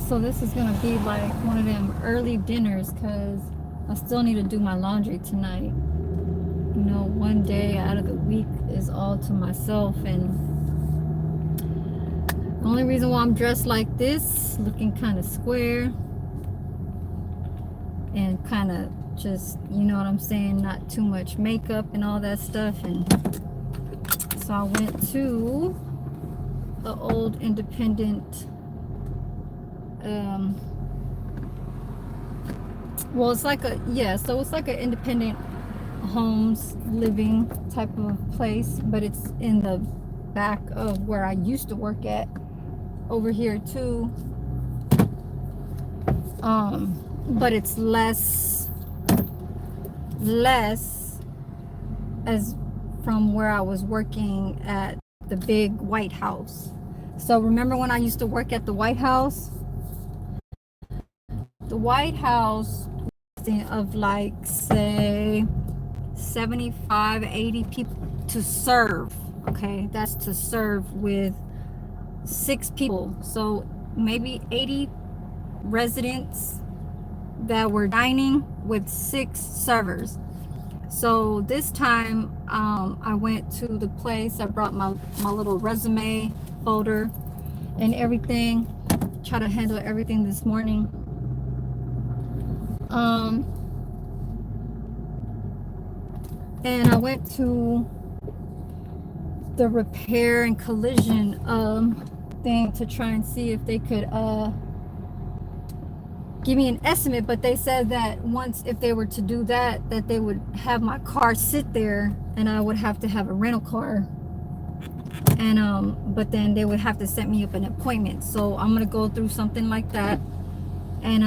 So this is gonna be like one of them early dinners because I still need to do my laundry tonight. You know, one day out of the week is all to myself, and the only reason why I'm dressed like this, looking kind of square and kind of just, you know what I'm saying, not too much makeup and all that stuff. And so I went to the old independent, well, it's like a, yeah, so it's like an independent homes living type of place, but it's in the back of where I used to work at over here too. But it's less as from where I was working at the big White House. So remember when I used to work at the White House? The White House of like, say, 75, 80 people to serve. Okay, that's to serve with 6 people. So maybe 80 residents that were dining with 6 servers. So this time I went to the place. I brought my little resume folder and everything. Try to handle everything this morning. And I went to the repair and collision thing to try and see if they could give me an estimate, but they said that once, if they were to do that, that they would have my car sit there and I would have to have a rental car, and but then they would have to set me up an appointment. So I'm gonna go through something like that, and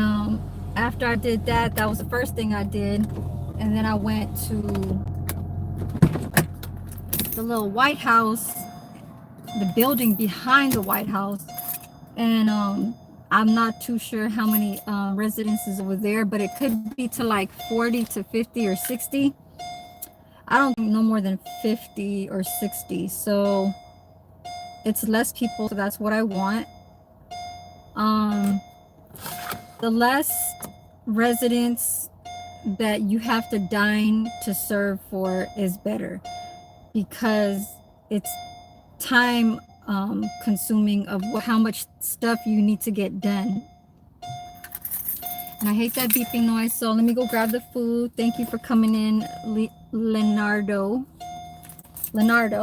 after I did that, that was the first thing I did. And then I went to the little White House, the building behind the White House, and I'm not too sure how many residences were there, but it could be to like 40 to 50 or 60. I don't think no more than 50 or 60. So it's less people, so that's what I want. The less residents that you have to dine to serve for is better, because it's time consuming of how much stuff you need to get done. And I hate that beeping noise, so let me go grab the food. Thank you for coming in, Leonardo. Hello.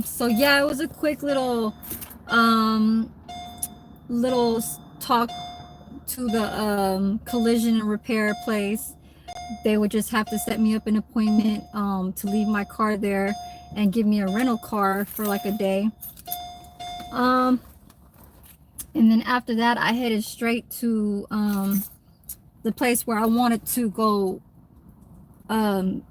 So yeah, it was a quick little talk to the collision and repair place. They would just have to set me up an appointment to leave my car there and give me a rental car for like a day. And then after that, I headed straight to the place where I wanted to go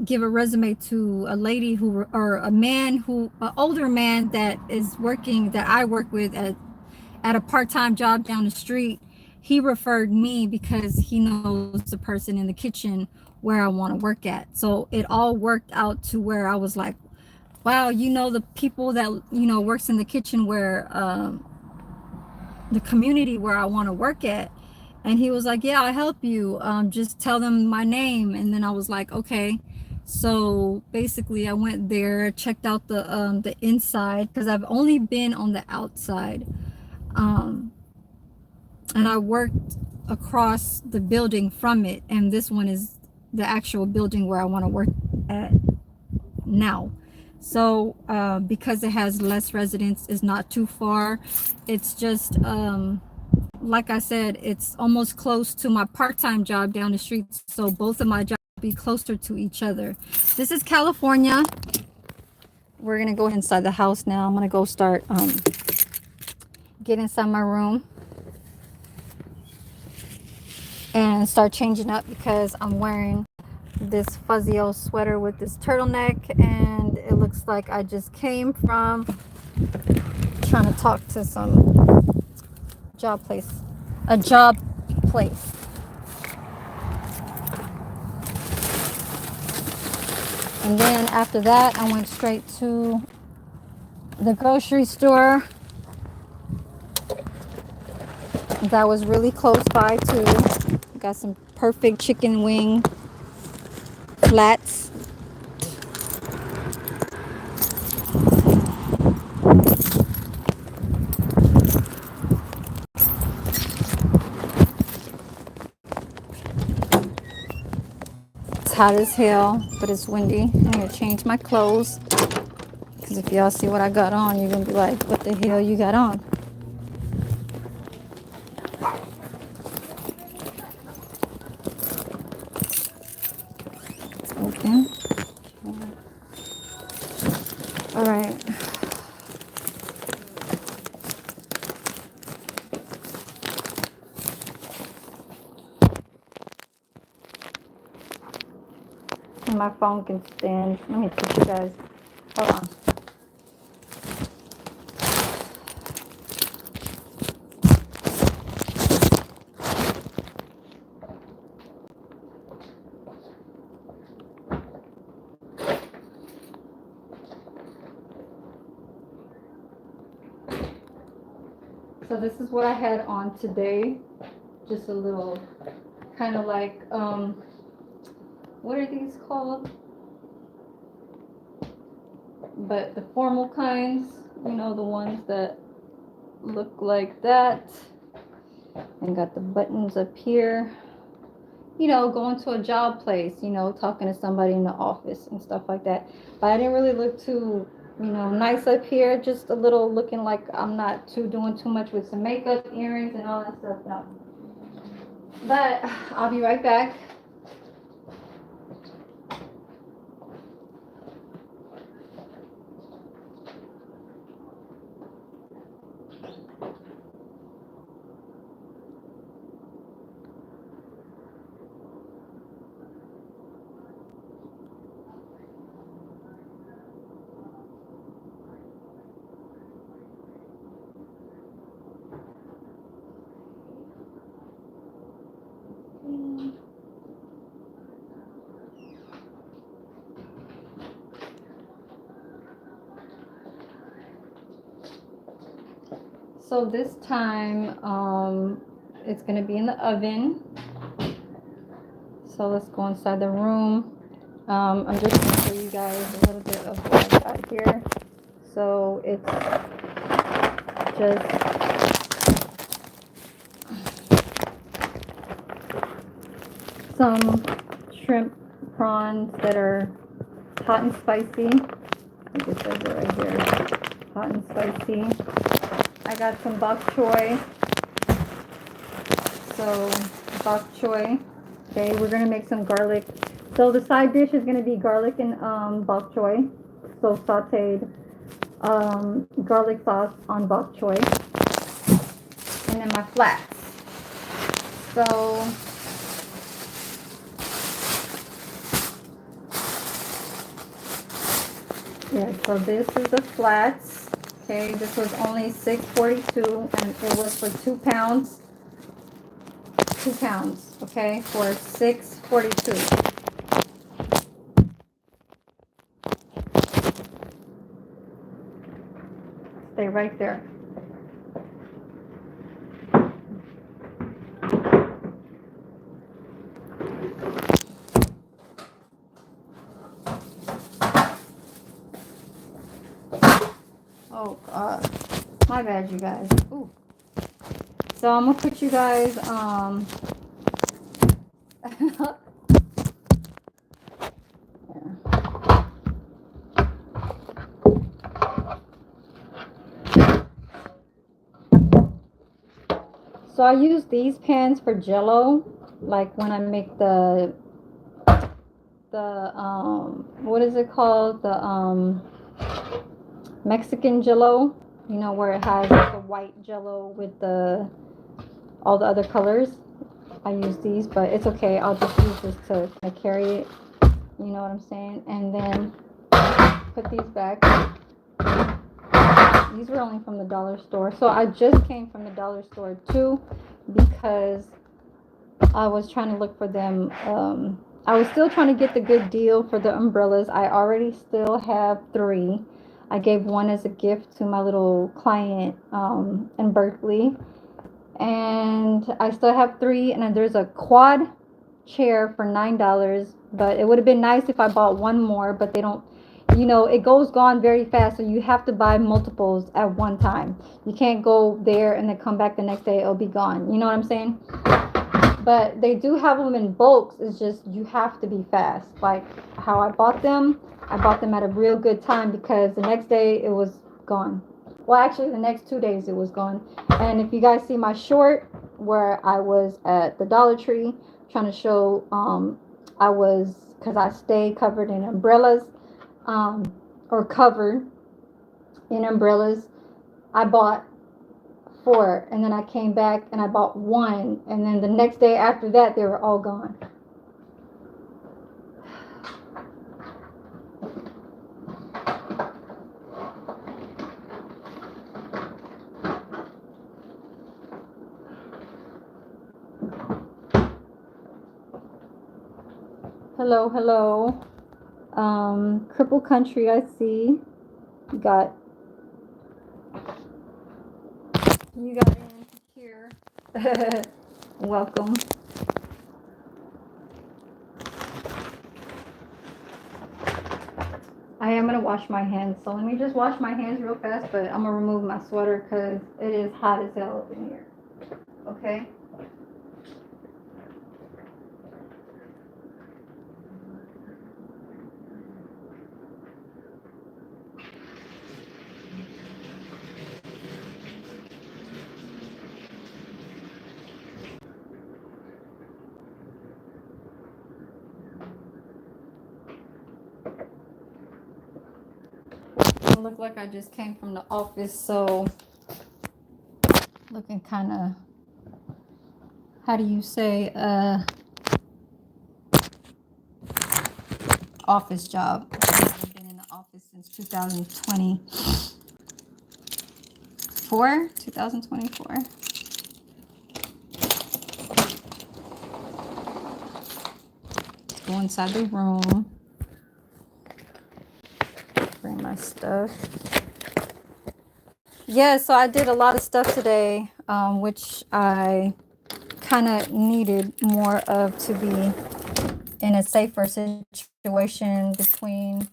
give a resume to a lady who, or a man who, an older man that is working, that I work with at a part-time job down the street. He referred me because he knows the person in the kitchen where I want to work at. So it all worked out to where I was like, wow, you know, the people that, you know, works in the kitchen where the community where I want to work at. And he was like, yeah, I'll help you, just tell them my name. And then I was like, okay. So basically I went there, checked out the inside, because I've only been on the outside, and I worked across the building from it, and this one is the actual building where I want to work at now. So because it has less residents, it's not too far. It's just like I said, it's almost close to my part-time job down the street, so both of my jobs will be closer to each other. This is California. We're gonna go inside the house now. I'm gonna go start get inside my room and start changing up, because I'm wearing this fuzzy old sweater with this turtleneck, and it looks like I just came from trying to talk to some job place. And then after that, I went straight to the grocery store that was really close by too. Got some perfect chicken wing flats. It's hot as hell, but it's windy. I'm gonna change my clothes because if y'all see what I got on, you're gonna be like, what the hell you got on? Open. All right. And my phone can stand. Let me teach you guys. Hold on. So this is what I had on today. Just a little kind of like, what are these called? But the formal kinds, you know, the ones that look like that. And got the buttons up here. You know, going to a job place, you know, talking to somebody in the office and stuff like that. But I didn't really look too, you know, nice up here. Just a little looking like I'm not doing too much with some makeup, earrings, and all that stuff. No. But I'll be right back. So this time, it's gonna be in the oven. So let's go inside the room. I'm just gonna show you guys a little bit of what I got here. So it's just some shrimp prawns that are hot and spicy. I think it says it right here. Hot and spicy. I got some bok choy. So bok choy. Okay, we're gonna make some garlic. So the side dish is gonna be garlic and bok choy. So sauteed garlic sauce on bok choy. And then my flats. So yeah, so this is the flats. Okay, this was only $6.42 and it was for 2 pounds. 2 pounds, okay, for $6.42. Stay right there. Oh God, my bad, you guys. Ooh. So I'm gonna put you guys So I use these pans for jello, like when I make the what is it called? The Mexican jello, you know, where it has the white jello with all the other colors. I use these, but it's okay. I'll just use this to carry it. You know what I'm saying? And then put these back. These were only from the dollar store. So I just came from the dollar store too because I was trying to look for them. I was still trying to get the good deal for the umbrellas. I already still have 3. I gave one as a gift to my little client in Berkeley. And I still have 3, and then there's a quad chair for $9. But it would have been nice if I bought one more, but they don't, you know, it goes gone very fast, so you have to buy multiples at one time. You can't go there and then come back the next day, it'll be gone. You know what I'm saying? But they do have them in bulks. It's just you have to be fast. Like how I bought them at a real good time, because the next day it was gone. Well, actually the next 2 days it was gone. And if you guys see my short where I was at the Dollar Tree trying to show, I was, because I stay covered in umbrellas, or covered in umbrellas. I bought 4, and then I came back and I bought 1, and then the next day after that they were all gone. Hello, hello. Cripple Country, I see. You got in here. Welcome. I am gonna wash my hands, so let me just wash my hands real fast, but I'm gonna remove my sweater because it is hot as hell up in here. Okay. It look like I just came from the office, so looking kind of, how do you say, office job. I've been in the office since 2024. 2024. Let's go inside the room. Bring my stuff. Yeah, so I did a lot of stuff today, which I kind of needed more of to be in a safer situation between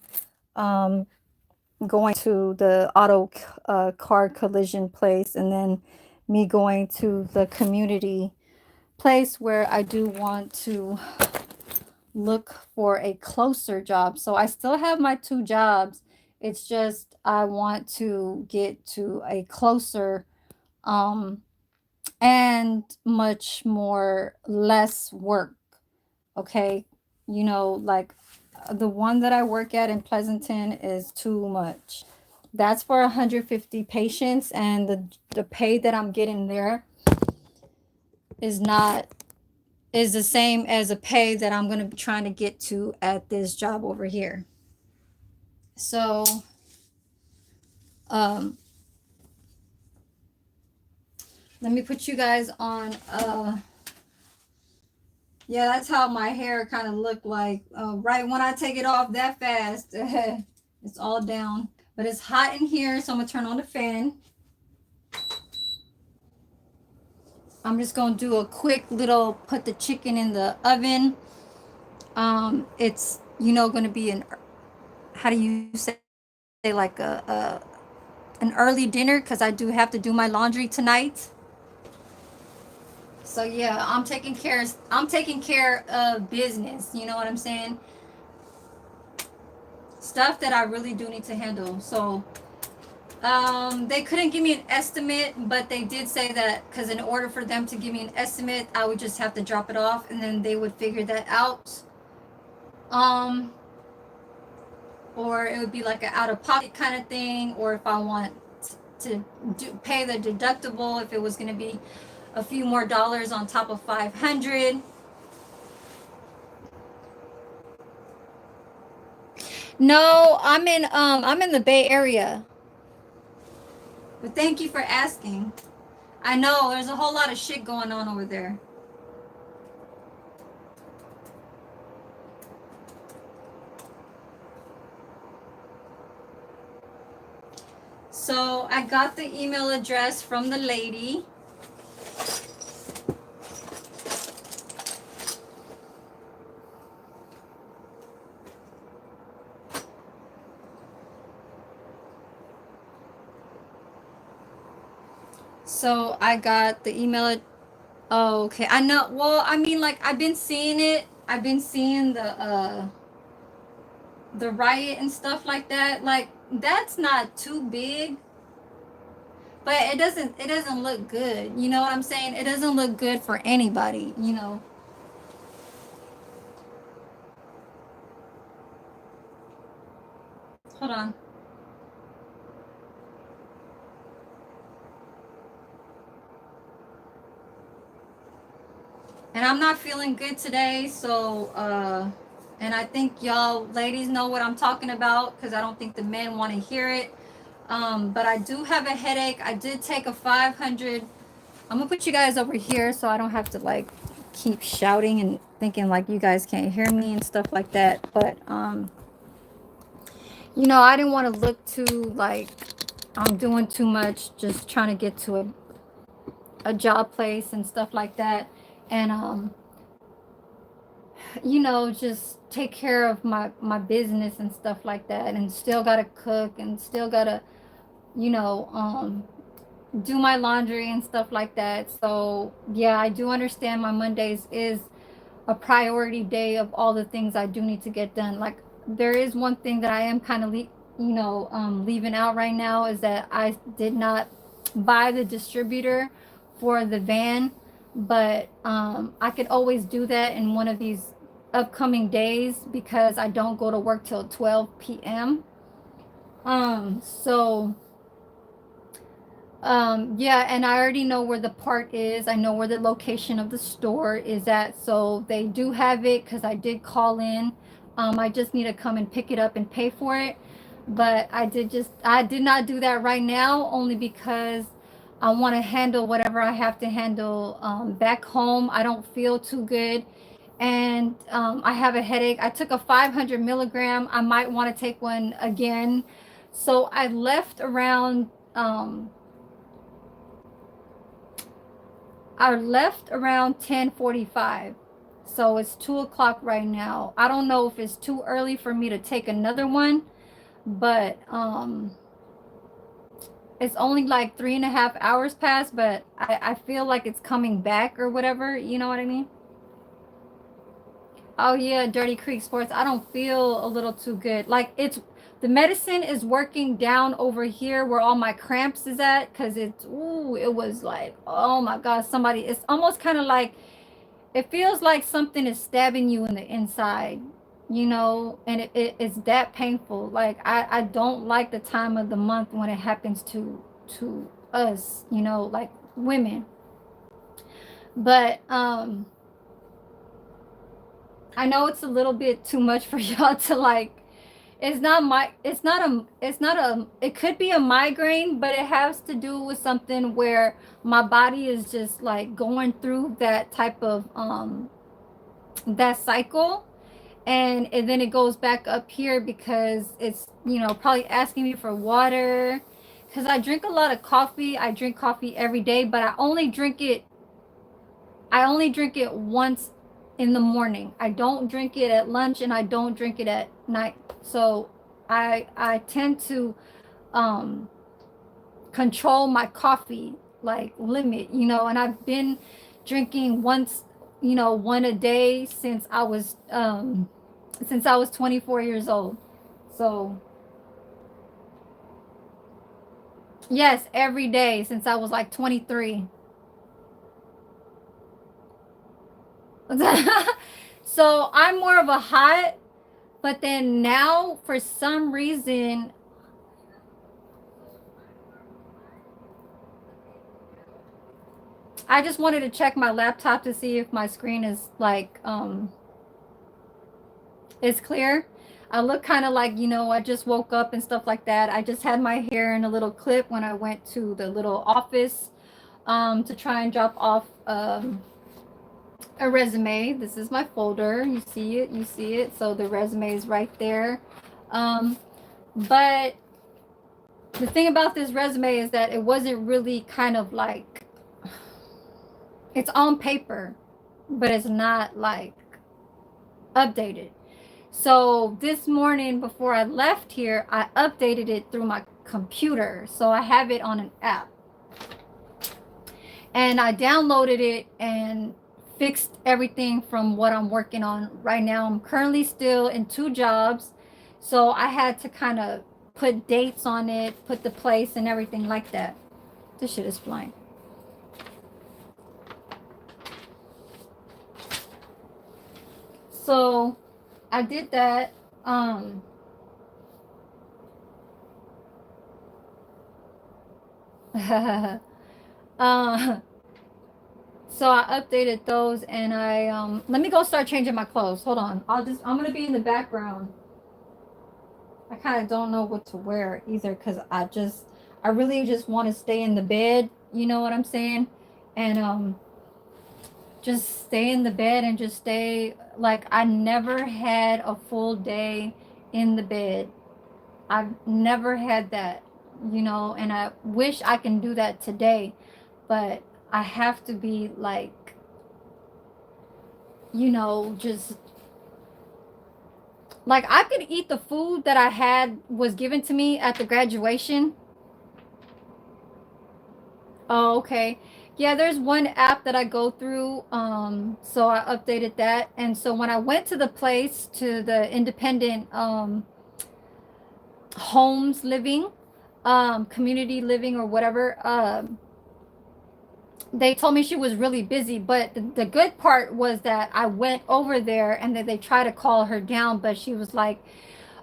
going to the auto car collision place and then me going to the community place where I do want to look for a closer job. So I still have my 2 jobs. It's just I want to get to a closer and much more less work. Okay. You know, like the one that I work at in Pleasanton is too much. That's for 150 patients, and the pay that I'm getting there is not is the same as a pay that I'm going to be trying to get to at this job over here. So let me put you guys on yeah, that's how my hair kind of looked like right when I take it off that fast. It's all down, but it's hot in here, so I'm gonna turn on the fan. I'm just gonna do a quick little, put the chicken in the oven. It's, you know, gonna be an, how do you say, like a an early dinner, because I do have to do my laundry tonight. So yeah, I'm taking care of business, you know what I'm saying? Stuff that I really do need to handle. So they couldn't give me an estimate, but they did say that because in order for them to give me an estimate, I would just have to drop it off and then they would figure that out. Or it would be like an out of pocket kind of thing, or if I want to pay the deductible, if it was going to be a few more dollars on top of 500. No, I'm in the Bay Area. But thank you for asking. I know there's a whole lot of shit going on over there. So I got the email address from the lady. So I got the email. Oh, okay. I know. Well, I mean, like I've been seeing it. I've been seeing the riot and stuff like that. Like that's not too big, but it doesn't look good. You know what I'm saying? It doesn't look good for anybody, you know. Hold on. And I'm not feeling good today, so and I think y'all ladies know what I'm talking about cuz I don't think the men want to hear it. But I do have a headache. I did take a 500. I'm gonna put you guys over here so I don't have to like keep shouting and thinking like you guys can't hear me and stuff like that. But you know, I didn't want to look too like I'm doing too much, just trying to get to a job place and stuff like that. And you know, just take care of my business and stuff like that, and still gotta cook and still gotta, you know, do my laundry and stuff like that. So yeah, I do understand my Mondays is a priority day of all the things I do need to get done. Like there is one thing that I am kind of leaving out right now is that I did not buy the distributor for the van, but I could always do that in one of these upcoming days because I don't go to work till 12 p.m. So yeah, and I already know where the part is. I know where the location of the store is at. So they do have it because I did call in. I just need to come and pick it up and pay for it. But I did not do that right now only because I want to handle whatever I have to handle back home. I don't feel too good. And I have a headache. I took a 500 milligram. I might want to take one again. So I left around 10:45. So it's 2 o'clock right now. I don't know if it's too early for me to take another one, but it's only like 3.5 hours past, but I feel like it's coming back or whatever, you know what I mean? Oh yeah, Dirty Creek Sports. I don't feel a little too good. Like it's the medicine is working down over here where all my cramps is at because it was like, oh my god, somebody, it's almost kind of like it feels like something is stabbing you in the inside, you know, and it's that painful. Like I don't like the time of the month when it happens to us, you know, like women. But I know it's a little bit too much for y'all to like. It's not a it could be a migraine, but it has to do with something where my body is just like going through that type of that cycle, and then it goes back up here because it's, you know, probably asking me for water because I drink a lot of coffee. I drink coffee every day, but I only drink it once in the morning. I don't drink it at lunch and I don't drink it at night. So I tend to um control my coffee like limit, you know, and I've been drinking once, you know, one a day since I was 24 years old. So, yes, every day since I was like 23. So, I'm more of a hot, but then now for some reason I just wanted to check my laptop to see if my screen is like is clear. I look kind of like, you know, I just woke up and stuff like that. I just had my hair in a little clip when I went to the little office to try and drop off a resume. This is my folder. You see it, you see it. So the resume is right there. Um, but the thing about this resume is that it wasn't really kind of like, it's on paper, but it's not like updated. So this morning before I left here, I updated it through my computer. So I have it on an app. And I downloaded it and fixed everything from what I'm working on right now. I'm currently still in 2 jobs, so I had to kind of put dates on it, put the place and everything like that. This shit is flying. So I did that. uh, so I updated those, and I let me go start changing my clothes. Hold on. I'm gonna be in the background. I kind of don't know what to wear either, because I really just want to stay in the bed, you know what I'm saying? And just stay in the bed and just stay, like, I never had a full day in the bed. I've never had that, and I wish I can do that today, but I have to be like, just like I could eat the food that I had was given to me at the graduation. Oh, okay. Yeah, there's one app that I go through. So I updated that. And so when I went to the place, to the independent homes living, community living or whatever, they told me she was really busy. But the good part was that I went over there and then they tried to call her down, but she was like,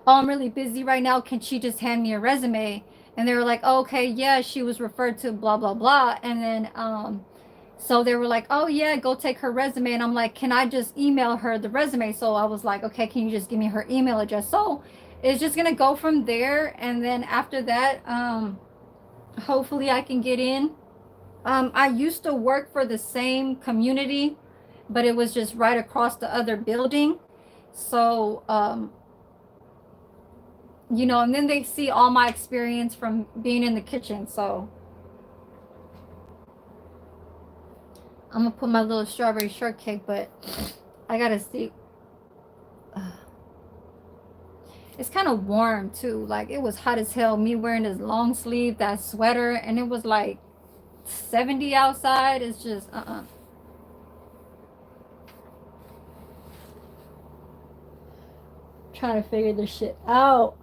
"Oh, I'm really busy right now. Can she just hand me a resume?" And they were like, oh, "Okay, yeah, she was referred to blah blah blah." And then so they were like, "Oh yeah, go take her resume." And I'm like, "Can I just email her the resume?" So I was like, "Okay, can you just give me her email address?" So it's just gonna go from there, and then after that, hopefully I can get in. I used to work for the same community, but it was just right across the other building. So and then they see all my experience from being in the kitchen. So I'm gonna put my little strawberry shortcake, but I gotta see. It's kind of warm too. Like, it was hot as hell. Me wearing this long sleeve, that sweater, and it was like 70 outside. It's just trying to figure this shit out.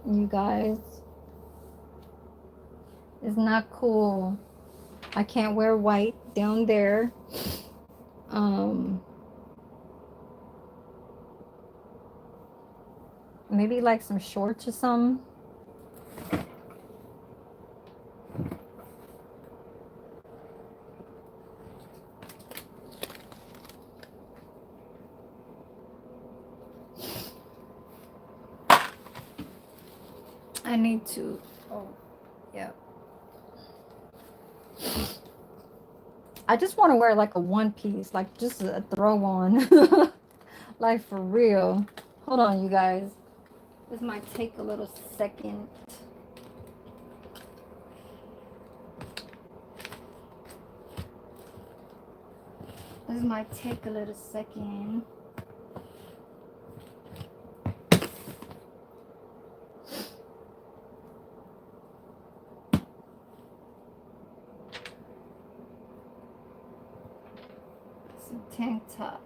You guys, it's not cool. I can't wear white down there. Um, maybe like some shorts or something. I need to. Oh, yeah. I just want to wear like a one piece, like just a throw on, like for real. Hold on, you guys. This might take a little second. This might take a little second. Some tank tops.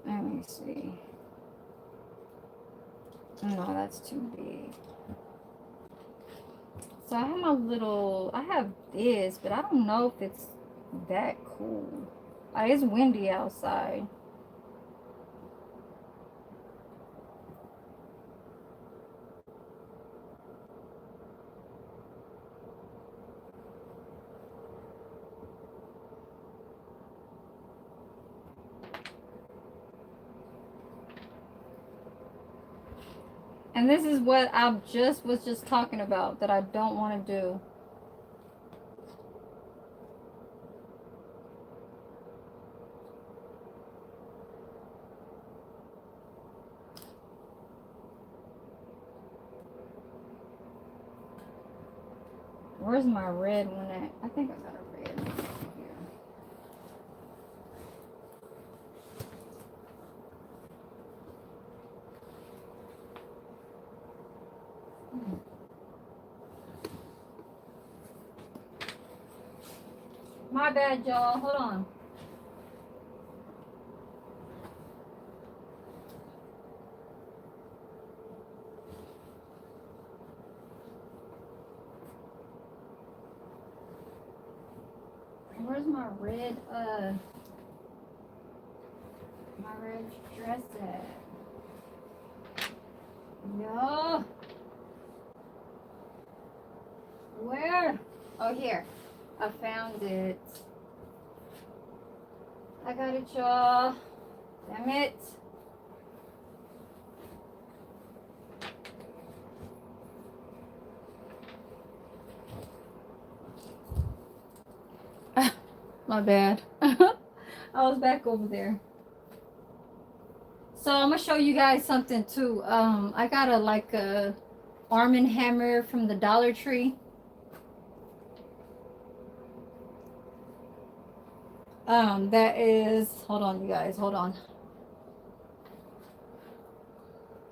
Let me see. No, that's too big. So I have this, but I don't know if it's that cool. Like, it's windy outside. And this is what I was just talking about that I don't want to do. Where's my red one at? I think I got a red one here. My bad, y'all. Hold on. Where's my red dress at? No. Where? Oh, here. I found it. I got it, y'all. Damn it. My bad. I was back over there. So I'm gonna show you guys something too. I got a Arm and Hammer from the Dollar Tree. That is, hold on, you guys, hold on,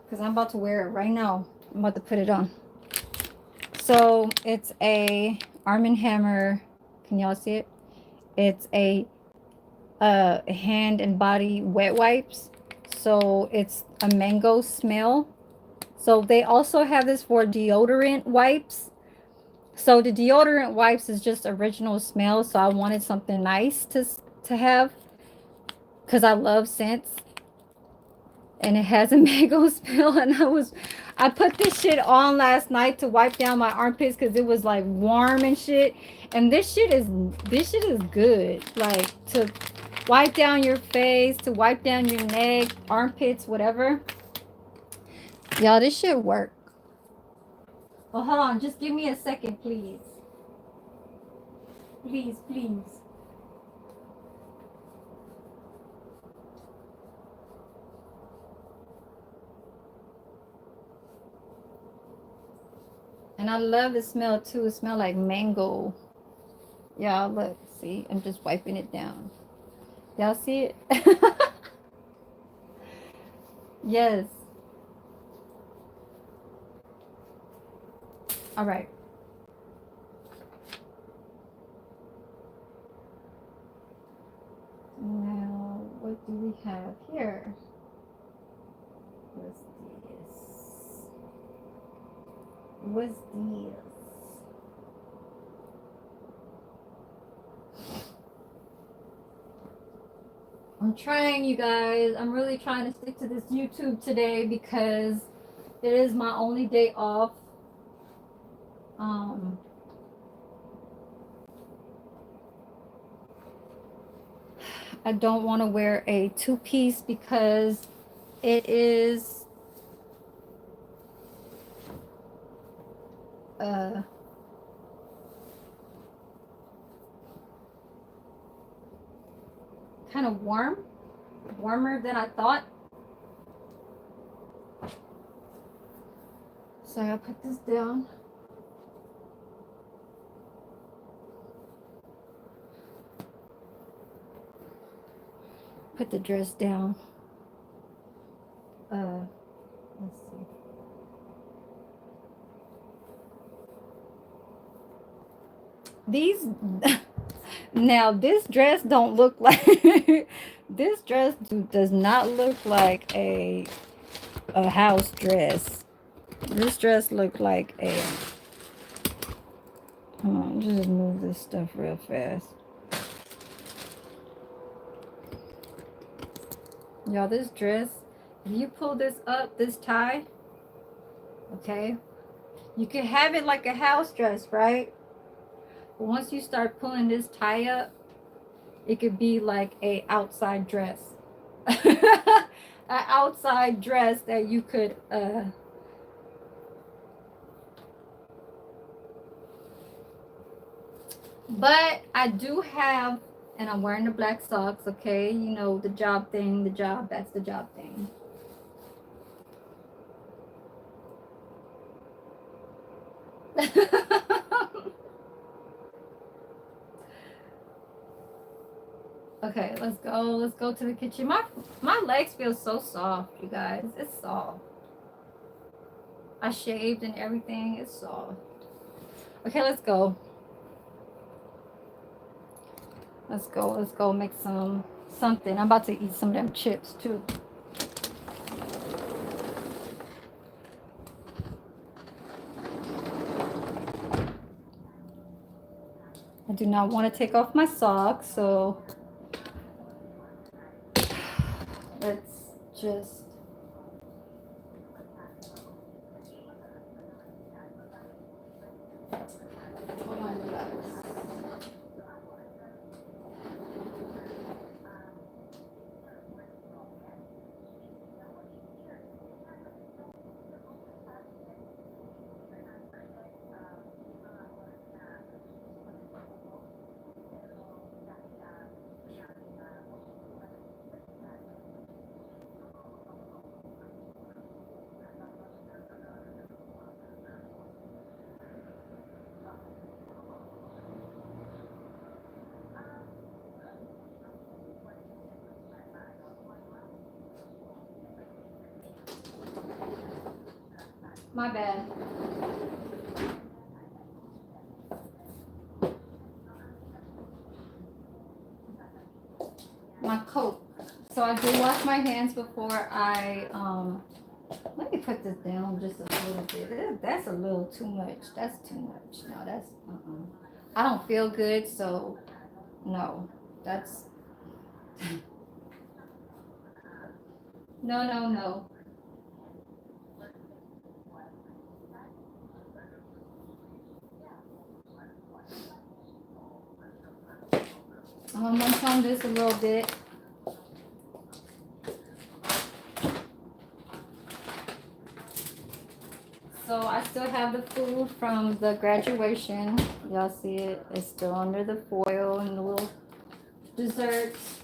because I'm about to wear it right now. I'm about to put it on. So it's a Arm and Hammer. Can y'all see it? It's a hand and body wet wipes. So it's a mango smell. So they also have this for deodorant wipes. So the deodorant wipes is just original smell. So I wanted something nice to have, because I love scents. And it has a mango smell. And I put this shit on last night to wipe down my armpits because it was like warm and shit. And this shit is good. Like to wipe down your face, to wipe down your neck, armpits, whatever. Y'all, this shit work. Well, hold on. Just give me a second, please. Please, please. And I love the smell too. It smells like mango. Y'all, look. See? I'm just wiping it down. Y'all see it? Yes. All right. Now, what do we have here? What's this? What's this? I'm trying, you guys. I'm really trying to stick to this YouTube today because it is my only day off. I don't want to wear a two-piece because it is kind of warmer than I thought. So I'll put this down. Put the dress down. Let's see. These now this dress don't look like this dress does not look like a house dress. This dress looked like a, hold on, just move this stuff real fast. Y'all, this dress, if you pull this up, this tie, okay, you can have it like a house dress, right? But once you start pulling this tie up, it could be like a outside dress. An outside dress that you could but I do have, and I'm wearing the black socks, okay? You know, the job thing, that's the job thing. Okay, let's go. Let's go to the kitchen. My legs feel so soft, you guys. It's soft. I shaved and everything. It's soft. Okay, let's go. Let's go make something. I'm about to eat some of them chips too. I do not want to take off my socks, so let's just hold on, relax. My bad. My coat. So I do wash my hands before I let me put this down just a little bit. That's a little too much. That's too much. No, that's I don't feel good, so no. That's no. I'm gonna tone this a little bit. So I still have the food from the graduation. Y'all see it? It's still under the foil and the little desserts.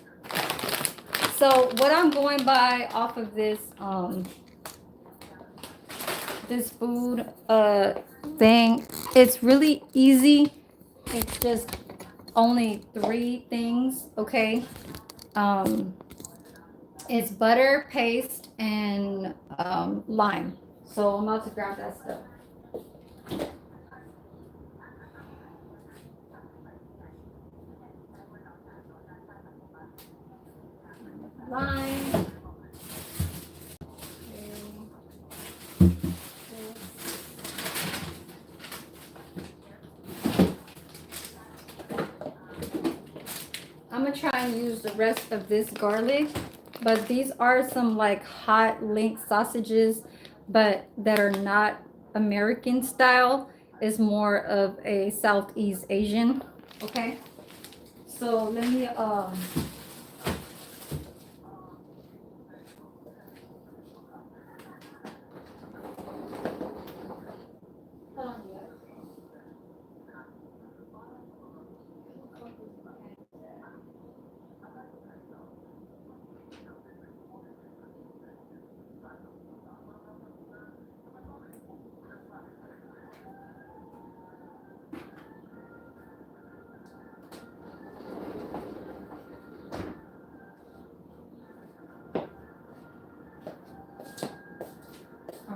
So what I'm going by off of this this food thing, it's really easy. It's just only 3 things, okay? It's butter, paste, and lime. So I'm about to grab that stuff. Lime. I'm gonna try and use the rest of this garlic, but these are some like hot link sausages, but that are not American style. It's more of a Southeast Asian. Okay, so let me all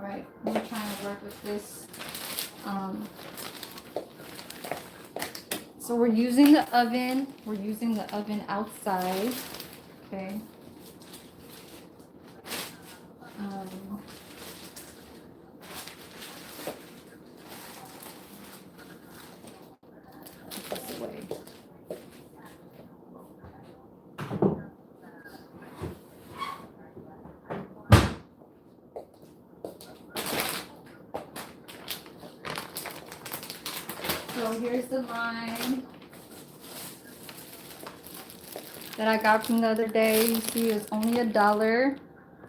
right, I'm trying to work with this. So we're using the oven. We're using the oven outside. Okay. Um, put this away. So here's the lime that I got from the other day. You see, it's only $1,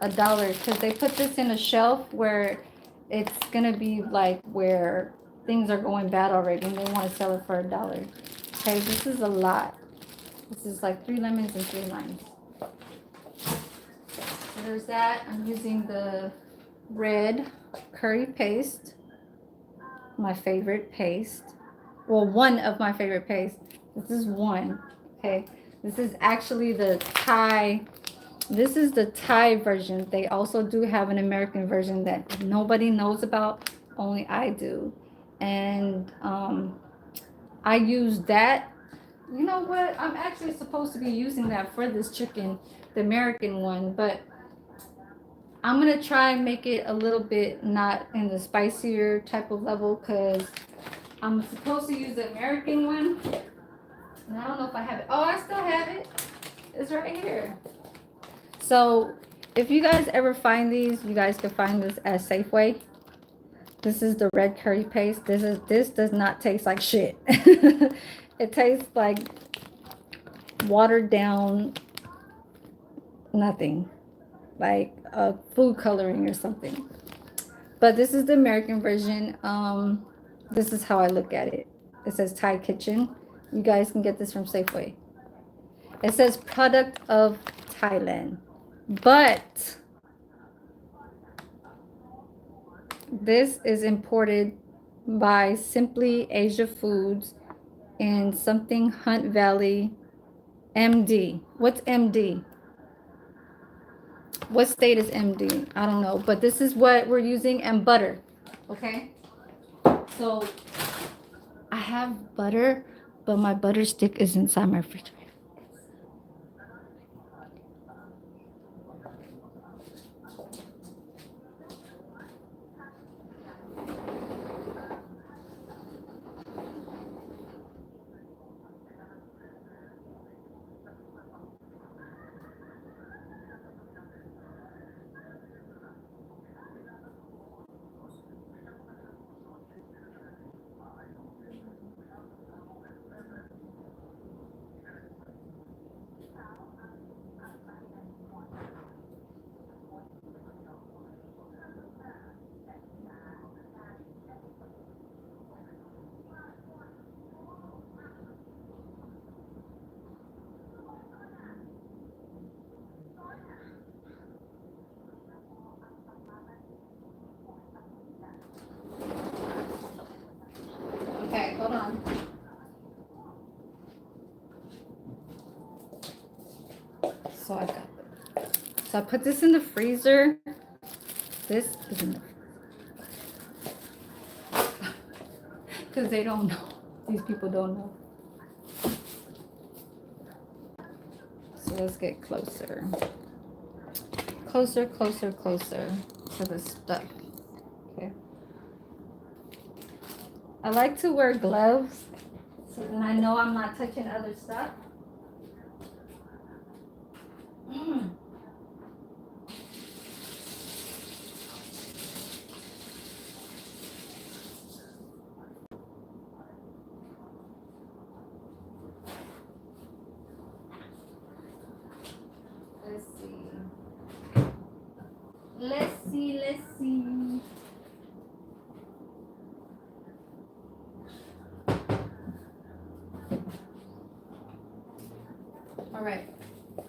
because they put this in a shelf where it's gonna be like where things are going bad already, and they want to sell it for $1. Okay, this is a lot. This is like 3 lemons and 3 limes. So there's that. I'm using the red curry paste, my favorite paste. Well, one of my favorite pastes. This is one. Okay, this is actually the Thai. This is the Thai version. They also do have an American version that nobody knows about. Only I do. And I use that You know what? I'm actually supposed to be using that for this chicken, the American one, but I'm gonna try and make it a little bit not in the spicier type of level because I'm supposed to use the American one. And I don't know if I have it. Oh, I still have it. It's right here. So if you guys ever find these, you guys can find this at Safeway. This is the red curry paste. This does not taste like shit. It tastes like watered down nothing, like a food coloring or something. But this is the American version. This is how I look at it. It says Thai Kitchen. You guys can get this from Safeway. It says product of Thailand, but this is imported by Simply Asia Foods and something Hunt Valley MD. What's MD? What state is MD? I don't know, but this is what we're using, and butter. Okay, so I have butter, but my butter stick is inside my refrigerator. Okay, hold on. So I got it. So I put this in the freezer. This is in the because they don't know. These people don't know. So let's get closer. Closer, closer, closer to the stuff. Okay. I like to wear gloves so then I know I'm not touching other stuff. Let's see. Let's see, let's see. All right.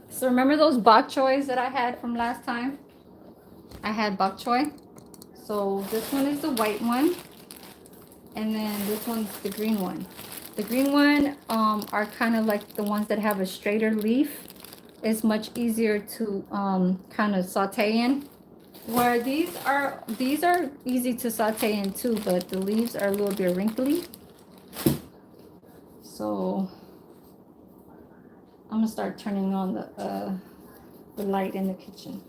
So remember those bok choys that I had from last time? I had bok choy. So this one is the white one. And then this one's the green one. The green one are kind of like the ones that have a straighter leaf. It's much easier to kind of saute in. Where these are easy to saute in too, but the leaves are a little bit wrinkly. So I'm gonna start turning on the light in the kitchen.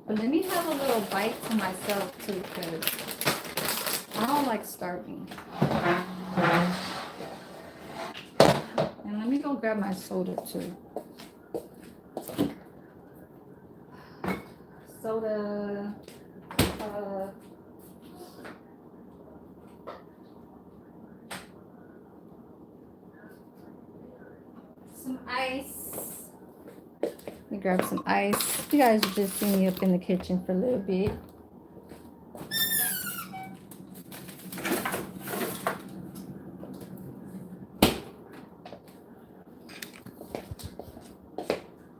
But let me have a little bite to myself too, because I don't like starving. And let me go grab my soda too. Soda. Some ice. Let me grab some ice. You guys just see me up in the kitchen for a little bit.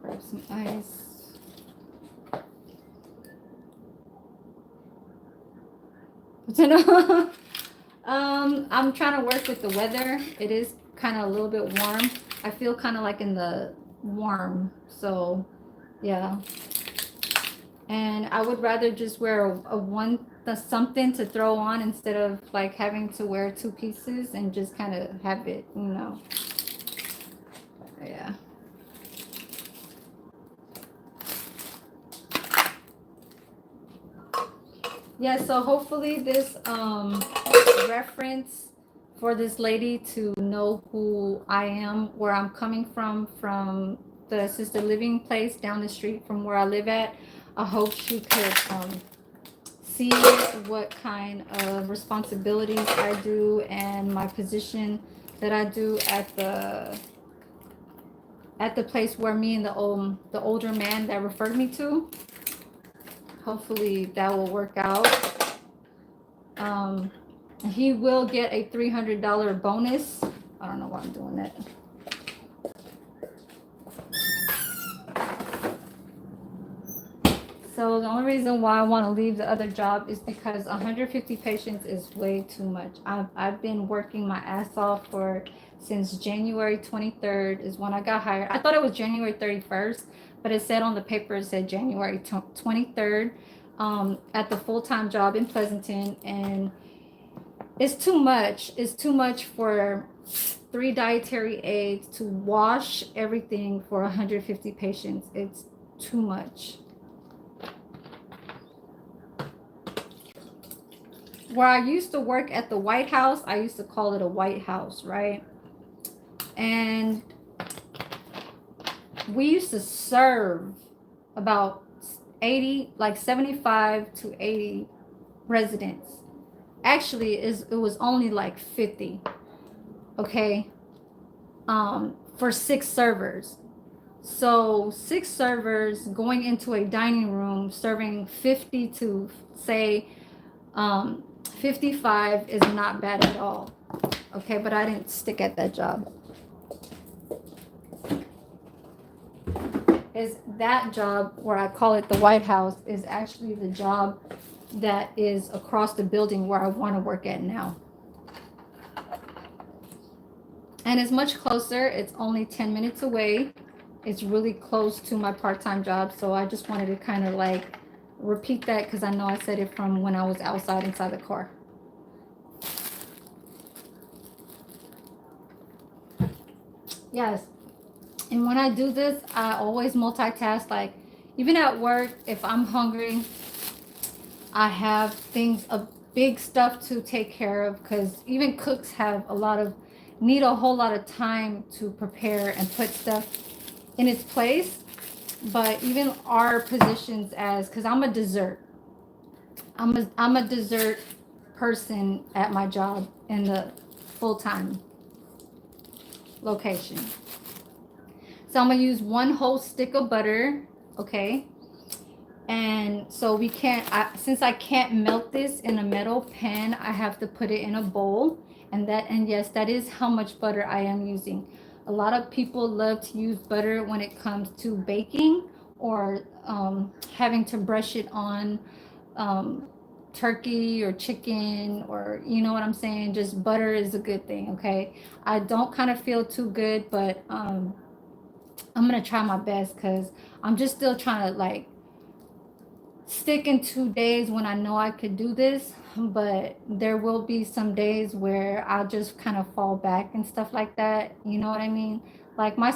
Grab some ice. I'm trying to work with the weather. It is kind of a little bit warm. I feel kind of like in the warm, so yeah. And I would rather just wear something to throw on instead of like having to wear two pieces and just kind of have it, you know. Yeah, so hopefully this reference for this lady to know who I am, where I'm coming from the assisted living place down the street from where I live at. I hope she could see what kind of responsibilities I do and my position that I do at the place where me and the older man that referred me to. Hopefully that will work out. He will get a $300 bonus. I don't know why I'm doing that. So the only reason why I want to leave the other job is because 150 patients is way too much. I've been working my ass off since January 23rd is when I got hired. I thought it was January 31st, but it said on the paper, it said January 23rd at the full-time job in Pleasanton. And it's too much. It's too much for 3 dietary aides to wash everything for 150 patients. It's too much. Where I used to work at the White House, I used to call it a White House, right? And we used to serve about 75 to 80 residents. Actually, it was only like 50, okay, for 6 servers. So 6 servers going into a dining room serving 50 to say 55 is not bad at all. Okay, but I didn't stick at that job. Is that job, where I call it the White House, is actually the job that is across the building where I want to work at now. And it's much closer. It's only 10 minutes away. It's really close to my part-time job. So I just wanted to kind of like repeat that because I know I said it from when I was outside inside the car. Yes. And when I do this, I always multitask. Like even at work, if I'm hungry, I have things of big stuff to take care of, because even cooks have need a whole lot of time to prepare and put stuff in its place. But even our positions because I'm a dessert. I'm a dessert person at my job in the full-time location. So I'm gonna use 1 whole stick of butter, okay? And so since I can't melt this in a metal pan, I have to put it in a bowl. And yes, that is how much butter I am using. A lot of people love to use butter when it comes to baking or having to brush it on turkey or chicken, or you know what I'm saying. Just butter is a good thing, okay? I don't kind of feel too good, but I'm gonna try my best because I'm just still trying to like stick in 2 days when I know I could do this. But there will be some days where I'll just kind of fall back and stuff like that, you know what I mean? Like my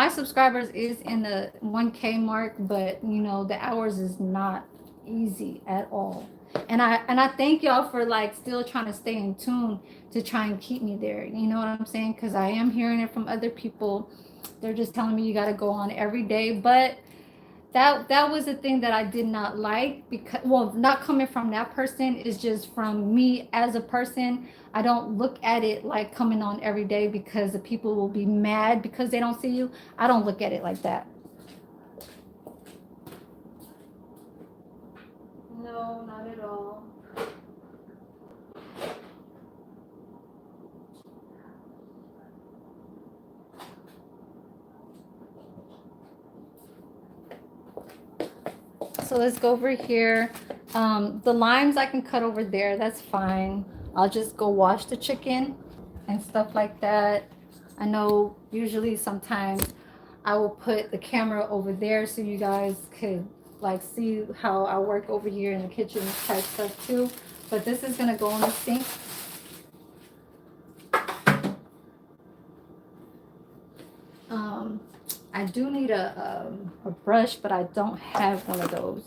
subscribers is in the 1K mark, but you know the hours is not easy at all. And I thank y'all for like still trying to stay in tune to try and keep me there, you know what I'm saying? Because I am hearing it from other people. They're just telling me you got to go on every day. But that was the thing that I did not like, because not coming from that person, is just from me as a person. I don't look at it like coming on every day because the people will be mad because they don't see you. I don't look at it like that. No, not at all. So let's go over here. The limes I can cut over there. That's fine. I'll just go wash the chicken and stuff like that. I know usually sometimes I will put the camera over there so you guys could like see how I work over here in the kitchen type stuff too. But this is gonna go in the sink. I do need a brush, but I don't have one of those.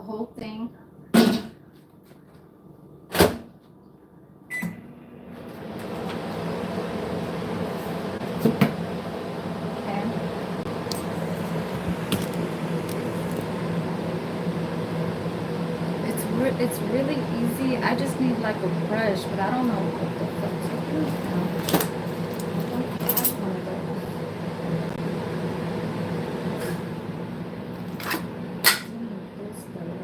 whole thing. Okay. It's really easy. I just need like a brush, but I don't know what the fuck to use now. I don't have one of those. I need this though.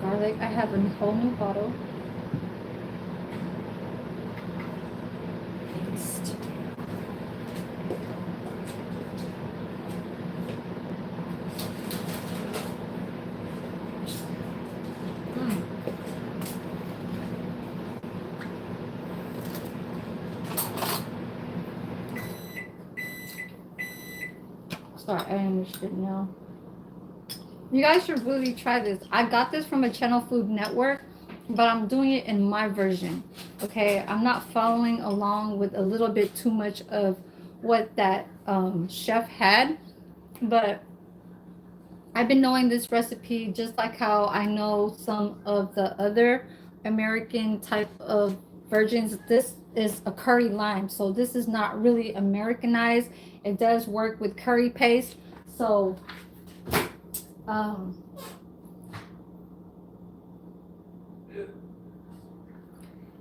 Garlic. I have a whole new bottle. Paste. Sorry, I understood now. You guys should really try this. I got this from a Channel Food Network, but I'm doing it in my version. Okay, I'm not following along with a little bit too much of what that chef had, but I've been knowing this recipe just like how I know some of the other American type of versions. This is a curry lime, so this is not really Americanized. It does work with curry paste, so um,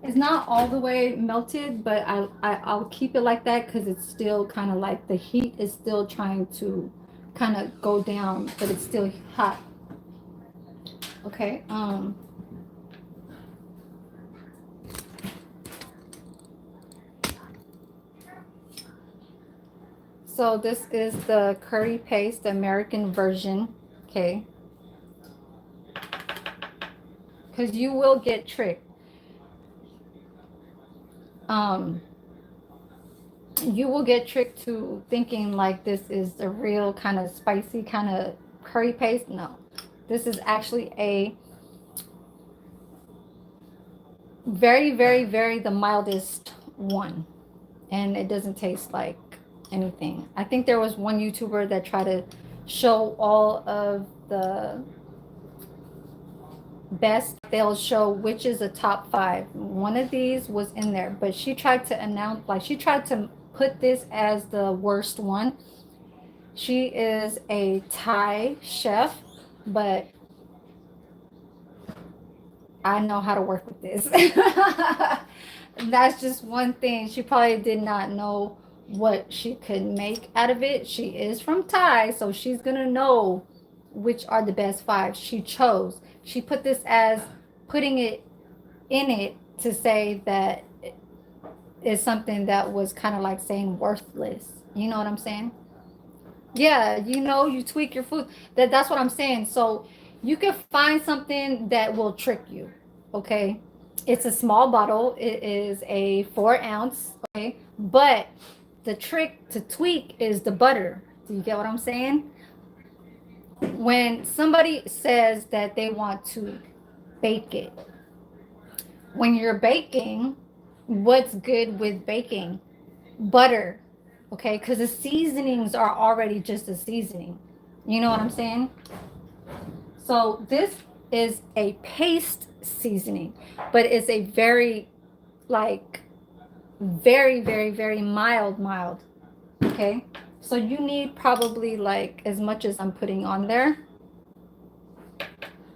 it's not all the way melted, but I'll keep it like that because it's still kind of like the heat is still trying to kind of go down, but it's still hot. Okay. So this is the curry paste, the American version. Okay. Because you will get tricked. You will get tricked to thinking like this is a real kind of spicy kind of curry paste. No, this is actually a very the mildest one, and it doesn't taste like anything. I think there was one YouTuber that tried to show all of the best. They'll show which is a top 5. One of these was in there, but she tried to announce, like, she tried to put this as the worst one. She is a Thai chef, but I know how to work with this. That's just one thing. She probably did not know what she could make out of it. She is from Thai, so she's gonna know which are the best 5 she chose. She put this as putting it in it to say that it's something that was kind of like saying worthless. You know what I'm saying? Yeah, you tweak your food. That's what I'm saying. So you can find something that will trick you. Okay. It's a small bottle. It is a 4 ounce. Okay. But the trick to tweak is the butter. Do you get what I'm saying? When somebody says that they want to bake it, when you're baking, what's good with baking? Butter. Okay. Because the seasonings are already just a seasoning. You know what I'm saying? So this is a paste seasoning, but it's a very, like, very mild. Okay. So you need probably like as much as I'm putting on there.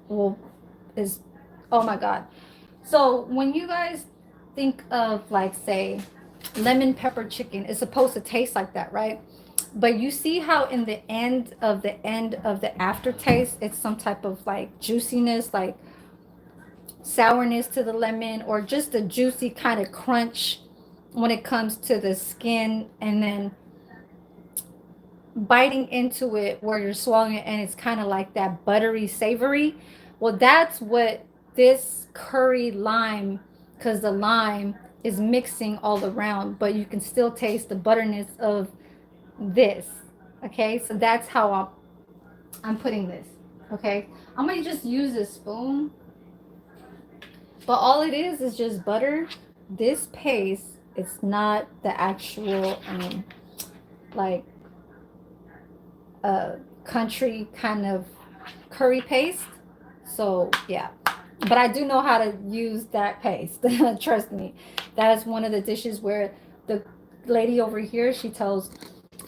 Well, is, oh my God. So when you guys think of like, say, lemon pepper chicken, it's supposed to taste like that, right? But you see how in the end of the aftertaste, it's some type of like juiciness, like sourness to the lemon, or just a juicy kind of crunch when it comes to the skin, and then biting into it where you're swallowing it and it's kind of like that buttery savory. Well, that's what this curry lime, because the lime is mixing all around, but you can still taste the butterness of this. Okay, so that's how I'm putting this. Okay, I'm gonna just use a spoon. But all it is just butter. This paste, it's not the actual like country kind of curry paste. So yeah, but I do know how to use that paste. Trust me, that is one of the dishes where the lady over here, she tells,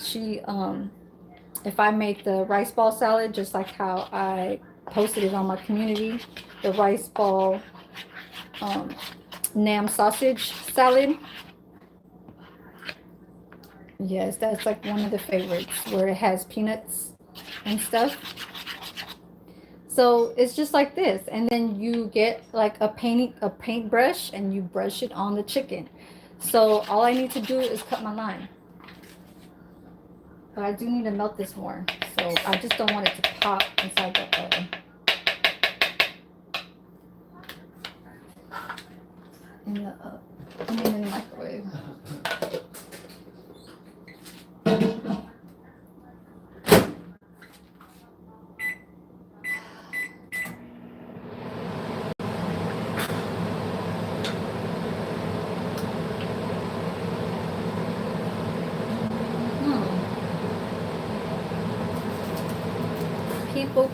she if I make the rice ball salad just like how I posted it on my community, the rice ball um, Nam sausage salad. Yes, that's like one of the favorites where it has peanuts and stuff. So it's just like this, and then you get like a paintbrush and you brush it on the chicken. So all I need to do is cut my line. But I do need to melt this more, so I just don't want it to pop inside in the microwave.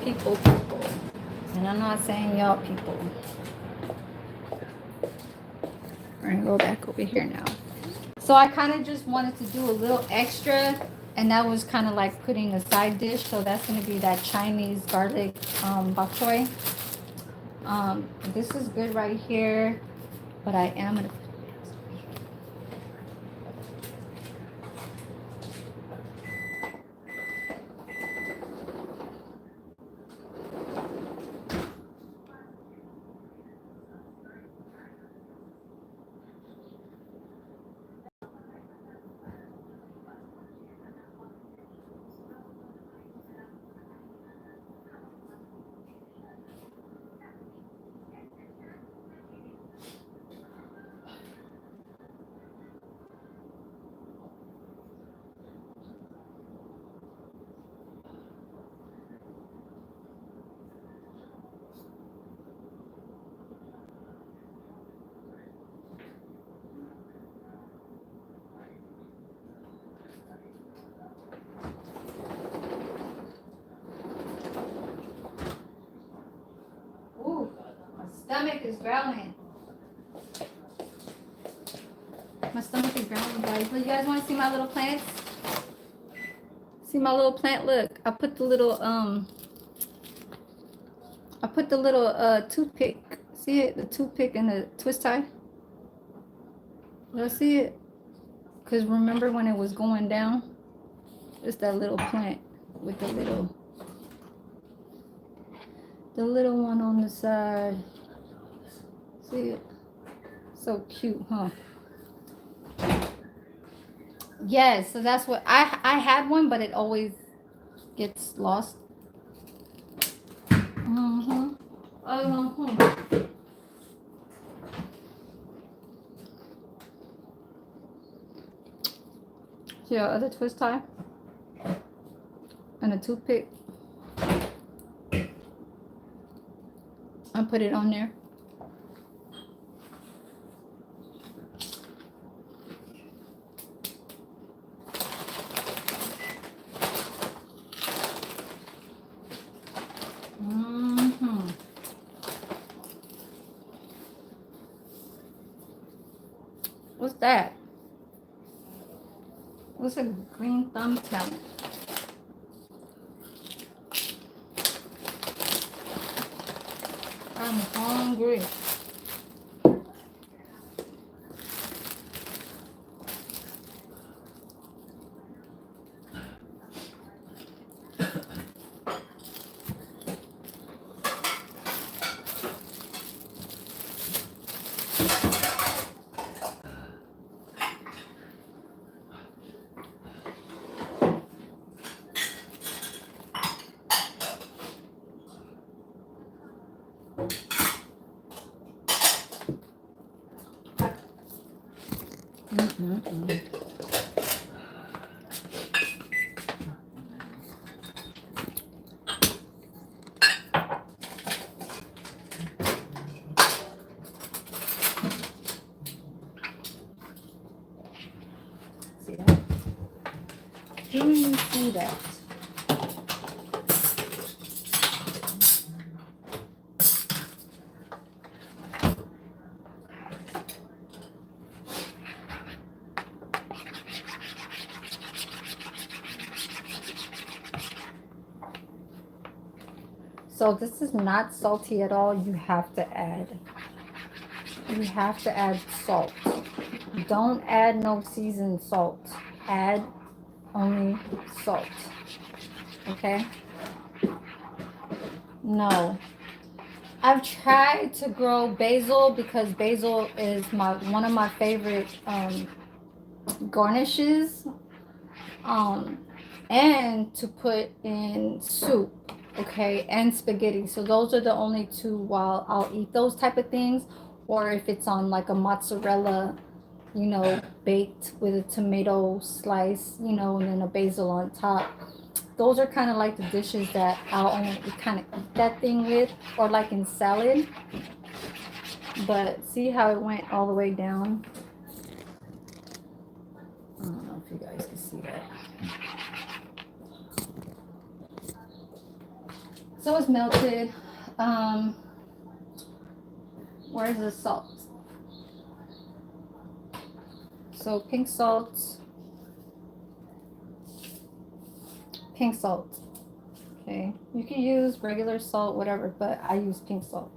People. And I'm not saying y'all people. We're gonna go back over here now. So I kind of just wanted to do a little extra, and that was kind of like putting a side dish. So that's gonna be that Chinese garlic bok choy. This is good right here, but I am gonna. Ooh, my stomach is growling. My stomach is growling, guys. But you guys want to see my little plants? See my little plant? Look, I put the little toothpick. See it? The toothpick and the twist tie. Let's see it. Cause remember when it was going down? It's that little plant with the little one on the side. See it? So cute, huh? Yes, so that's what I had one, but it always gets lost. See your other twist tie and a toothpick. I put it on there. What's that? What's a green thumb talent? I'm hungry. Do you see that? So this is not salty at all. You have to add salt. Don't add no seasoned salt. Add only salt. Okay? No. I've tried to grow basil because basil is one of my favorite garnishes. And to put in soup, okay, and spaghetti. So those are the only two while I'll eat those type of things, or if it's on like a mozzarella, you know, baked with a tomato slice, you know, and then a basil on top. Those are kind of like the dishes that I'll only kind of eat that thing with, or like in salad. But see how it went all the way down? I don't know if you guys can see that. So it's melted. Where's the salt? So pink salt. Pink salt. Okay. You can use regular salt, whatever, but I use pink salt.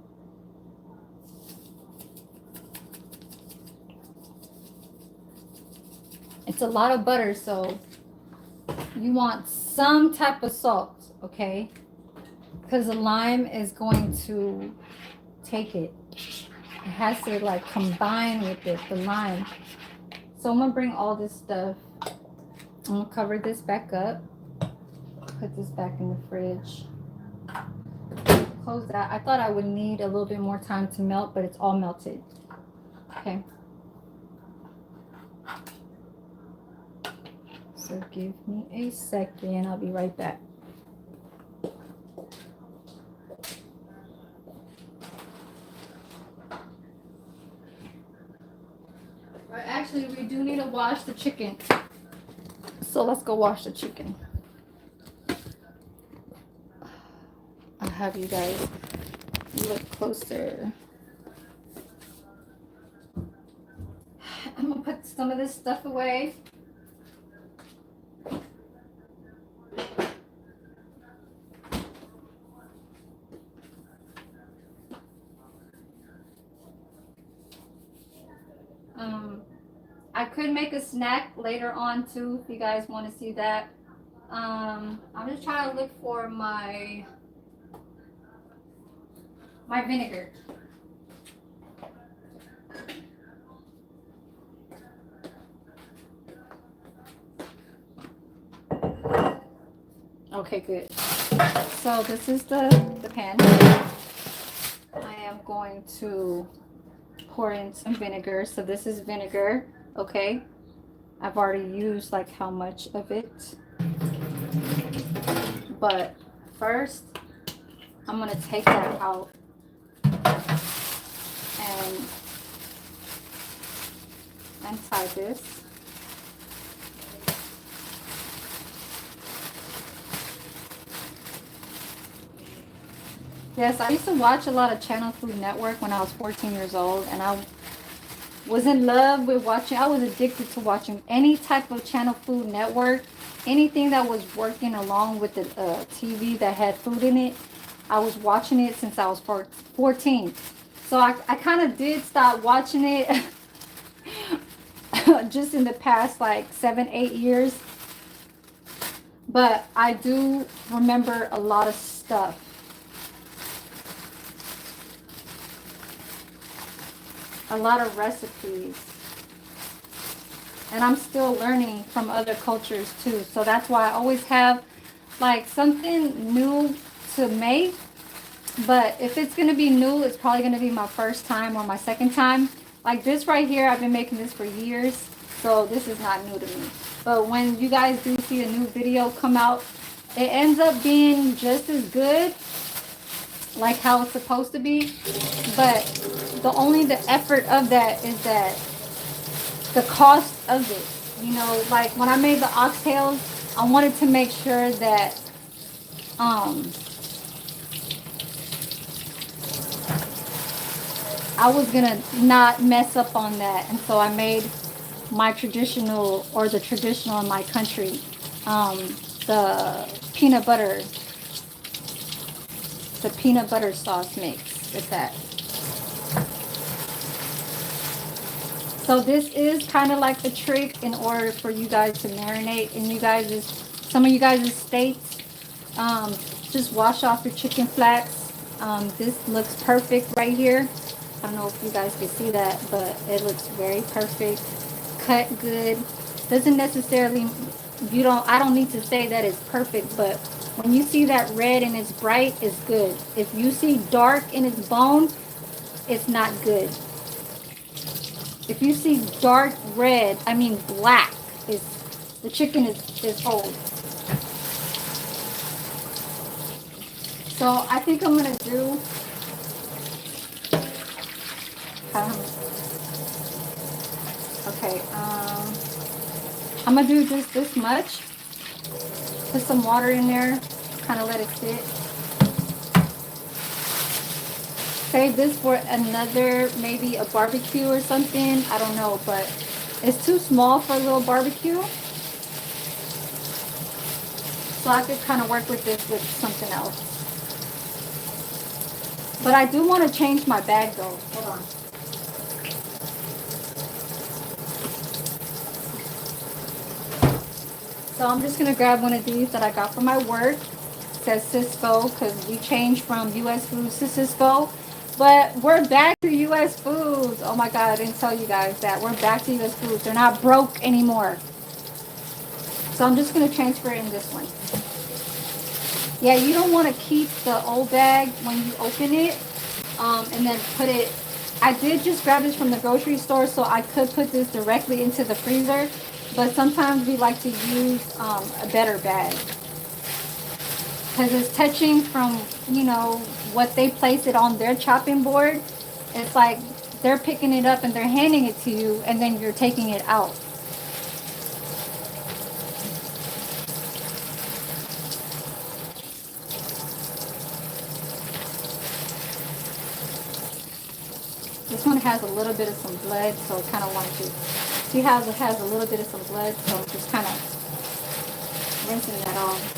It's a lot of butter, so you want some type of salt, okay? Because the lime is going to take it. It has to like combine with it, the lime. So I'm gonna bring all this stuff. I'm gonna cover this back up. Put this back in the fridge. Close that. I thought I would need a little bit more time to melt, but it's all melted. Okay. So give me a second. I'll be right back. Actually, we do need to wash the chicken. So let's go wash the chicken. I'll have you guys look closer. I'm gonna put some of this stuff away. I could make a snack later on too if you guys want to see that. I'm just trying to look for my vinegar. Okay, good. So this is the pan. I am going to pour in some vinegar. So this is vinegar, okay? I've already used like how much of it. But first, I'm gonna take that out and untie this. Yes, I used to watch a lot of Channel Food Network when I was 14 years old, and I was in love with watching. I was addicted to watching any type of Channel Food Network, anything that was working along with the TV that had food in it. I was watching it since I was 14. So I kind of did stop watching it just in the past like 7-8 years. But I do remember a lot of stuff. A lot of recipes. And I'm still learning from other cultures too. So that's why I always have like something new to make. But if it's going to be new, it's probably going to be my first time or my second time. Like this right here, I've been making this for years. So this is not new to me. But when you guys do see a new video come out, it ends up being just as good, like how it's supposed to be. But the effort of that is that the cost of it. You know, like when I made the oxtails, I wanted to make sure that um, I was gonna not mess up on that, and so I made my traditional, or the traditional in my country, um, the peanut butter, the peanut butter sauce mix with that. So this is kind of like the trick in order for you guys to marinate in some of you guys' states. Um, just wash off your chicken flats. This looks perfect right here. I don't know if you guys can see that, but it looks very perfect. Cut good. Doesn't necessarily, I don't need to say that it's perfect, but when you see that red and it's bright, it's good. If you see dark and it's bone, it's not good. If you see dark red, I mean black, is the chicken is old. So I think I'm gonna do um, okay, I'm gonna do just this much. Put some water in there, kind of let it sit. Save this for another, maybe a barbecue or something. I don't know, but it's too small for a little barbecue. So I could kind of work with this with something else. But I do want to change my bag though. Hold on. So I'm just gonna grab one of these that I got from my work. It says Cisco because we changed from US Foods to Cisco. But we're back to US Foods. Oh my God, I didn't tell you guys that. We're back to US Foods. They're not broke anymore. So I'm just gonna transfer it in this one. Yeah, you don't want to keep the old bag when you open it, and then put it. I did just grab this from the grocery store, so I could put this directly into the freezer. But sometimes we like to use a better bag because it's touching from, what they place it on their chopping board. It's like they're picking it up and they're handing it to you, and then you're taking it out. This one has a little bit of some blood, so I kind of want to see how it has a little bit of some blood, so I'm just kind of rinsing that off.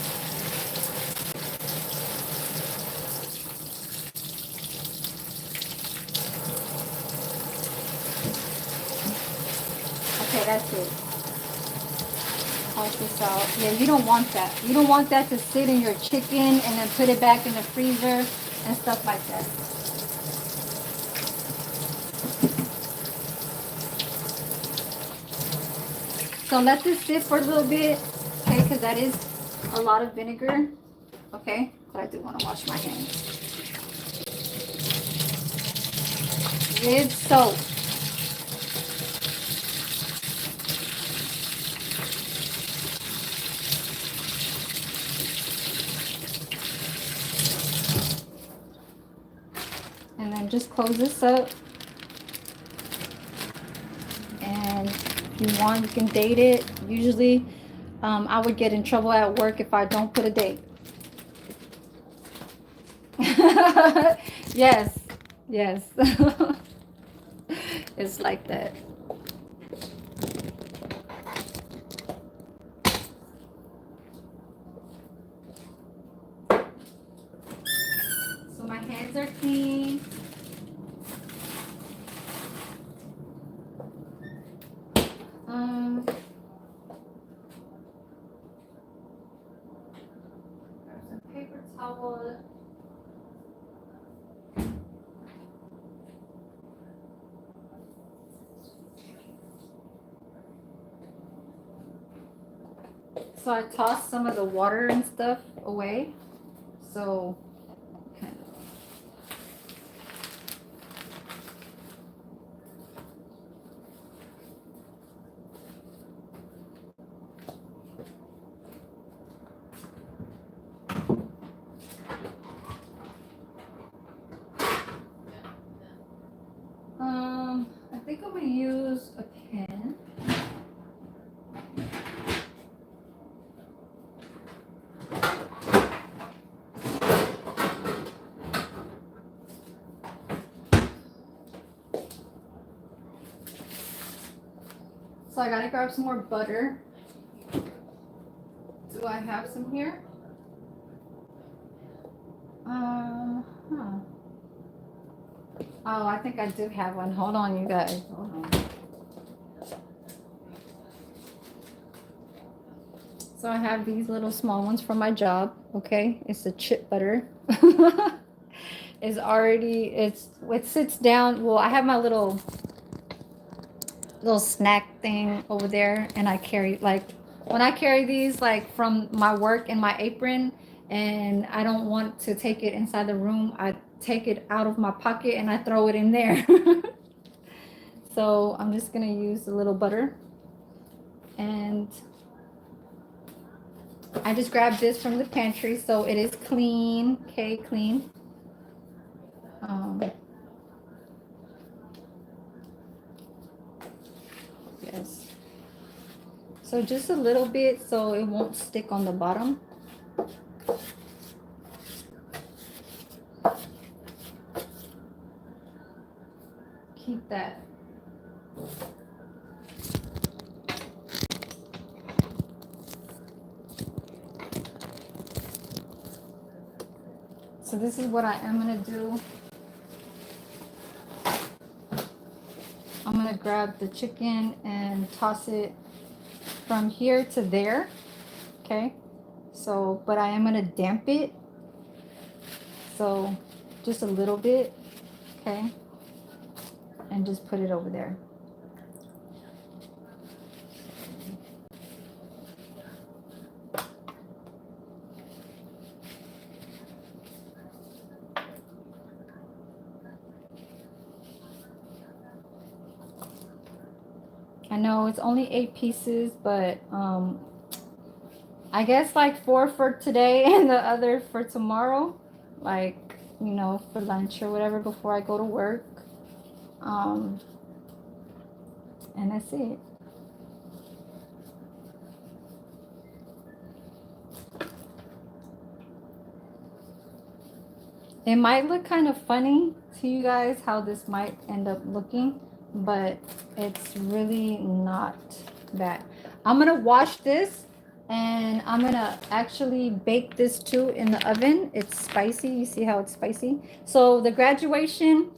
Okay, that's it. Wash this out. Yeah, you don't want that. You don't want that to sit in your chicken and then put it back in the freezer and stuff like that. So let this sit for a little bit, okay, because that is a lot of vinegar, okay? But I do want to wash my hands. With soap. And then just close this up. And if you want, you can date it. Usually, I would get in trouble at work if I don't put a date. Yes, yes. It's like that. So my hands are clean. Grab some paper towel. So I tossed some of the water and stuff away. So kind of. I think I'm gonna use a pen. So I gotta grab some more butter. Do I have some here? Huh. Oh, I think I do have one. Hold on, you guys. Hold on. So I have these little small ones from my job. Okay, it's a chip butter. It's already, it sits down. Well, I have my little snack thing over there, and I carry, like, when I carry these like from my work in my apron, and I don't want to take it inside the room, I take it out of my pocket and I throw it in there. So I'm just gonna use a little butter, and I just grabbed this from the pantry, so it is clean. Okay, clean. Yes. So just a little bit so it won't stick on the bottom. Keep that. So this is what I am gonna do. I'm gonna grab the chicken and toss it from here to there. Okay. So, but I am gonna damp it. So just a little bit. Okay. And just put it over there. I know it's only 8 pieces, but I guess like 4 for today and the other for tomorrow, like, you know, for lunch or whatever before I go to work. And that's it. It might look kind of funny to you guys how this might end up looking, but it's really not bad. I'm gonna wash this, and I'm gonna actually bake this too in the oven. It's spicy. You see how it's spicy? So the graduation,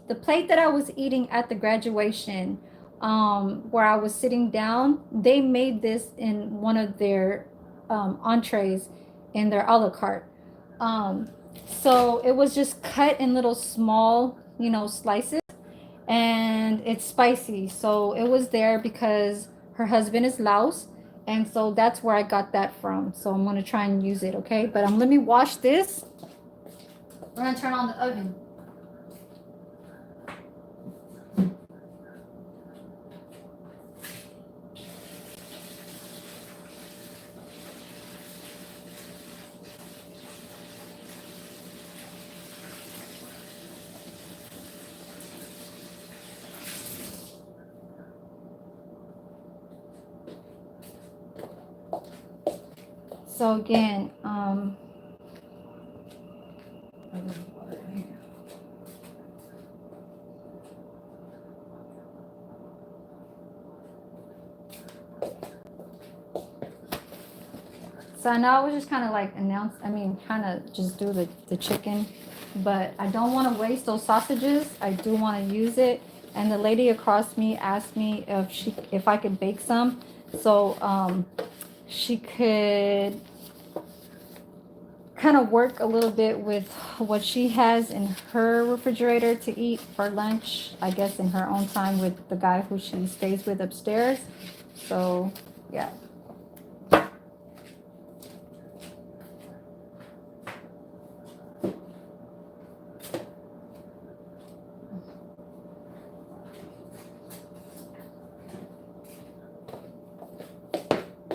the plate that I was eating at the graduation, where I was sitting down, they made this in one of their entrees in their a la carte. So it was just cut in little small, you know, slices, and it's spicy. So it was there because her husband is Laos, and so that's where I got that from. So I'm gonna try and use it, okay? But let me wash this. We're gonna turn on the oven. So again, so now I was just kind of like kind of just do the chicken, but I don't want to waste those sausages. I do want to use it. And the lady across me asked me if I could bake some. So she could kind of work a little bit with what she has in her refrigerator to eat for lunch, I guess in her own time with the guy who she stays with upstairs. So yeah.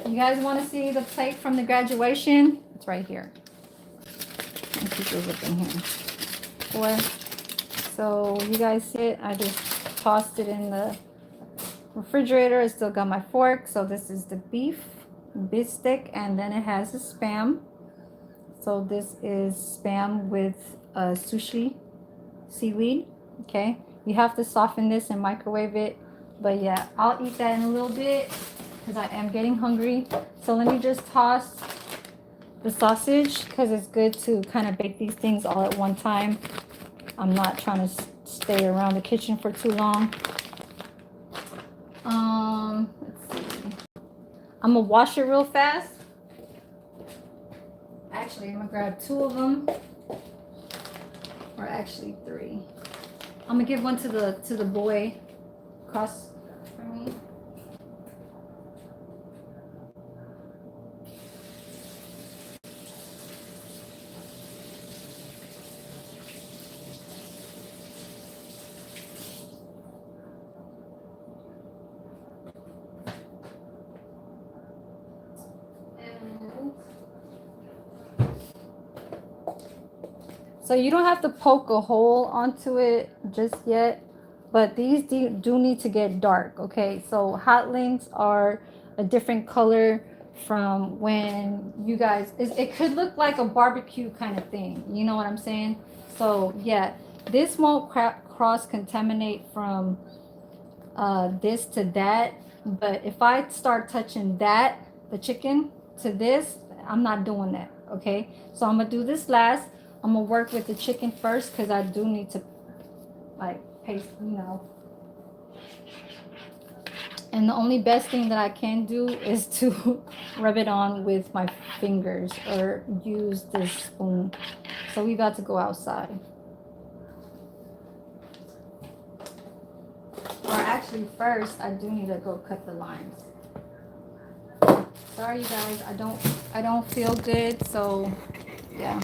You guys want to see the plate from the graduation? It's right here. Let's keep it looking here. So you guys see it? I just tossed it in the refrigerator. I still got my fork. So this is the beef stick, and then it has the spam. So this is spam with sushi seaweed. Okay, you have to soften this and microwave it But yeah, I'll eat that in a little bit because I am getting hungry. So let me just toss the sausage because it's good to kind of bake these things all at one time. I'm not trying to stay around the kitchen for too long. Let's see. I'm gonna wash it real fast. Actually, I'm gonna grab 2 of them, or actually 3. I'm gonna give one to the boy across from me. So you don't have to poke a hole onto it just yet, but these do need to get dark, okay? So hot links are a different color from when you guys, it could look like a barbecue kind of thing, you know what I'm saying? So yeah, this won't cross-contaminate from this to that, but if I start touching that, the chicken, to this, I'm not doing that, okay? So I'm gonna do this last. I'm gonna work with the chicken first because I do need to like paste, you know. And the only best thing that I can do is to rub it on with my fingers or use this spoon. So we got to go outside. Or actually first I do need to go cut the limes. Sorry you guys, I don't feel good, so yeah.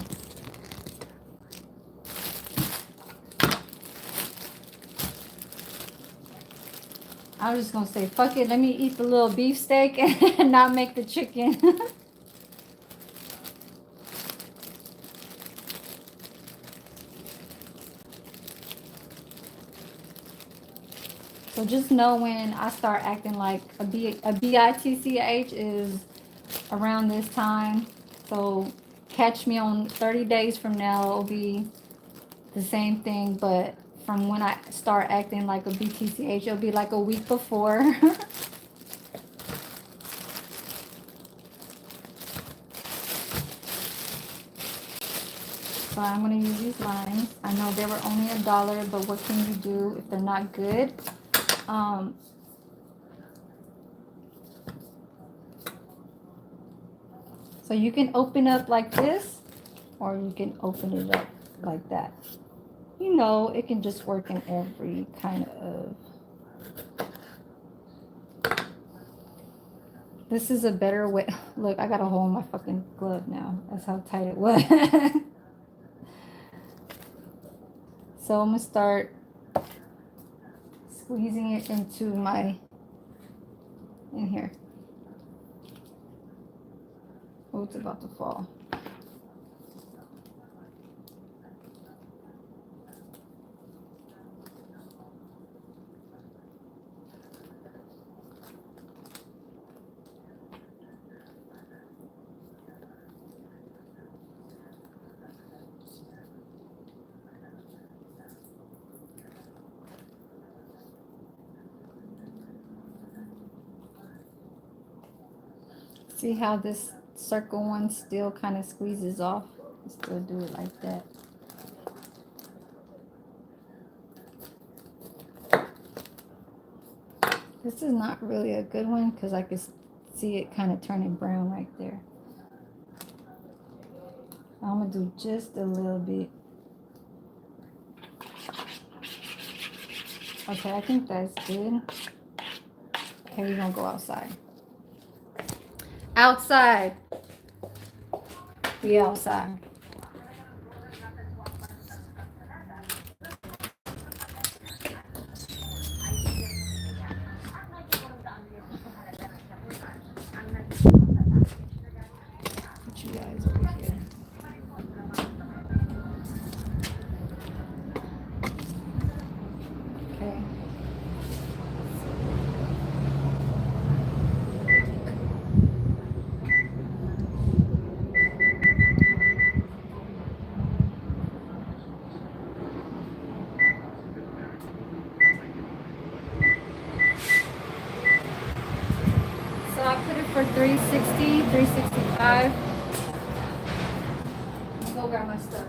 I was just gonna say, fuck it, let me eat the little beefsteak and not make the chicken. So just know when I start acting like a BITCH is around this time. So catch me on 30 days from now, it'll be the same thing, but from when I start acting like a BTCH, it'll be like a week before. So I'm going to use these lines. I know they were only $1, but what can you do if they're not good? So you can open up like this, or you can open it up like that. You know, it can just work in every kind of. This is a better way. Look, I got a hole in my fucking glove now. That's how tight it was. So I'm gonna start squeezing it into in here. Oh, it's about to fall. See how this circle one still kind of squeezes off? Still do it like that. This is not really a good one because I can see it kind of turning brown right there. I'm going to do just a little bit. Okay, I think that's good. Okay, we're going to go outside. Outside. We outside. Put you guys over here. Okay. $1.65. Go grab my stuff.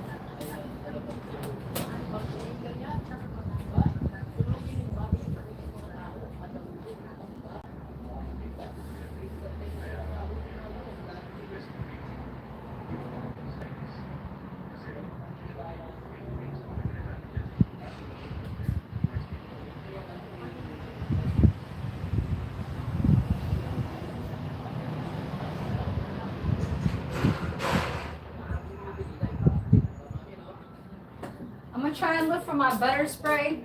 I'm gonna try and look for my butter spray.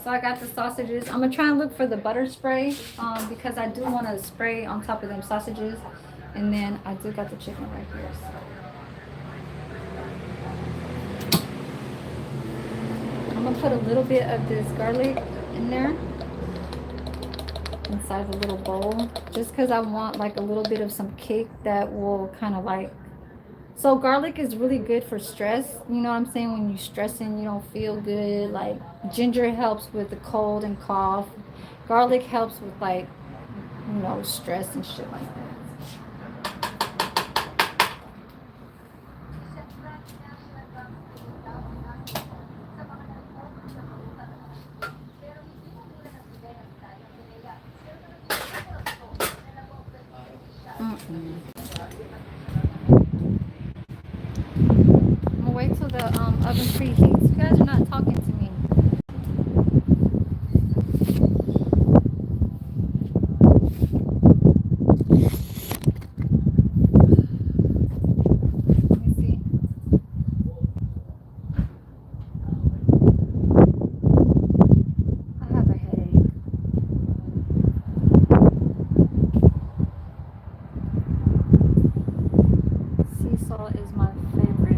So I got the sausages. I'm gonna try and look for the butter spray because I do want to spray on top of them sausages. And then I do got the chicken right here. So I'm gonna put a little bit of this garlic in there inside the little bowl, just because I want like a little bit of some kick that will kind of like. So garlic is really good for stress. You know what I'm saying? When you're stressing, you don't feel good. Like ginger helps with the cold and cough. Garlic helps with like, you know, stress and shit like that. I'm gonna wait till the oven preheats. You guys are not talking to me. Let me see. I have a headache. Sea salt is my favorite.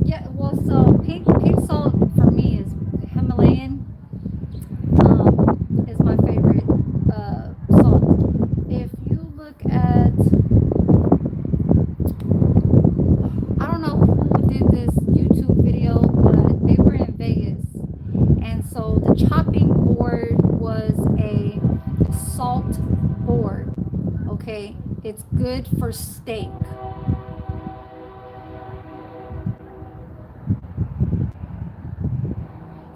Yeah, well, so pink salt for me is Himalayan. Is my favorite salt. If you look at, I don't know who did this YouTube video, but they were in Vegas, and so the chopping board was a salt board. Okay, it's good for steak.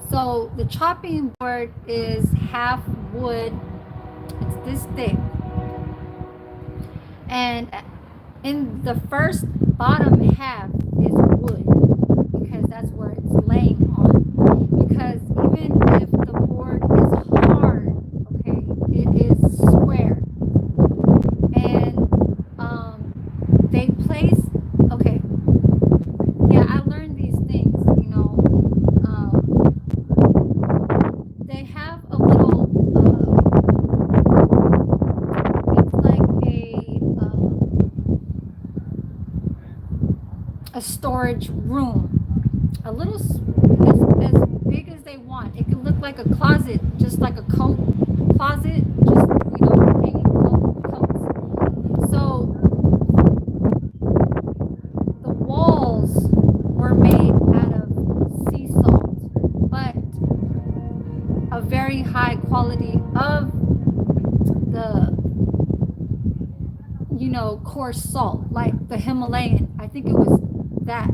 So the chopping board is half wood. It's this thick. And in the first bottom half is wood because that's where it's laying on. Because even if the board is hard, okay, it is square. And they place, okay, yeah, I learned these things, you know. They have a little, it's like a storage room, a little, as big as they want. It can look like a closet, just like a coat closet, just, you know, hanging coats. So the walls were made out of sea salt, but a very high quality of the, you know, coarse salt, like the Himalayan. I think it was that.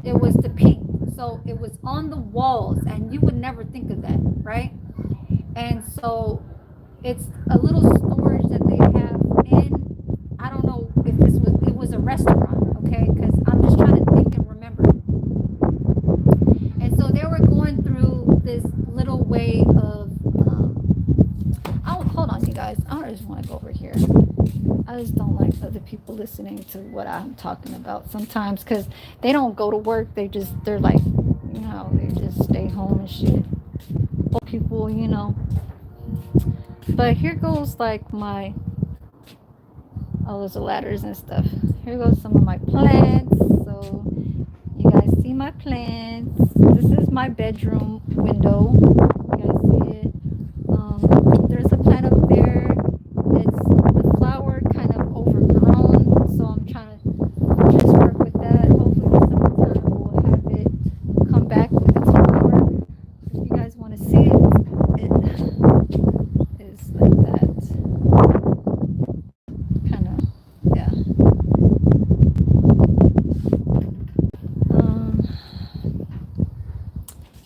It was the pink. So it was on the walls, and you would never think of that, right? And so it's a little storage that they have in, I don't know if it was a restaurant, okay? Because I'm just trying to think and remember. And so they were going through this little way of, oh, hold on, you guys. I just want to go over here. I just don't like other people listening to what I'm talking about sometimes because they don't go to work. They're like, you know, they just stay home and shit. People, you know. But here goes like my, all those ladders and stuff. Here goes some of my plants. So you guys see my plants. This is my bedroom window. You guys see it. There's a plant up there. It's the flower kind of overgrown, so I'm trying to just work with that. Hopefully in the summertime we'll have it come back with its flower. If you guys want to see it, it is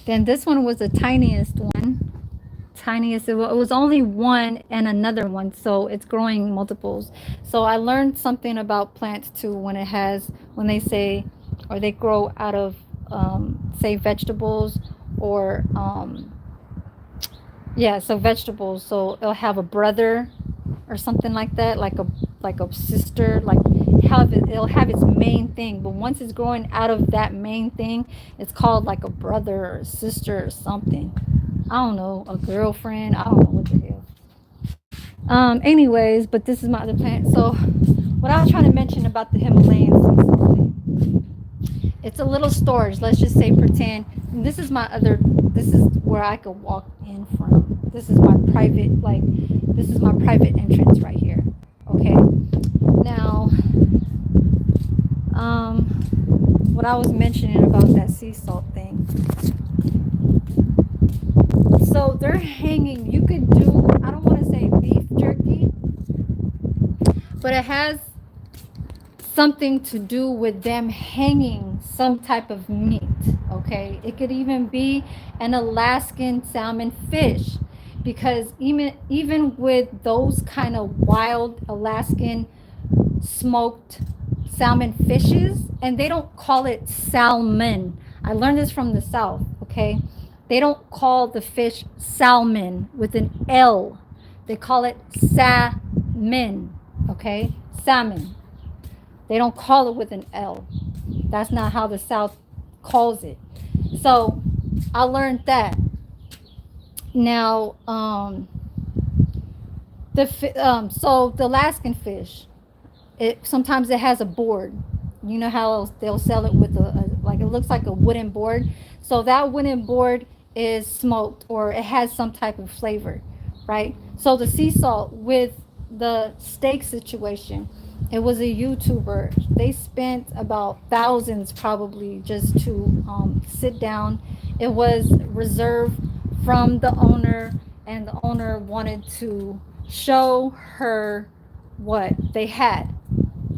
Then this one was the tiniest one. Tiniest. It was only one and another one, so it's growing multiples. So I learned something about plants too when it has when they say or they grow out of say vegetables or yeah, so vegetables. So it'll have a brother or something like that, like a sister, like have it, it'll have its main thing. But once it's growing out of that main thing, it's called like a brother or a sister or something. I don't know, a girlfriend. I don't know what the hell. Anyways, but this is my other plant. So what I was trying to mention about the Himalayan sea salt thing, it's a little storage. Let's just say pretend this is my other. This is where I could walk in from. This is my private, like, this is my private entrance right here. Okay. Now, what I was mentioning about that sea salt thing. So they're hanging. You could do. I don't want to say beef jerky, but it has something to do with them hanging some type of meat. Okay, it could even be an Alaskan salmon fish, because even with those kind of wild Alaskan smoked salmon fishes, and they don't call it salmon. I learned this from the South. Okay, they don't call the fish salmon with an L. They call it salmon. Okay, salmon. They don't call it with an L. That's not how the South calls it. So I learned that. Now, so the Alaskan fish, it sometimes it has a board. You know how they'll sell it with a like it looks like a wooden board. So that wooden board is smoked or it has some type of flavor, right? So the sea salt with the steak situation, it was a YouTuber. They spent about thousands probably just to sit down. It was reserved from the owner, and the owner wanted to show her what they had.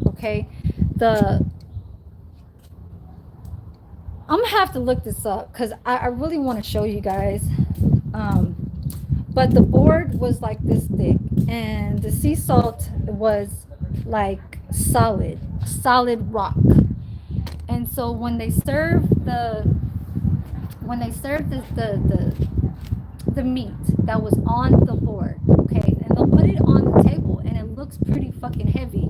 Okay, the I'm gonna have to look this up because I really want to show you guys. But the board was like this thick, and the sea salt was like solid rock. And so when they serve the meat that was on the board, okay, and they'll put it on the table, and it looks pretty fucking heavy.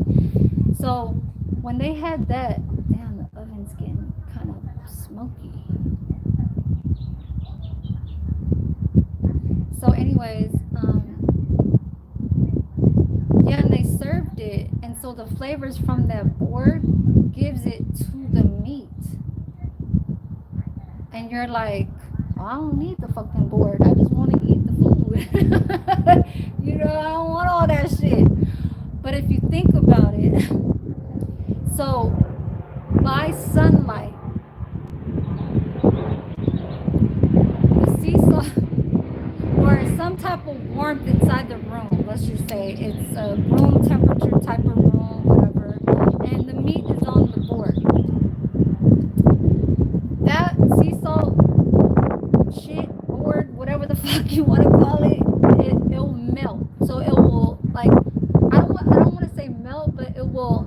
So when they had that, damn, the oven's getting kind of smoky. So anyways, yeah, and they served it, and so the flavors from that board gives it to the meat. And you're like, oh, I don't need the fucking board. I just want to eat the food. You know, I don't want all that shit. But if you think about it, so by sunlight, the sea salt, or some type of warmth inside the room, let's just say it's a room temperature type of room, whatever, and the meat is on the board. That sea salt shit board, whatever the fuck you want to call it, it'll melt. So it will, like, I don't want to say melt, but it will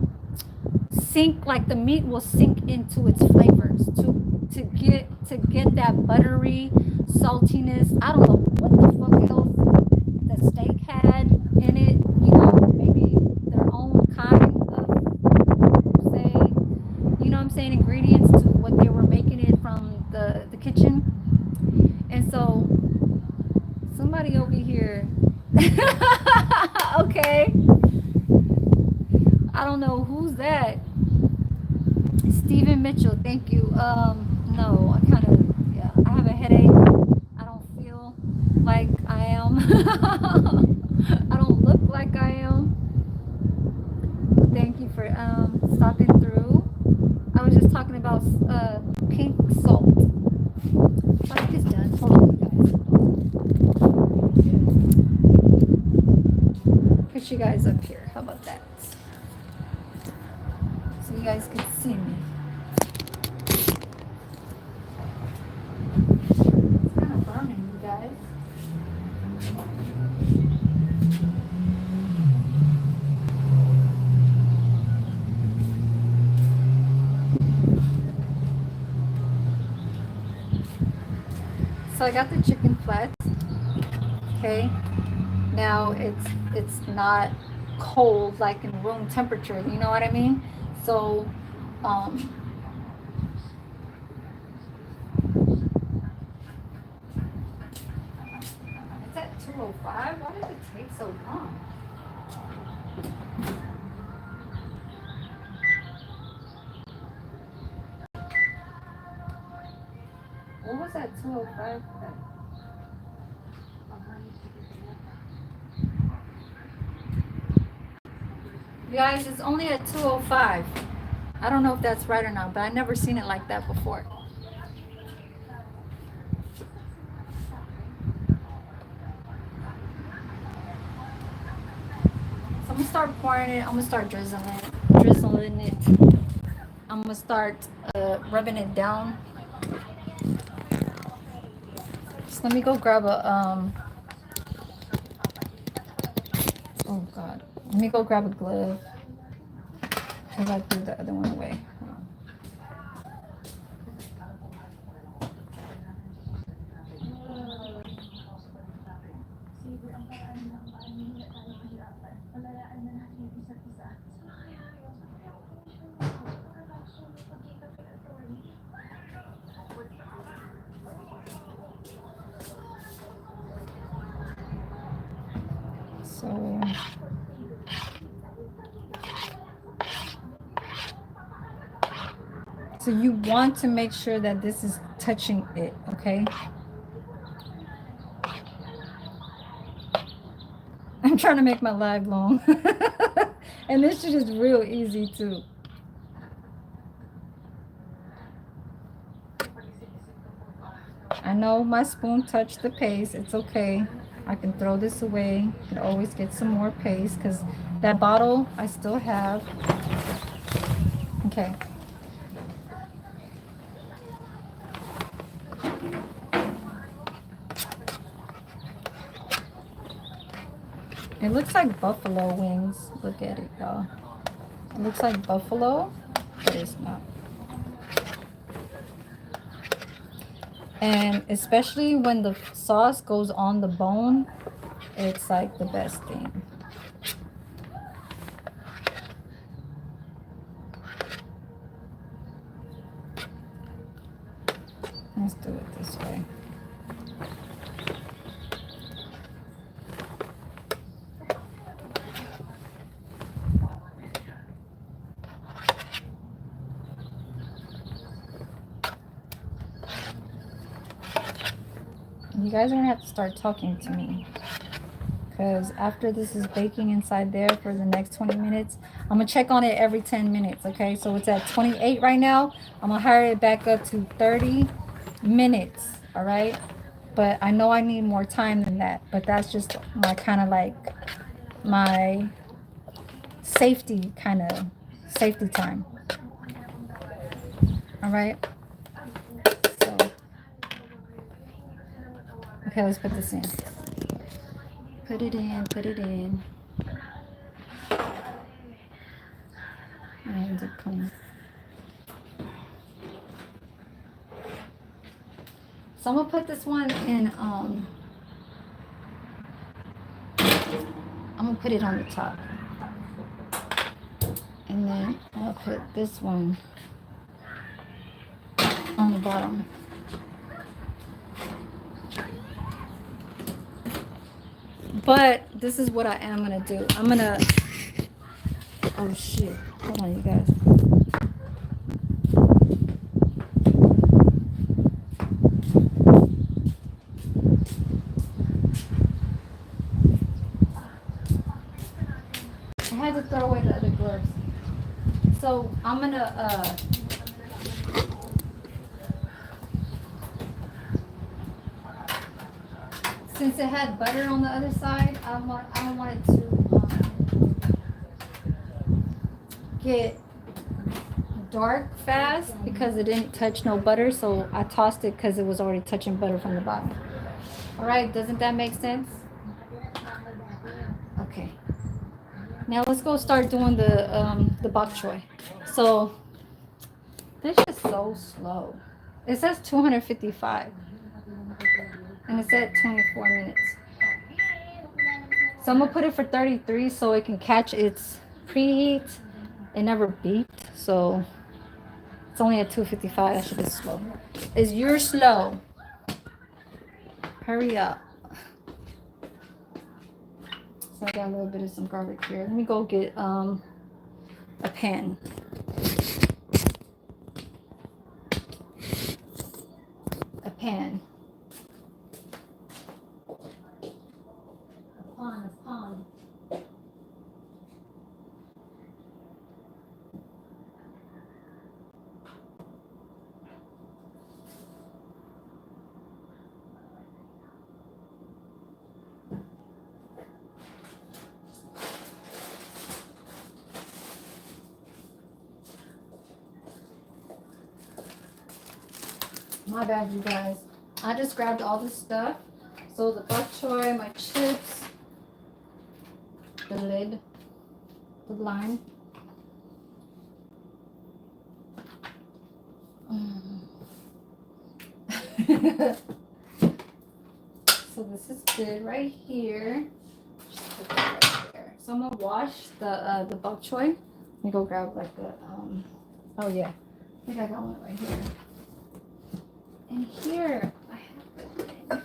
sink, like the meat will sink into its flavors to get that buttery saltiness. I don't know what the fuck else the steak had in it. You know, maybe their own kind of, say, you know what I'm saying, ingredients to what they were making it from the kitchen. And so somebody over here okay, I don't know who's that. Stephen Mitchell, thank you. No, I kind of, yeah, I have a headache. I don't feel like I am. I don't look like I am. Thank you for stopping through. I was just talking about pink salt. I think it's done. Hold on, you guys. Put you guys up here. How about that? So you guys can see me. So I got the chicken flats. Okay. Now it's not cold like in room temperature. You know what I mean? So, it's at 2:05. Why did it take so long? What was that 2:05? You guys, it's only at 2:05. I don't know if that's right or not, but I never seen it like that before. So I'm gonna start pouring it. I'm gonna start drizzling it. I'm gonna start rubbing it down. So let me go grab a Oh God, let me go grab a glove because I threw the other one away. So you want to make sure that this is touching it, okay? I'm trying to make my live long. And this is just real easy too. I know my spoon touched the paste. It's okay. I can throw this away. I can always get some more paste because that bottle I still have. Okay. It looks like buffalo wings. Look at it, y'all. It looks like buffalo, but it's not. And especially when the sauce goes on the bone, it's like the best thing. Let's do it this way. You guys are gonna have to start talking to me because after this is baking inside there for the next 20 minutes, I'm gonna check on it every 10 minutes. Okay, so it's at 28 right now. I'm gonna hurry it back up to 30 minutes. All right, but I know I need more time than that, but that's just my kind of like my safety time. All right, so okay, let's put this in. Put it in. My hands are clean. So I'm gonna put this one in, I'm gonna put it on the top. And then I'll put this one on the bottom. But this is what I am gonna do. I'm gonna, oh shit, hold on you guys. I had to throw away the other gloves. So I'm gonna, since it had butter on the other side, I don't want it to get dark fast because it didn't touch no butter. So I tossed it because it was already touching butter from the bottom. All right, doesn't that make sense? Okay. Now let's go start doing the bok choy. So this is so slow. It says 255. And it's at 24 minutes. So I'm gonna put it for 33 so it can catch its preheat. It never beeped, so it's only at 255. That should be slow. Is yours slow? Hurry up. So I got a little bit of some garlic here. Let me go get a pan. A pan. A pan. My bad, you guys. I just grabbed all this stuff. So the bok choy, my chips, the lid, the lime. So this is good right here. Just put that right there. So I'm gonna wash the bok choy. Let me go grab like the oh yeah, I think I got one right here. And here I have it.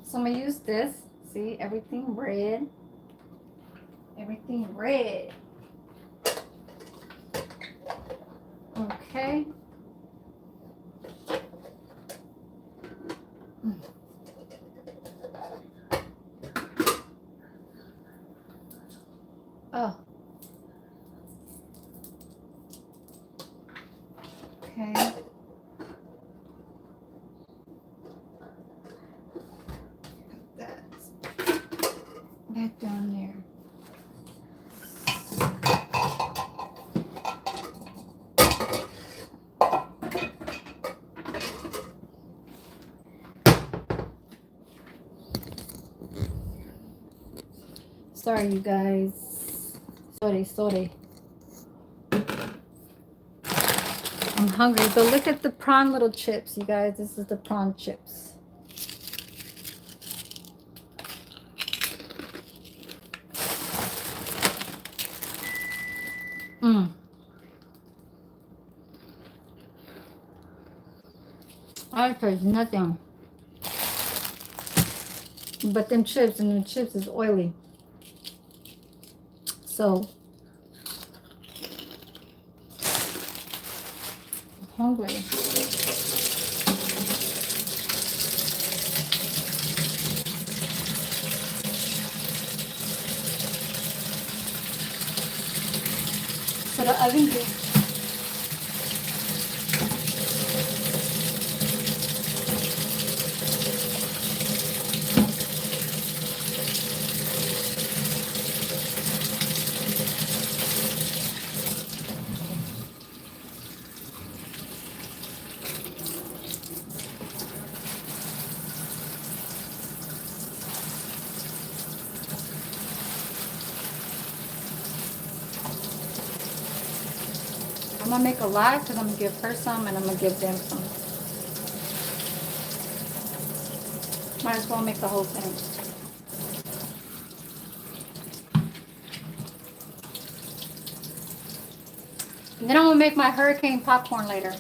So I'm gonna use this. See, everything red. Everything red. Okay. Oh. Okay. Put that back down there. Sorry, you guys. Sorry. I'm hungry. But look at the prawn little chips, you guys. This is the prawn chips. I taste nothing. But them chips, and the chips is oily. So I'm hungry. So the oven gets I'm gonna make a lot because I'm gonna give her some and I'm gonna give them some. Might as well make the whole thing. And then I'm gonna make my hurricane popcorn later.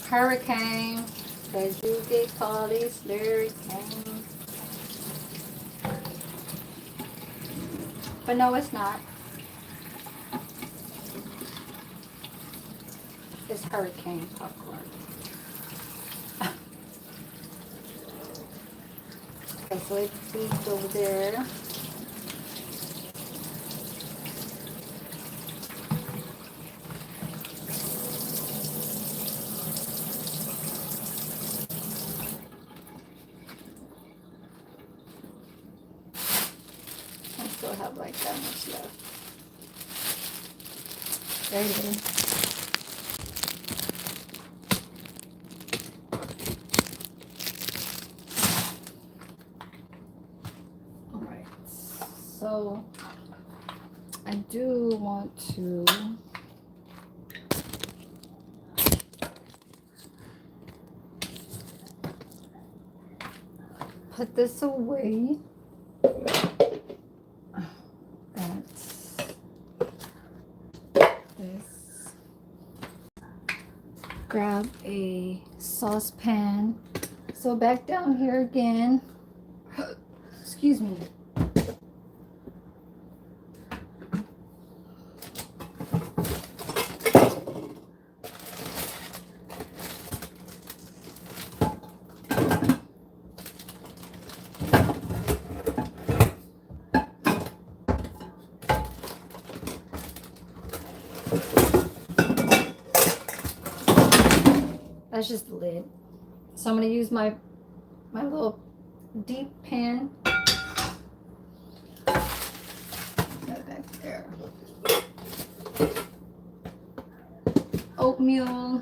Hurricane, cause you get called a hurricane. But no, it's not. It's hurricane popcorn. Okay, so it's over there. I still have like that much left. There it is. So I do want to put this away. That's this. Grab a saucepan. So back down here again. Excuse me. That's just the lid. So I'm going to use my little deep pan. That back there. Oatmeal.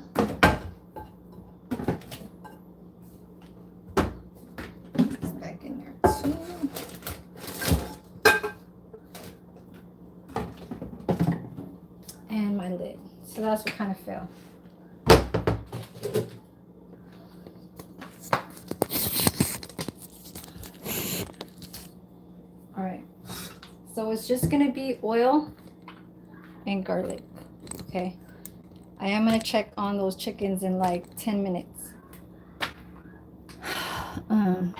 It's back in there too. And my lid. So that's what kind of fell. So it's just going to be oil and garlic. Okay. I am going to check on those chickens in like 10 minutes. And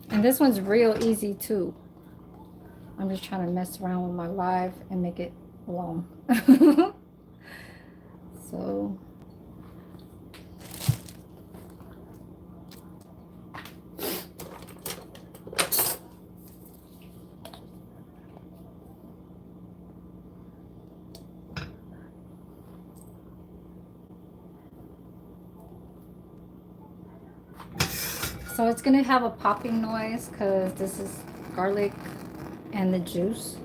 this one's real easy too. I'm just trying to mess around with my live and make it long. So it's going to have a popping noise because this is garlic and the juice.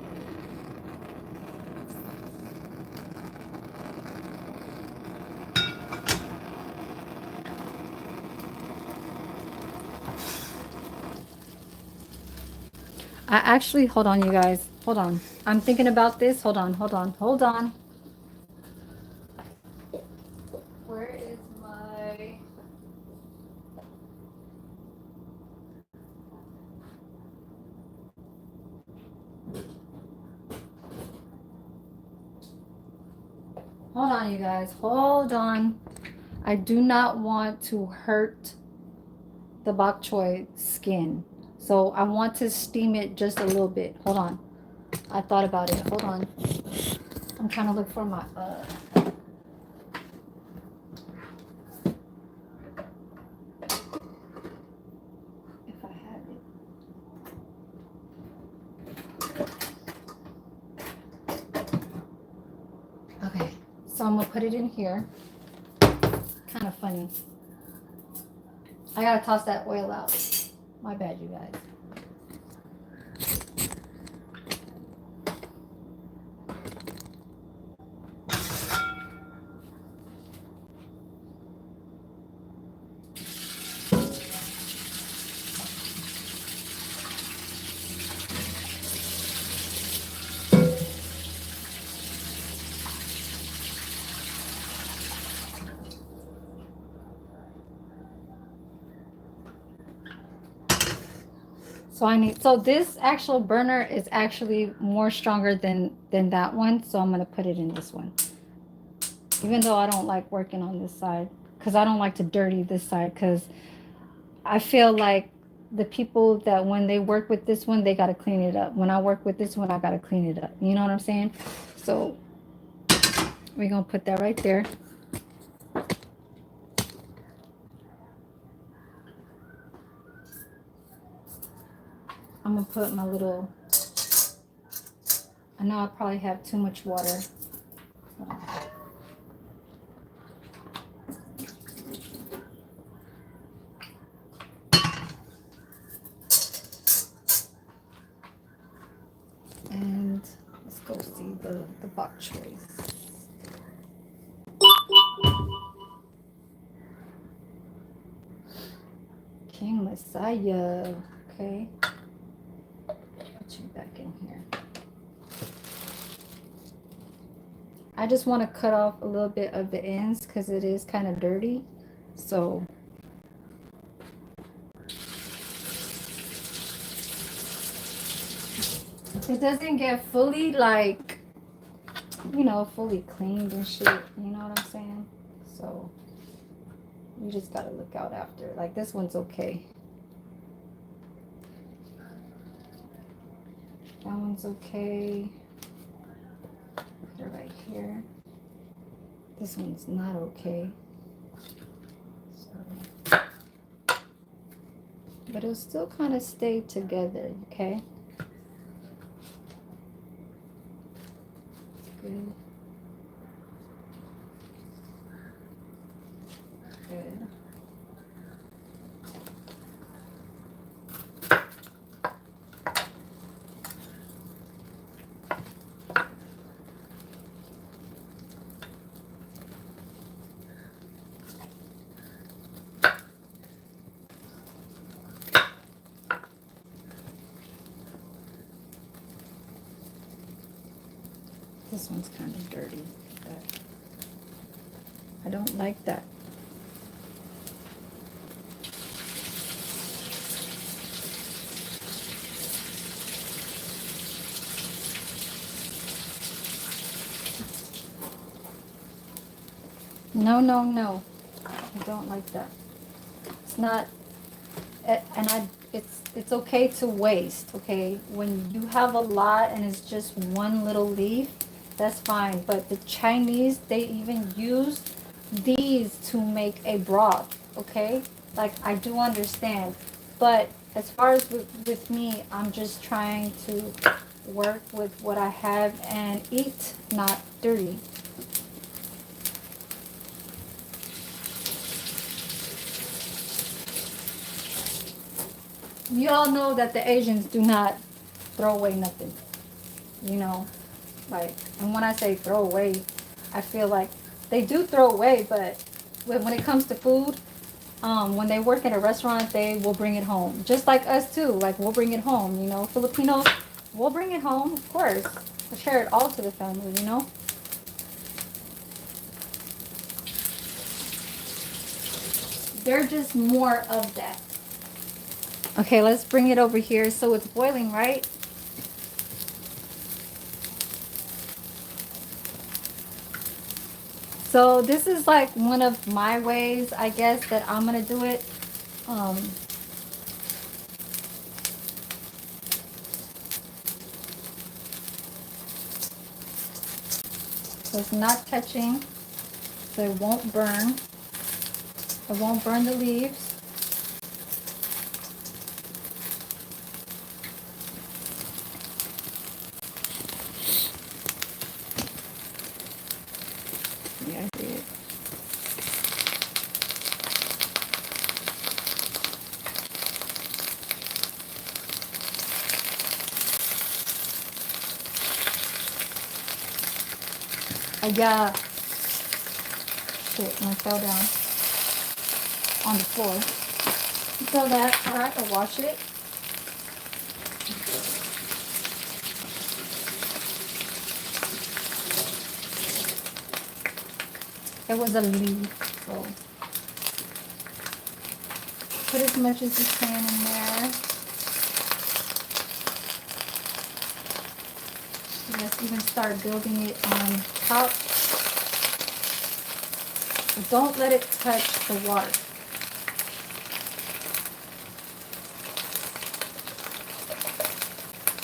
I actually, hold on you guys, hold on. I'm thinking about this. Hold on. Where is my... Hold on, you guys. Hold on. I do not want to hurt the bok choy skin. So I want to steam it just a little bit. Hold on. I thought about it. Hold on. I'm trying to look for my... if I have it. Okay. So I'm going to put it in here. Kind of funny. I gotta toss that oil out. My bad, you guys. So this actual burner is actually more stronger than that one. So I'm gonna put it in this one. Even though I don't like working on this side, because I don't like to dirty this side, because I feel like the people that when they work with this one, they gotta clean it up. When I work with this one, I gotta clean it up. You know what I'm saying? So we're gonna put that right there. I'm gonna put my little, I know I probably have too much water. And let's go see the bok choy. King Messiah. Okay. Put you back in here. I just want to cut off a little bit of the ends because it is kind of dirty. So it doesn't get fully like, you know, fully cleaned and shit. You know what I'm saying? So you just got to look out after. Like this one's okay. That one's okay. Put it right here. This one's not okay. So, but it'll still kind of stay together, okay? Good. Good. This one's kind of dirty, but I don't like that. No, no, no. I don't like that. It's not, it's okay to waste, okay? When you have a lot and it's just one little leaf, that's fine. But the Chinese, they even use these to make a broth, okay? Like, I do understand. But as far as with me, I'm just trying to work with what I have and eat not dirty. You all know that the Asians do not throw away nothing, you know, like, and when I say throw away, I feel like they do throw away, but when it comes to food, when they work at a restaurant, they will bring it home, just like us too. Like, we'll bring it home, you know. Filipinos, we'll bring it home, of course. We'll share it all to the family, you know. They're just more of that. Okay, let's bring it over here. So it's boiling, right? So this is like one of my ways, I guess, that I'm gonna do it. So it's not touching, so it won't burn. It won't burn the leaves. Yeah, I see it. Yeah. Shit, I fell down on the floor. So that I have to wash it. It was a leaf, so put as much as you can in there. Let's even start building it on top. Don't let it touch the water.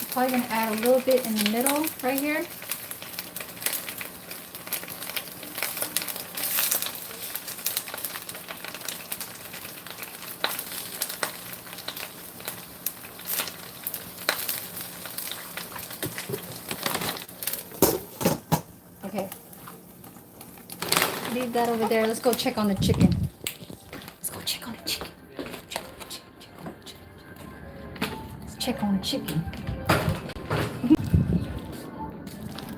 I'm probably going to add a little bit in the middle right here. Okay. Leave that over there. Let's go check on the chicken. Let's go check on the chicken. Let's check on the chicken.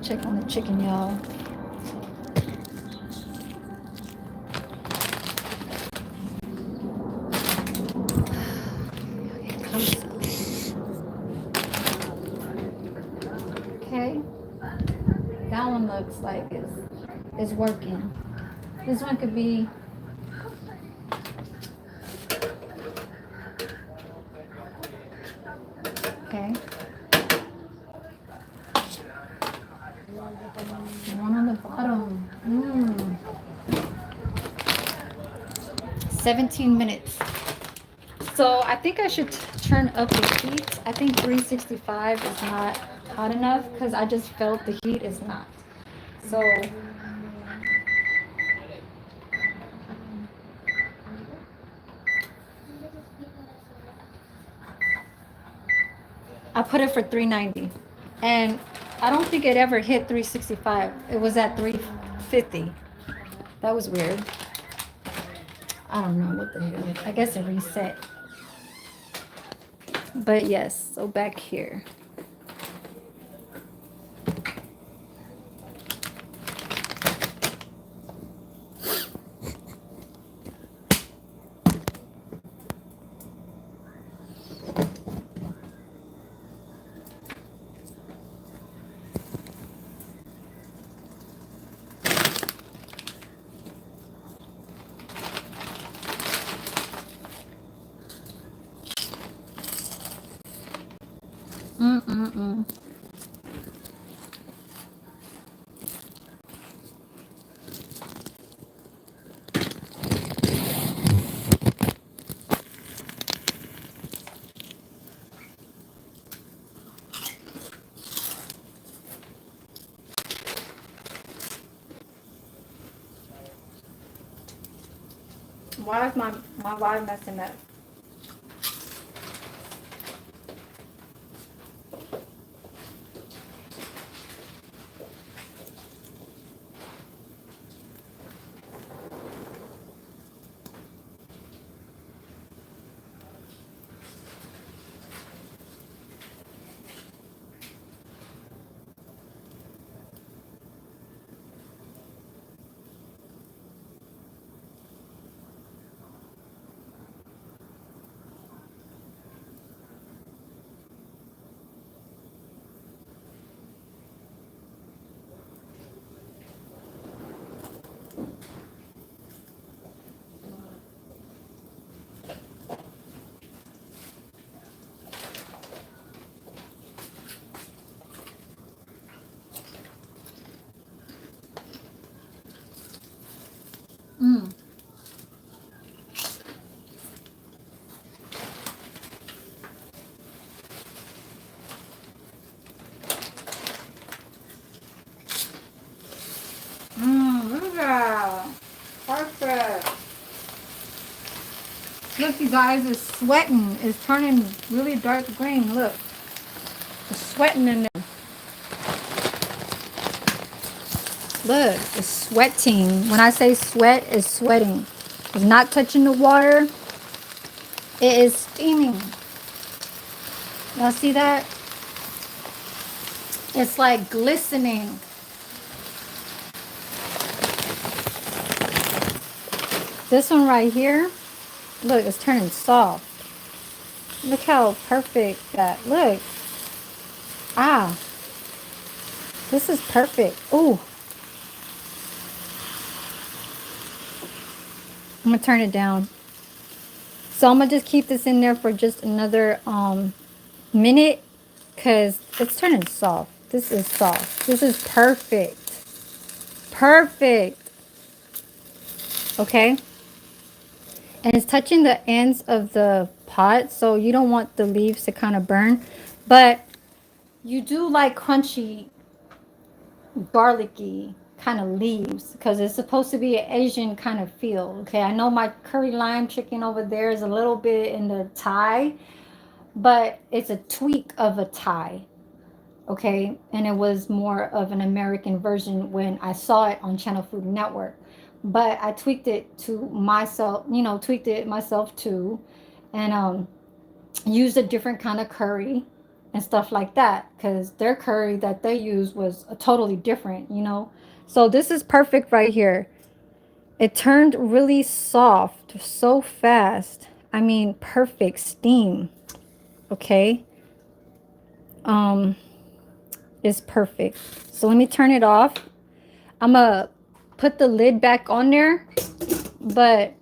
Check on the chicken, y'all. looks like is working. This one could be, okay. One on the bottom. 17 minutes. So I think I should turn up the heat. I think 365 is not hot enough because I just felt the heat is not. So I put it for 390. And I don't think it ever hit 365. It was at 350. That was weird. I don't know what the hell. I guess it reset. But yes, so back here. Mm-mm-mm. Why is my vibe messing up? Mm. Look at that. Perfect. Look, you guys, it's sweating. It's turning really dark green. Look. It's sweating in there. Look, it's sweating. When I say sweat, it's sweating. It's not touching the water. It is steaming. Y'all see that? It's like glistening. This one right here, look, it's turning soft. Look how perfect that, look. Ah, this is perfect. Ooh. I'm gonna turn it down. So I'm gonna just keep this in there for just another minute because it's turning soft. This is soft. This is perfect. Perfect. Okay. And it's touching the ends of the pot, so you don't want the leaves to kind of burn. But you do like crunchy, garlicky kind of leaves because it's supposed to be an Asian kind of feel. Okay, I know my curry lime chicken over there is a little bit in the Thai, but it's a tweak of a Thai. Okay, and it was more of an American version when I saw it on Channel Food Network, but I tweaked it to myself, you know, tweaked it myself too, and used a different kind of curry and stuff like that because their curry that they used was a totally different, you know. So this is perfect right here. It turned really soft so fast. I mean, perfect steam. Okay. Um, is perfect. So let me turn it off I'm gonna put the lid back on there, but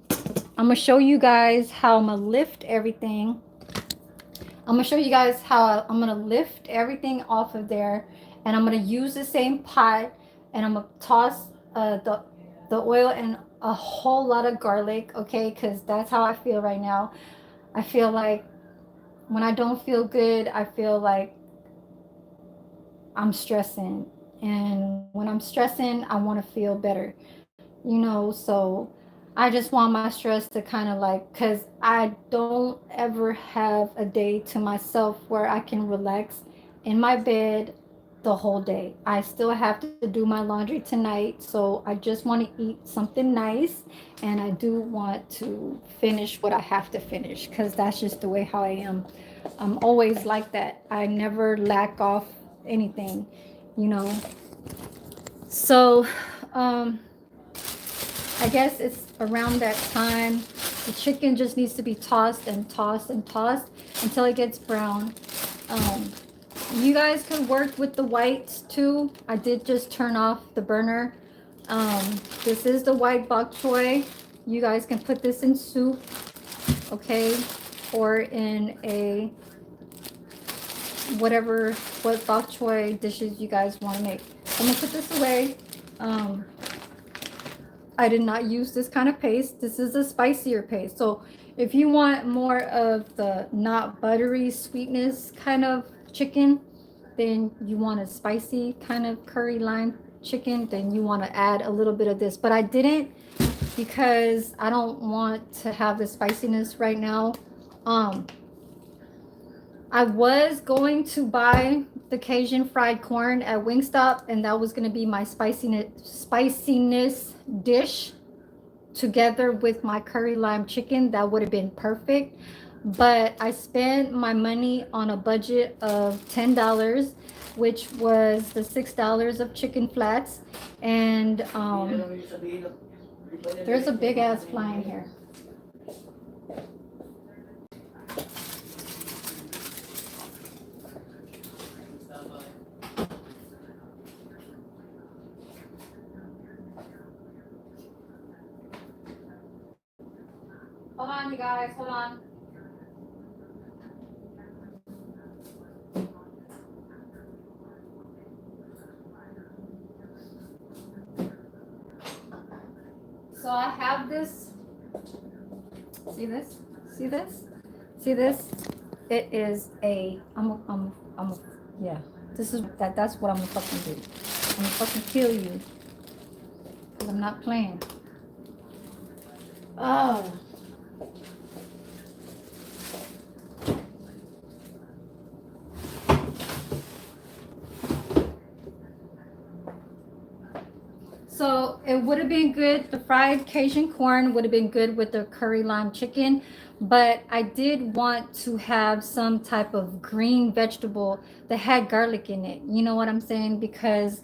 I'm gonna show you guys how I'm gonna lift everything. I'm gonna show you guys how I'm gonna lift everything off of there, and I'm gonna use the same pot, and I'm gonna toss the oil and a whole lot of garlic, okay? Because that's how I feel right now. I feel like when I don't feel good, I feel like I'm stressing, and when I'm stressing, I want to feel better, so I just want my stress to kind of like, because I don't ever have a day to myself where I can relax in my bed the whole day. I still have to do my laundry tonight, so I just want to eat something nice, and I do want to finish what I have to finish, because that's just the way how I am. I'm always like that. I never lack off anything, you know. So, um, I guess it's around that time. The chicken just needs to be tossed and tossed and tossed until it gets brown. Um, you guys can work with the whites too. I did just turn off the burner. This is the white bok choy. You guys can put this in soup, okay, or in a whatever, what bok choy dishes you guys want to make. I'm gonna put this away. Um, I did not use this kind of paste. This is a spicier paste. So if you want more of the not buttery sweetness kind of chicken, then you want a spicy kind of curry lime chicken, then you want to add a little bit of this. But I didn't, because I don't want to have the spiciness right now. Um, I was going to buy the Cajun fried corn at Wingstop, and that was going to be my spiciness dish together with my curry lime chicken. That would have been perfect, but I spent my money on a budget of $10, which was the $6 of chicken flats. And there's a big ass fly in here. Hold on, you guys, hold on. So I have this. See this? See this? See this? It is a. Yeah. This is that. That's what I'm gonna fucking do. I'm gonna fucking kill you. Cause I'm not playing. Oh. So it would have been good. The fried Cajun corn would have been good with the curry lime chicken, but I did want to have some type of green vegetable that had garlic in it. You know what I'm saying? Because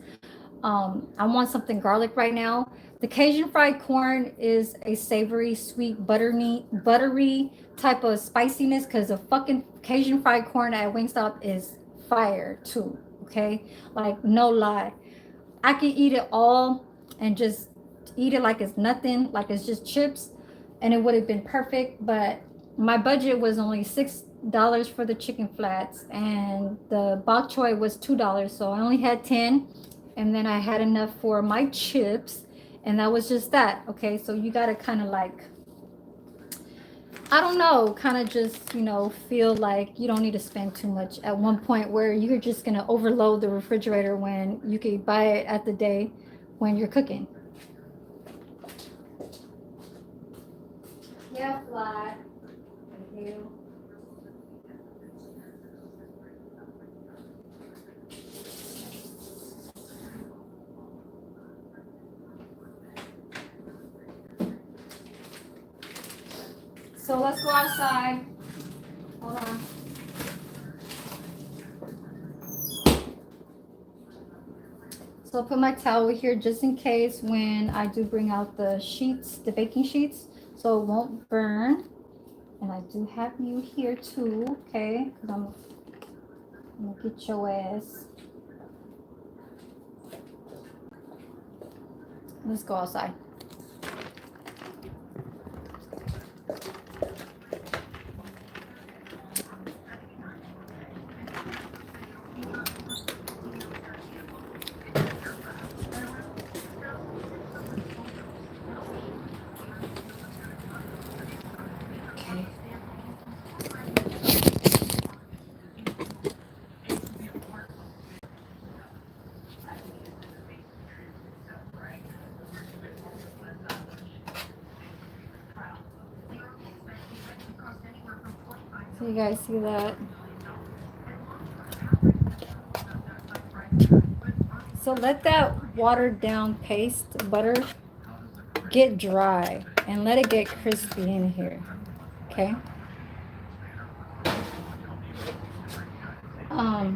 I want something garlic right now. The Cajun fried corn is a savory, sweet, buttery type of spiciness, because the fucking Cajun fried corn at Wingstop is fire too. Okay, like no lie. I can eat it all and just eat it like it's nothing, like it's just chips, and it would have been perfect. But my budget was only $6 for the chicken flats, and the bok choy was $2, so I only had 10, and then I had enough for my chips, and that was just that. Okay, so you gotta kind of like, I don't know, kind of just, feel like you don't need to spend too much at one point where you're just going to overload the refrigerator when you could buy it at the day when you're cooking. Yeah, fly. Thank you. So let's go outside. Hold on. So I'll put my towel here just in case when I do bring out the sheets, the baking sheets, so it won't burn. And I do have you here too, okay? Because I'm gonna get your ass. Let's go outside. Okay. So you guys see that? So let that watered down paste butter get dry and let it get crispy in here. Okay. I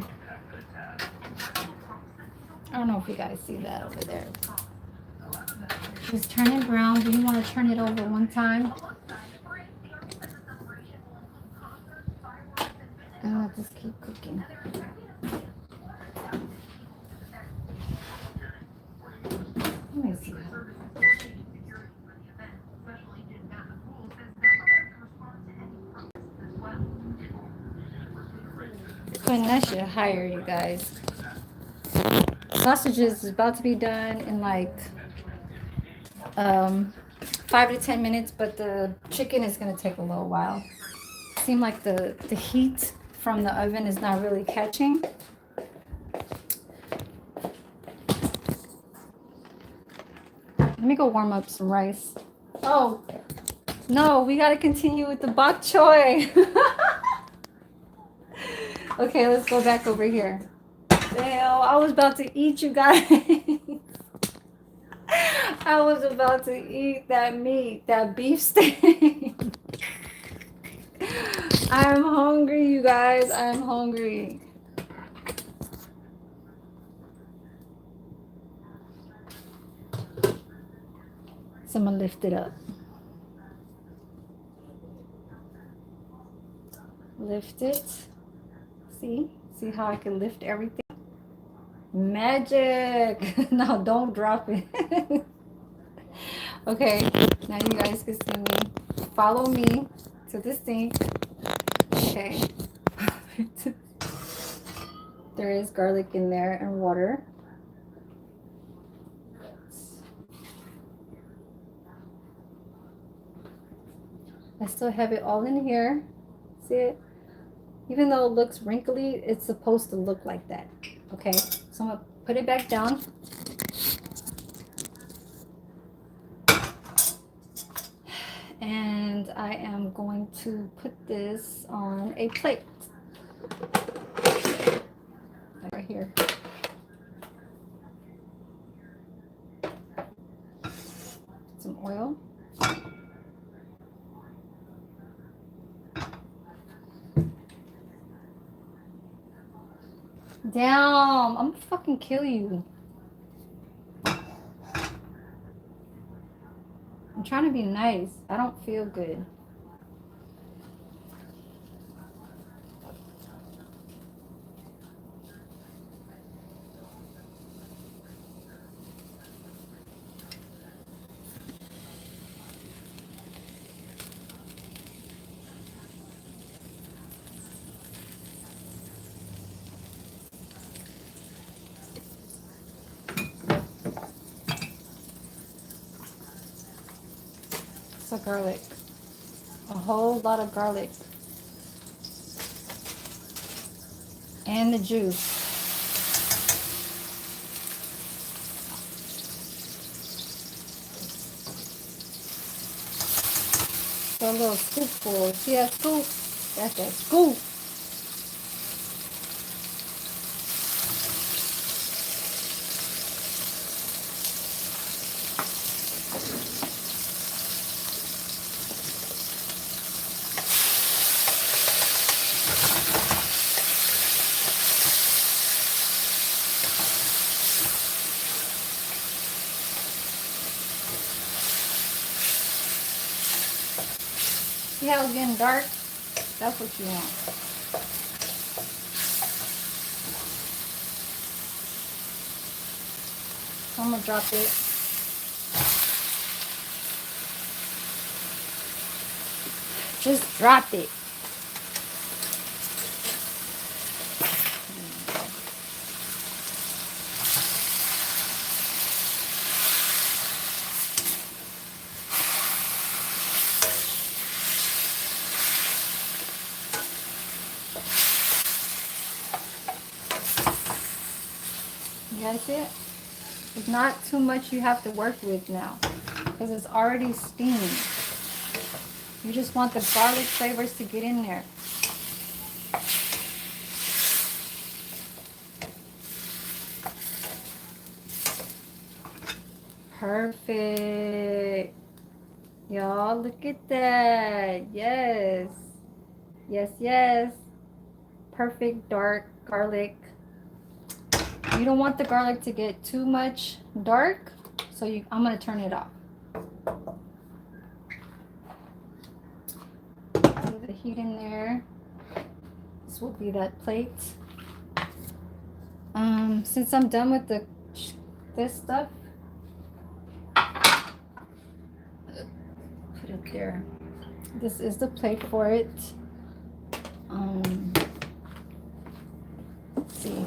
don't know if you guys see that over there. It's turning brown. Do you want to turn it over one time? And I'll just keep cooking. Let me see. Putting that shit higher, you guys. Sausages is about to be done in like 5 to 10 minutes, but the chicken is going to take a little while. Seems like the heat from the oven is not really catching. Let me go warm up some rice. Oh, no, we got to continue with the bok choy. Okay, let's go back over here. Hell, I was about to eat, you guys. I was about to eat that meat, that beef steak. I'm hungry, you guys. I'm hungry. So I'm gonna lift it up. Lift it. See how I can lift everything? Magic. No, don't drop it. Okay, now you guys can see me. Follow me to the sink. Okay. There is garlic in there and water. I still have it all in here. See it? Even though it looks wrinkly, it's supposed to look like that. Okay, so I'm gonna put it back down. And I am going to put this on a plate. Right here. Some oil. Damn, I'm gonna fucking kill you. I'm trying to be nice. I don't feel good. So garlic. A whole lot of garlic. And the juice. So a little scoopful. See that scoop? That's that scoop. See how it's getting dark? That's what you want. So I'm gonna drop it Just dropped it. You guys see it? It's not too much you have to work with now because it's already steamed. You just want the garlic flavors to get in there. Perfect. Y'all, look at that. Yes. Yes, yes. Perfect dark garlic. You don't want the garlic to get too much dark, so I'm going to turn it off. Put the heat in there. This will be that plate. Since I'm done with this stuff, put it there. This is the plate for it. Let's see.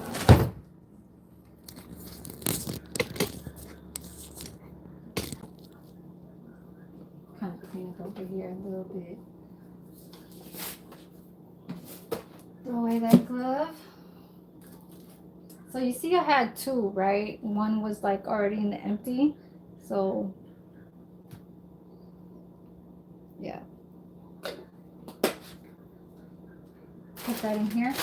Kind of clean it over here a little bit. Throw away that glove. So you see I had two, right? One was like already in the empty. So yeah. Put that in here.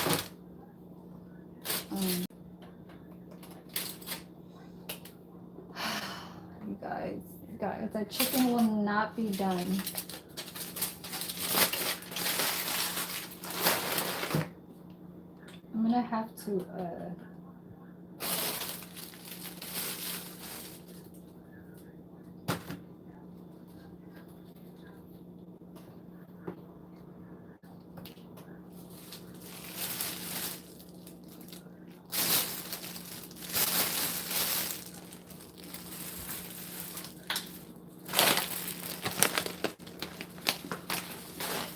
You guys, that chicken will not be done. I'm gonna have to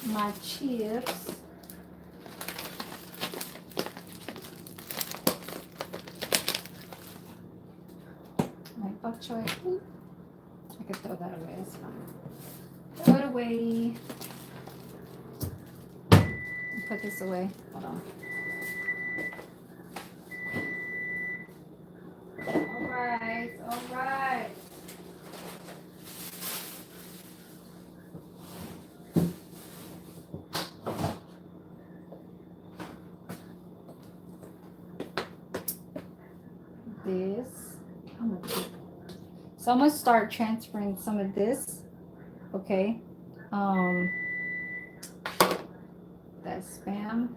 my chips. My bok choy. I could throw that away. It's fine. Throw it away. Put this away. Hold on. All right. All right. This. So I'm gonna start transferring some of this. Okay. That Spam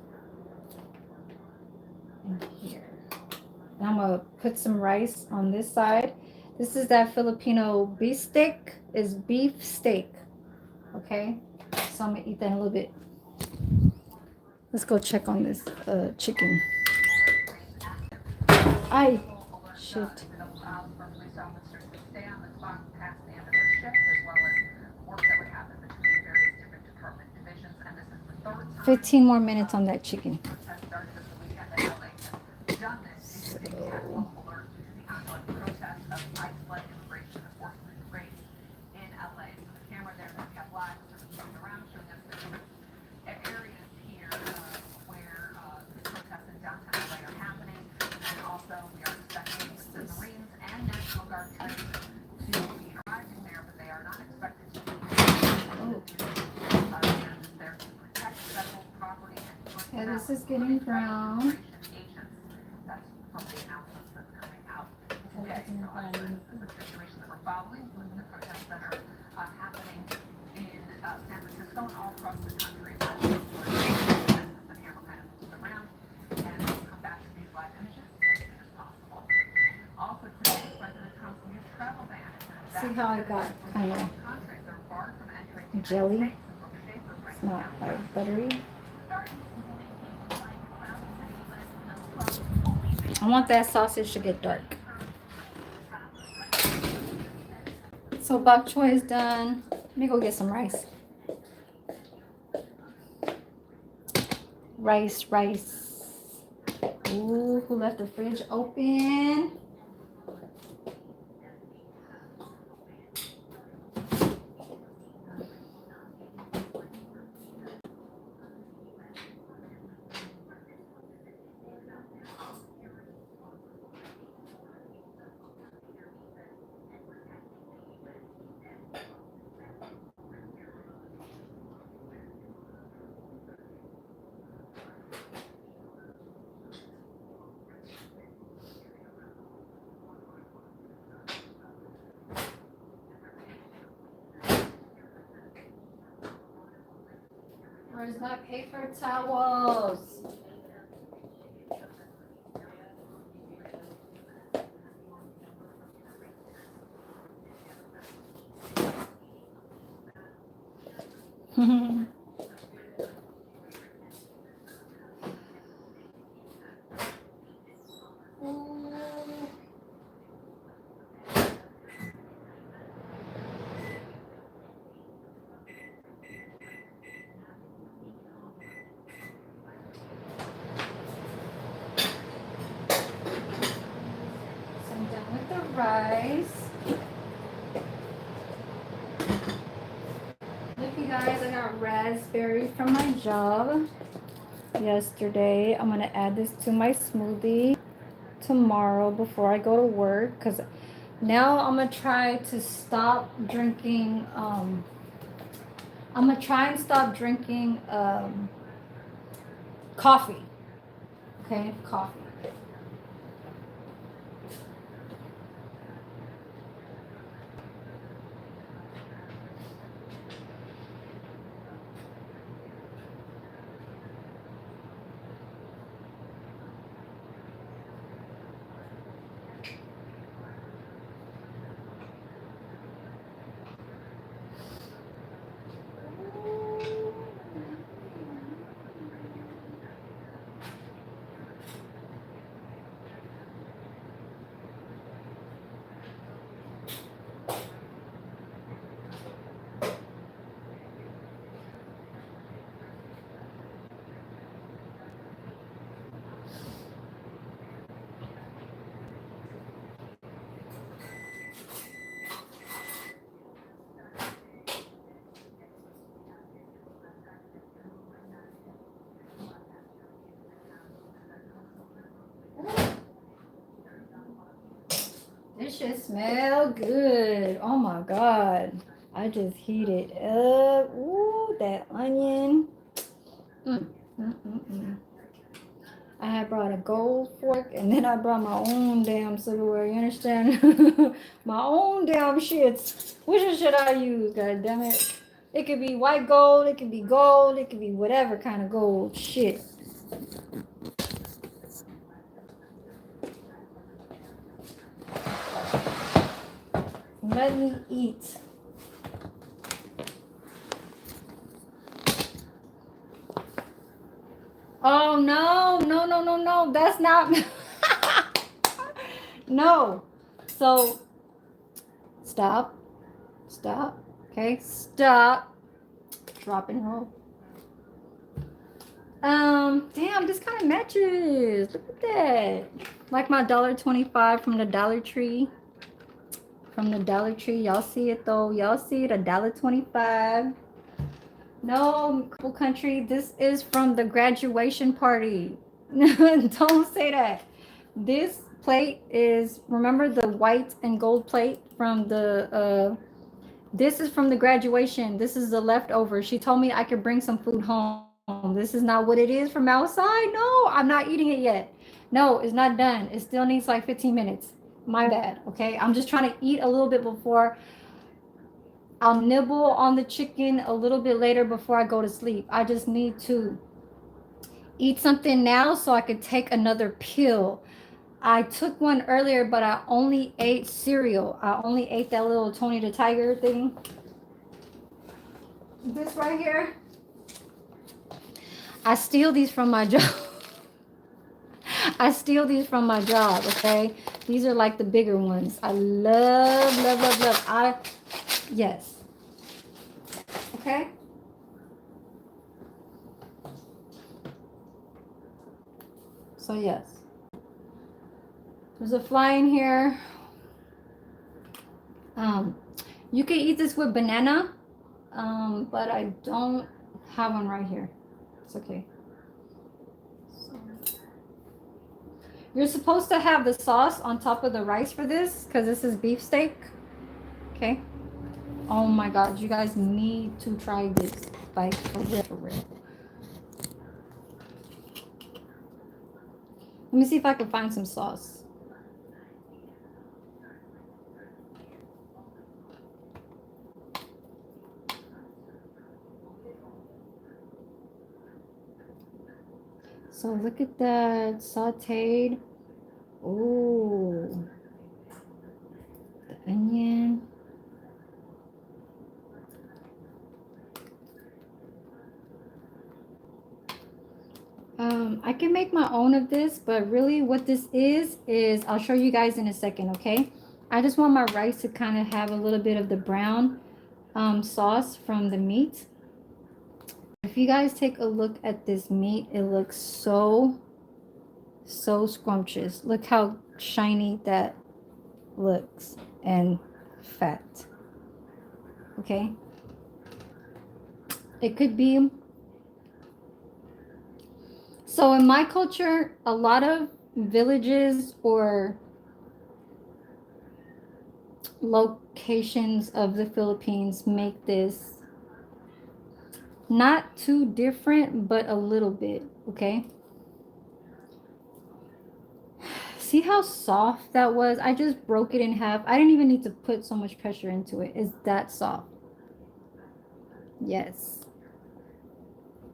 in here. And I'm gonna put some rice on this side. This is that Filipino beef steak. Is beef steak. Okay. So I'm gonna eat that in a little bit. Let's go check on this chicken. Ay, shit. 15 more minutes on that chicken. Yeah, this is getting brown. See how I got kind of jelly? It's not like buttery. I want that sausage to get dark. So bok choy is done. Let me go get some rice. Rice. Ooh, who left the fridge open? Where's my paper towels? Rice. Look, you guys, I got raspberries from my job yesterday. I'm gonna add this to my smoothie tomorrow before I go to work, because now I'm gonna try to stop drinking. I'm gonna try and stop drinking coffee. Okay, coffee. This shit smell good. Oh my god. I just heated up. Ooh, that onion. Mm, mm, mm, mm. I had brought a gold fork and then I brought my own damn silverware. You understand? My own damn shits. Which one should I use? God damn it. It could be white gold. It could be gold. It could be whatever kind of gold. Shit. Let me eat. Oh no. That's not no. So stop. Okay, stop. Drop and roll. Damn, this kind of matches. Look at that. Like my $1.25 from the Dollar Tree. Y'all see it though. Y'all see it, $1.25. No, cool country. This is from the graduation party. Don't say that. This plate is, remember the white and gold plate from the this is from the graduation. This is the leftover. She told me I could bring some food home. This is not what it is from outside. No, I'm not eating it yet. No, it's not done. It still needs like 15 minutes. My bad. Okay, I'm just trying to eat a little bit before I'll nibble on the chicken a little bit later before I go to sleep. I just need to eat something now so I could take another pill. I took one earlier, but I only ate cereal. I only ate that little Tony the Tiger thing. This right here. I steal these from my job. I steal these from my job, okay? These are like the bigger ones. I love. Yes. Okay? So yes, there's a fly in here. You can eat this with banana, but I don't have one right here. It's okay. So, you're supposed to have the sauce on top of the rice for this because this is beef steak. Okay. Oh my God, you guys need to try this. Like, for real, for real. Let me see if I can find some sauce. So look at that sauteed. Oh, the onion. I can make my own of this, but really what this is I'll show you guys in a second, okay? I just want my rice to kind of have a little bit of the brown sauce from the meat. If you guys take a look at this meat, it looks so scrumptious. Look how shiny that looks and fat. Okay, it could be. So in my culture, a lot of villages or locations of the Philippines make this not too different, but a little bit. Okay, see how soft that was? I just broke it in half. I didn't even need to put so much pressure into it. It's that soft. Yes,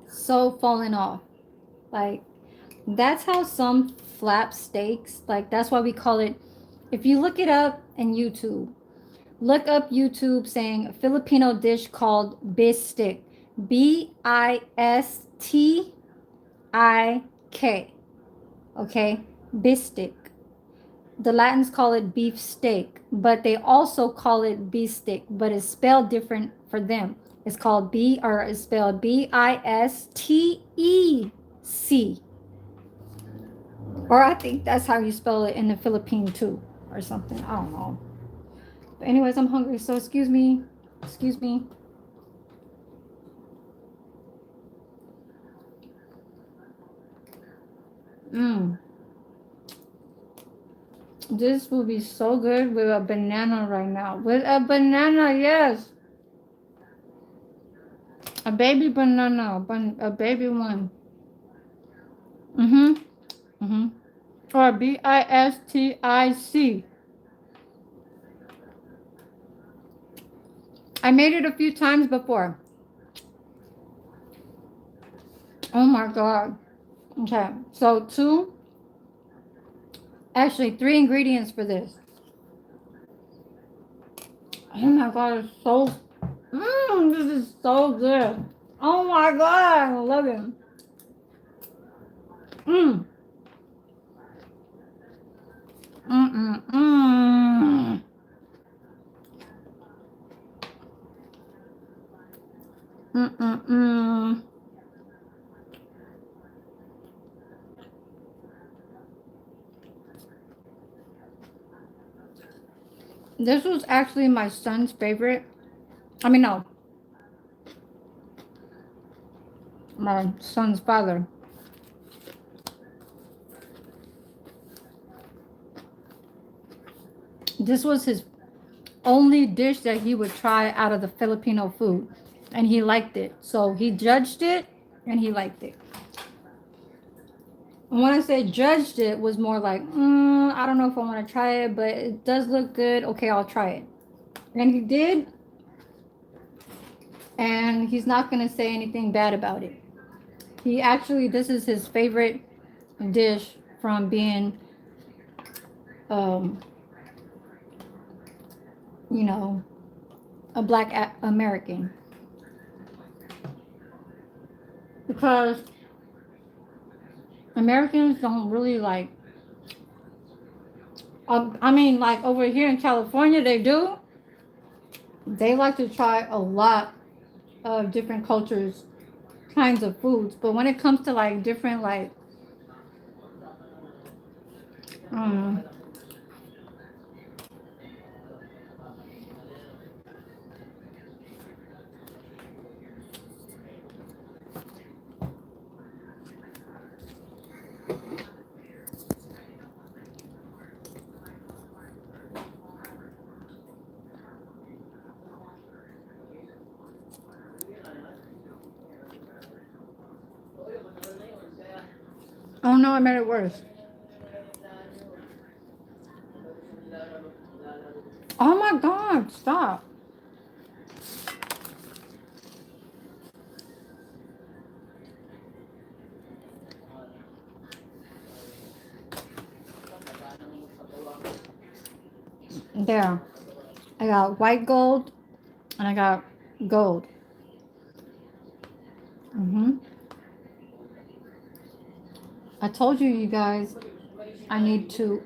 so falling off. Like, that's how some flap steaks, like, that's why we call it. If you look it up in YouTube, look up YouTube saying a Filipino dish called bistik. Bistik. Okay, bistik. The Latins call it beef steak, but they also call it bistik, but it's spelled different for them. It's called it's spelled Bistec. Or I think that's how you spell it in the Philippines too, or something. I don't know. But anyways, I'm hungry, so excuse me. Excuse me. This will be so good with a banana right now. With a banana, yes. A baby banana, a baby one. Or Bistic. I made it a few times before. Oh my God. Okay, so actually 3 ingredients for this. Oh my God, it's so, this is so good. Oh my God, I love it. Mm. Mm-mm-mm. Mm-mm-mm. This was actually my son's favorite. I mean, no, my son's father. This was his only dish that he would try out of the Filipino food, and he liked it. So he judged it, and he liked it. And when I say judged it, was more like, I don't know if I want to try it, but it does look good. Okay, I'll try it. And he did, and he's not going to say anything bad about it. He actually, this is his favorite dish from being, you know, a Black American. Because Americans don't really like, I mean, like over here in California, they do. They like to try a lot of different cultures, kinds of foods. But when it comes to like different, like, Um, oh no, I made it worse. Oh my God, stop. There. I got white gold and I got gold. I told you, you guys, I need to,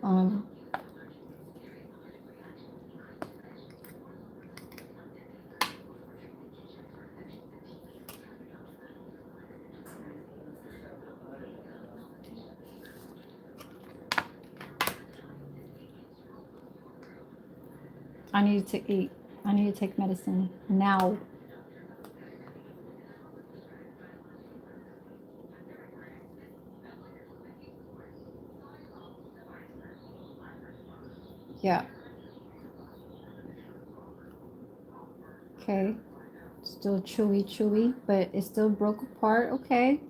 I need to eat. I need to take medicine now. Yeah. Okay. Still chewy, but it still broke apart. Okay.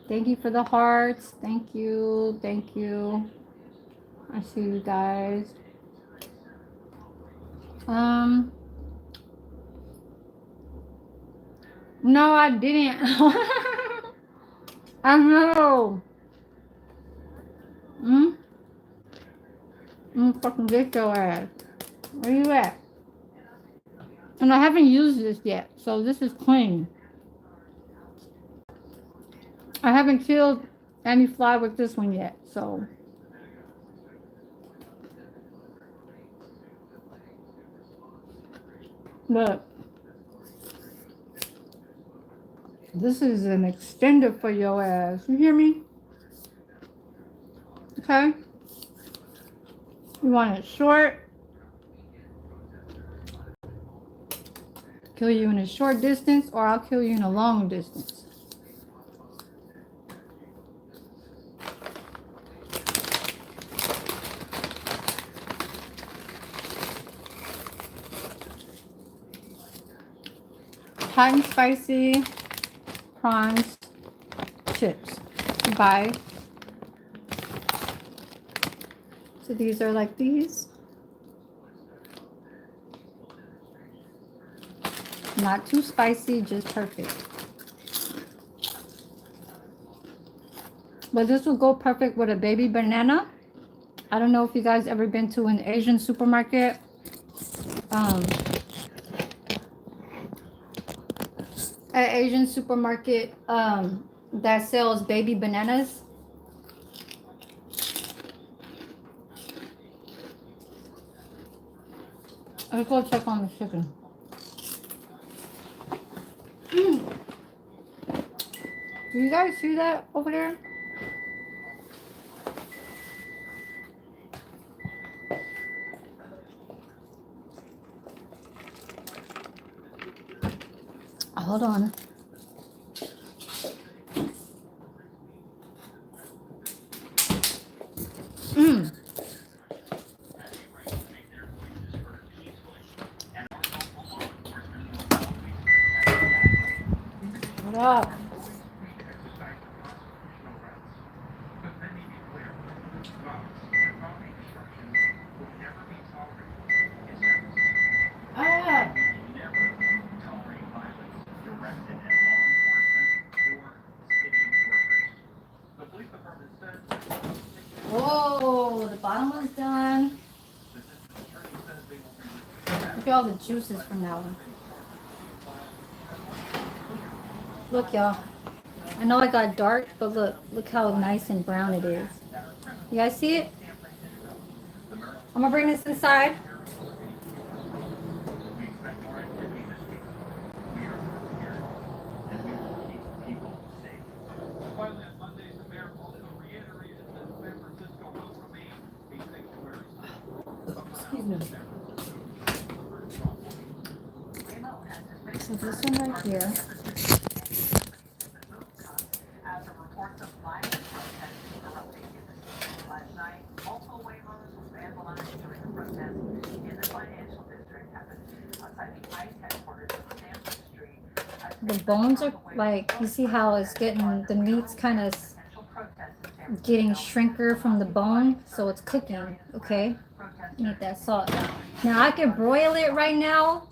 Thank you for the hearts. Thank you. Thank you. I see you guys. No, I didn't. I know. Mm? Fucking get your ass. Where you at? And I haven't used this yet, so this is clean. I haven't killed any fly with this one yet, so. But this is an extender for your ass. You hear me? Okay? You want it short? Kill you in a short distance, or I'll kill you in a long distance. Hot and spicy prawns chips. Bye. So these are like these. Not too spicy, just perfect. But this will go perfect with a baby banana. I don't know if you guys ever been to an Asian supermarket. An Asian supermarket that sells baby bananas. Let's go check on the chicken. Do you guys see that over there? Hold on. What up? Ah. Whoa, the bottom one's done. Look at all the juices from that one. Look, y'all. I know I got dark, but look how nice and brown it is. You guys see it? I'm gonna bring this inside. So this one right here. The bones are like, you see how it's getting, the meat's kind of getting shrinker from the bone, so it's cooking, okay? Need that salt. Now I can broil it right now,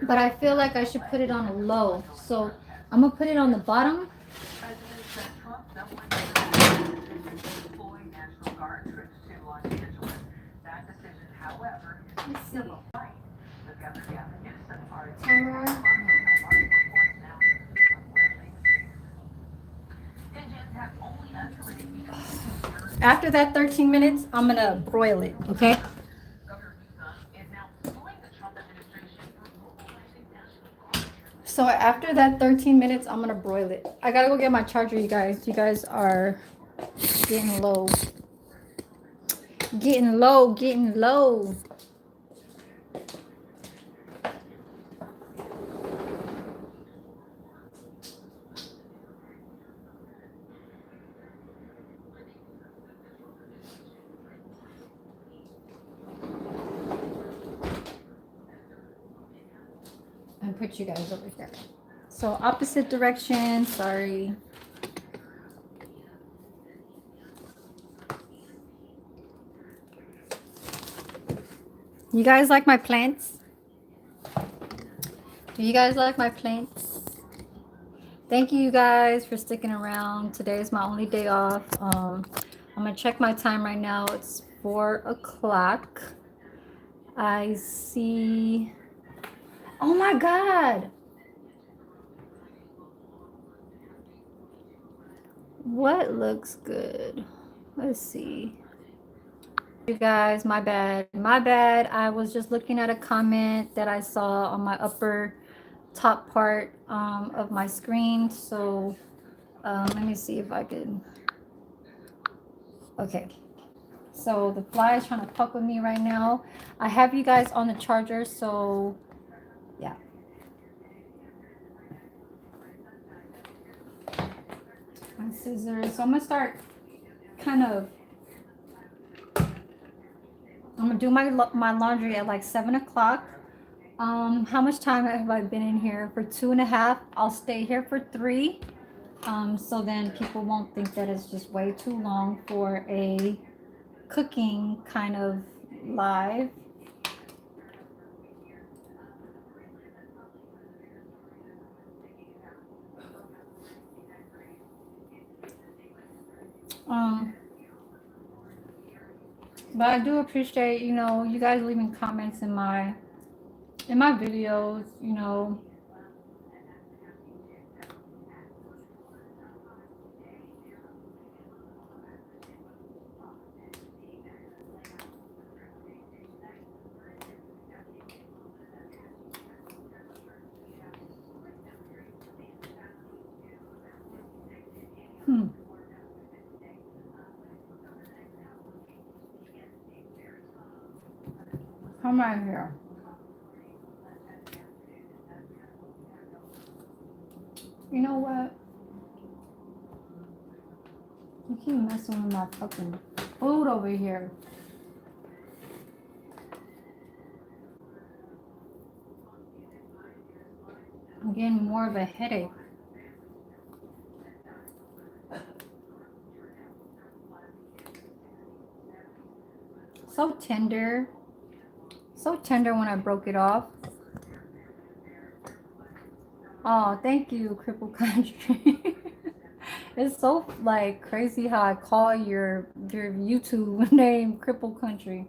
but I feel like I should put it on a low. So I'm gonna put it on the bottom. Let's see. Timer. After that 13 minutes, I'm gonna broil it, okay? So after that 13 minutes, I'm gonna broil it. I gotta go get my charger, you guys. You guys are getting low. Getting low, getting low. And put you guys over here. So opposite direction, sorry. You guys like my plants? Do you guys like my plants? Thank you guys for sticking around. Today is my only day off. I'm gonna check my time right now. It's 4 o'clock. I see. Oh my God. What looks good? Let's see. You guys, my bad. My bad. I was just looking at a comment that I saw on my upper top part of my screen. So let me see if I can. Okay. So the fly is trying to fuck with me right now. I have you guys on the charger, so yeah. My scissors. So I'm gonna start kind of. I'm gonna do my laundry at like 7 o'clock. How much time have I been in here? For 2.5. I'll stay here for 3. So then people won't think that it's just way too long for a cooking kind of live. But I do appreciate, you guys leaving comments in my videos, Come right here. You know what? You keep messing with my fucking food over here. I'm getting more of a headache. So tender. So tender when I broke it off. Oh, thank you, Cripple Country. It's so like crazy how I call your YouTube name Cripple Country.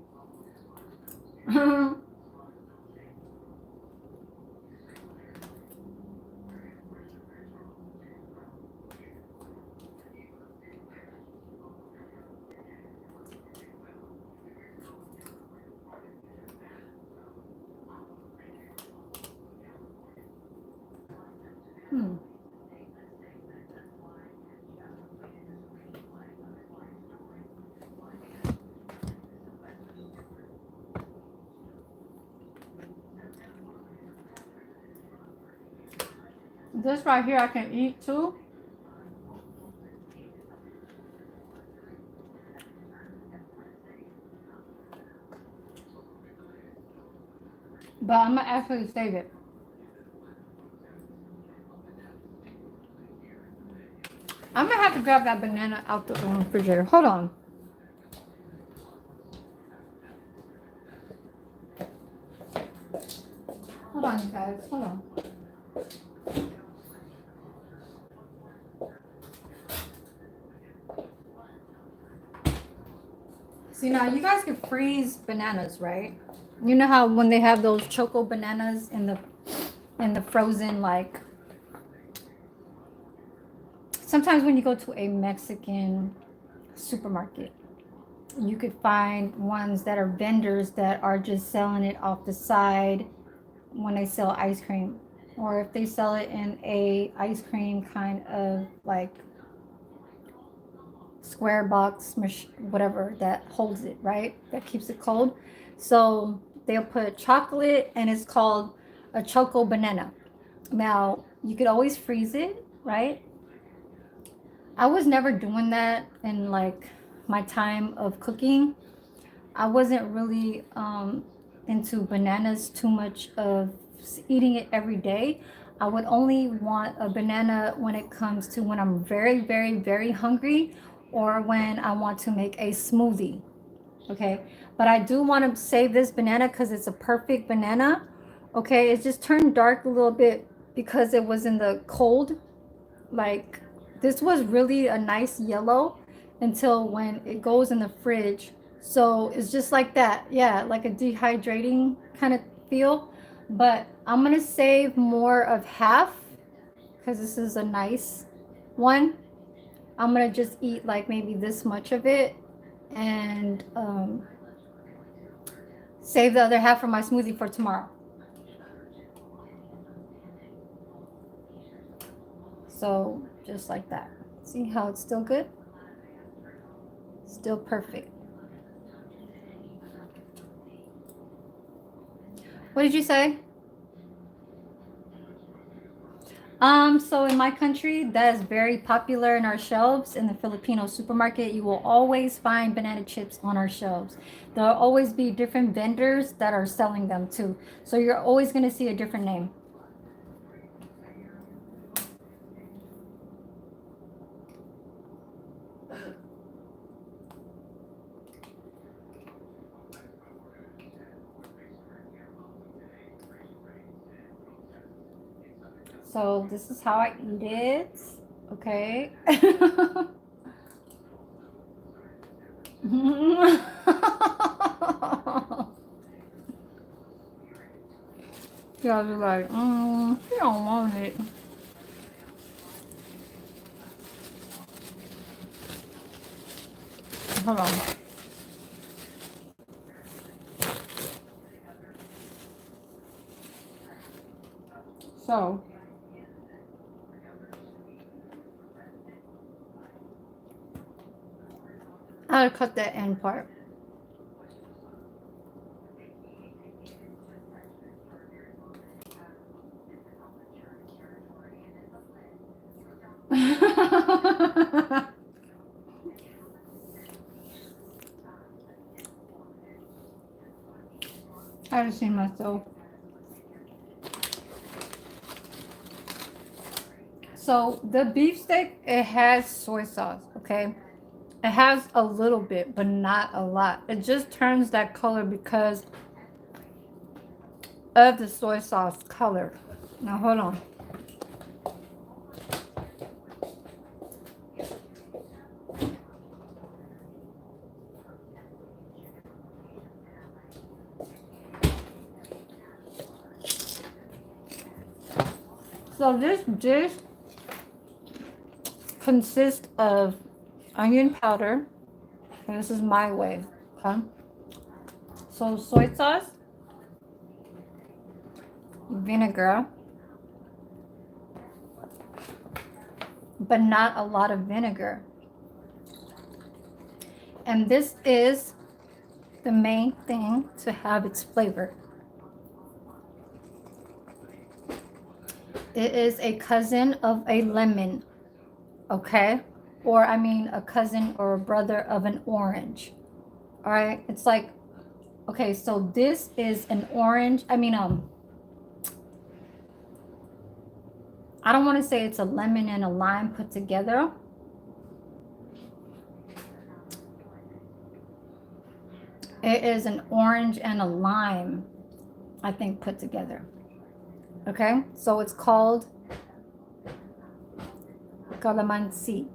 This right here I can eat too. But I'm gonna actually save it. I'm gonna have to grab that banana out the refrigerator. Hold on. Hold on, you guys. Hold on. See, now you guys can freeze bananas, right? You know how when they have those choco bananas in the frozen, like sometimes when you go to a Mexican supermarket, you could find ones that are vendors that are just selling it off the side when they sell ice cream, or if they sell it in a ice cream kind of like square box, whatever that holds it, right? That keeps it cold. So they'll put chocolate and it's called a choco banana. Now you could always freeze it, right? I was never doing that in like my time of cooking. I wasn't really into bananas too much of eating it every day. I would only want a banana when it comes to when I'm very, very, very hungry or when I want to make a smoothie. Okay. But I do want to save this banana because it's a perfect banana. Okay. It just turned dark a little bit because it was in the cold. Like this was really a nice yellow until when it goes in the fridge. So it's just like that. Yeah, like a dehydrating kind of feel. But I'm going to save more of half because this is a nice one. I'm going to just eat like maybe this much of it and save the other half for my smoothie for tomorrow. So just like that. See how it's still good? Still perfect. What did you say? So in my country, that is very popular in our shelves in the Filipino supermarket. You will always find banana chips on our shelves. There'll always be different vendors that are selling them too. So you're always going to see a different name. So this is how I eat it. Okay. You guys are like, you don't want it. Hold on. So, I'll cut that end part. I just seen myself. So the beefsteak, it has soy sauce, okay? It has a little bit, but not a lot. It just turns that color because of the soy sauce color. Now hold on. So this dish consists of onion powder. And this is my way, okay? So soy sauce, vinegar, but not a lot of vinegar. And this is the main thing to have its flavor. It is a cousin of a lemon, okay? Or I mean a cousin or a brother of an orange. All right? It's like, okay, so this is an orange. I don't want to say it's a lemon and a lime put together. It is an orange and a lime, I think, put together. Okay, so it's called calamansi.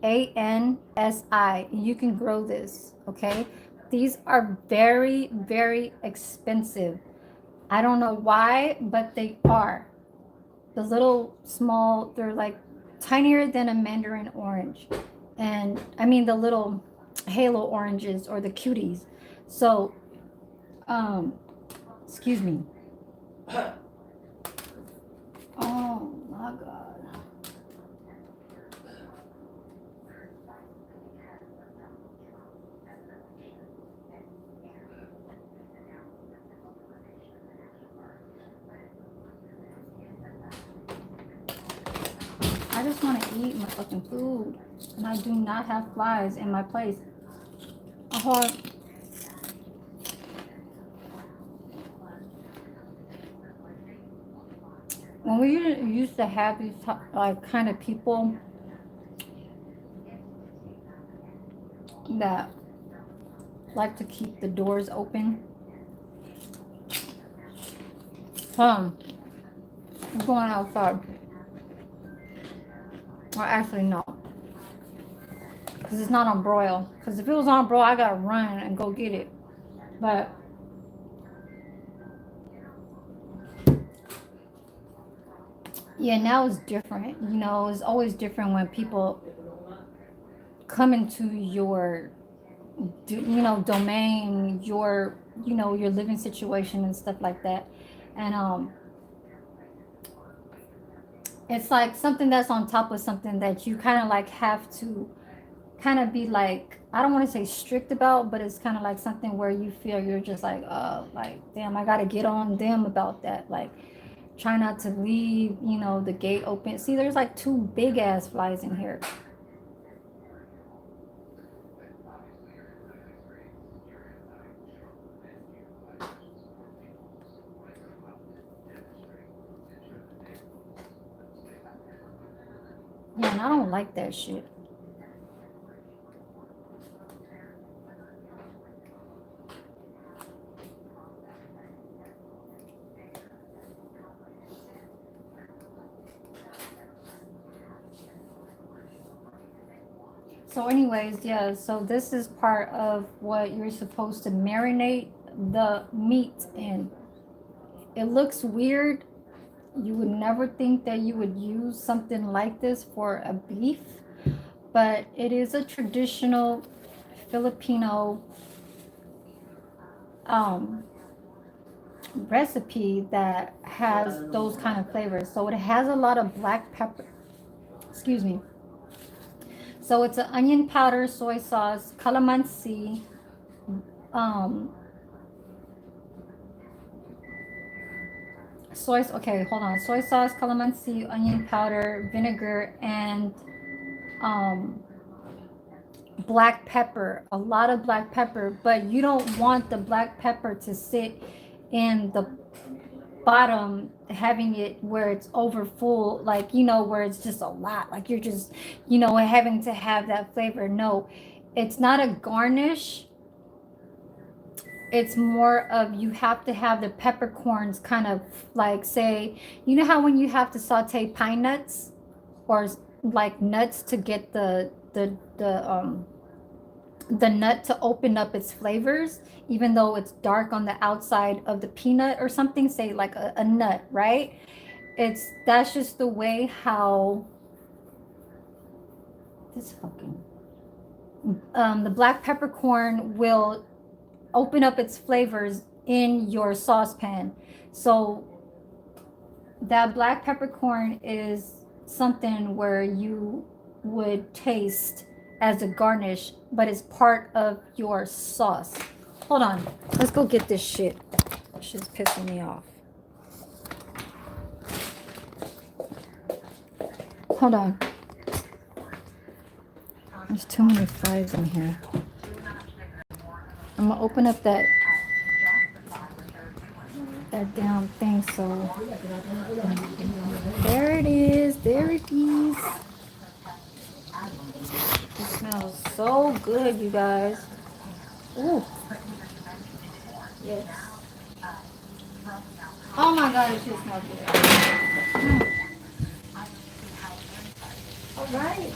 Calamанsi. You can grow this. Okay, these are very, very expensive. I don't know why, but they are. The little small, they're like tinier than a mandarin orange. And I mean the little halo oranges or the cuties. So, excuse me. Oh my God. I just want to eat my fucking food. And I do not have flies in my place. When we used to have these like kind of people that like to keep the doors open. I'm going outside. Or actually no. Because it's not on broil. Because if it was on broil, I gotta run and go get it. But yeah, now it's different. You know, it's always different when people come into your, domain, your, your living situation and stuff like that. And it's like something that's on top of something that you kind of like have to kind of be like, I don't want to say strict about, but it's kind of like something where you feel you're just like, damn, I got to get on them about that. Like, try not to leave, the gate open. See, there's like two big ass flies in here. Yeah, and I don't like that shit. So anyways, yeah, so this is part of what you're supposed to marinate the meat in. It looks weird. You would never think that you would use something like this for a beef, but it is a traditional Filipino recipe that has those kind of flavors. So it has a lot of black pepper. Excuse me. So it's an onion powder, soy sauce, calamansi, okay, hold on. Soy sauce, calamansi, onion powder, vinegar, and black pepper. A lot of black pepper, but you don't want the black pepper to sit in the bottom, having it where it's over full, like, where it's just a lot, like you're just, having to have that flavor. No, it's not a garnish. It's more of, you have to have the peppercorns kind of like, say, how when you have to saute pine nuts or like nuts to get the nut to open up its flavors, even though it's dark on the outside of the peanut or something, say like a nut, right? That's just the way how this fucking the black peppercorn will open up its flavors in your saucepan. So that black peppercorn is something where you would taste as a garnish, but it's part of your sauce. Hold on, let's go get this shit. This shit's pissing me off. Hold on. There's too many flies in here. I'm gonna open up that damn thing. So there it is. There it is. It smells so good, you guys. Ooh. Yes. Oh my god, it just smells good. All right.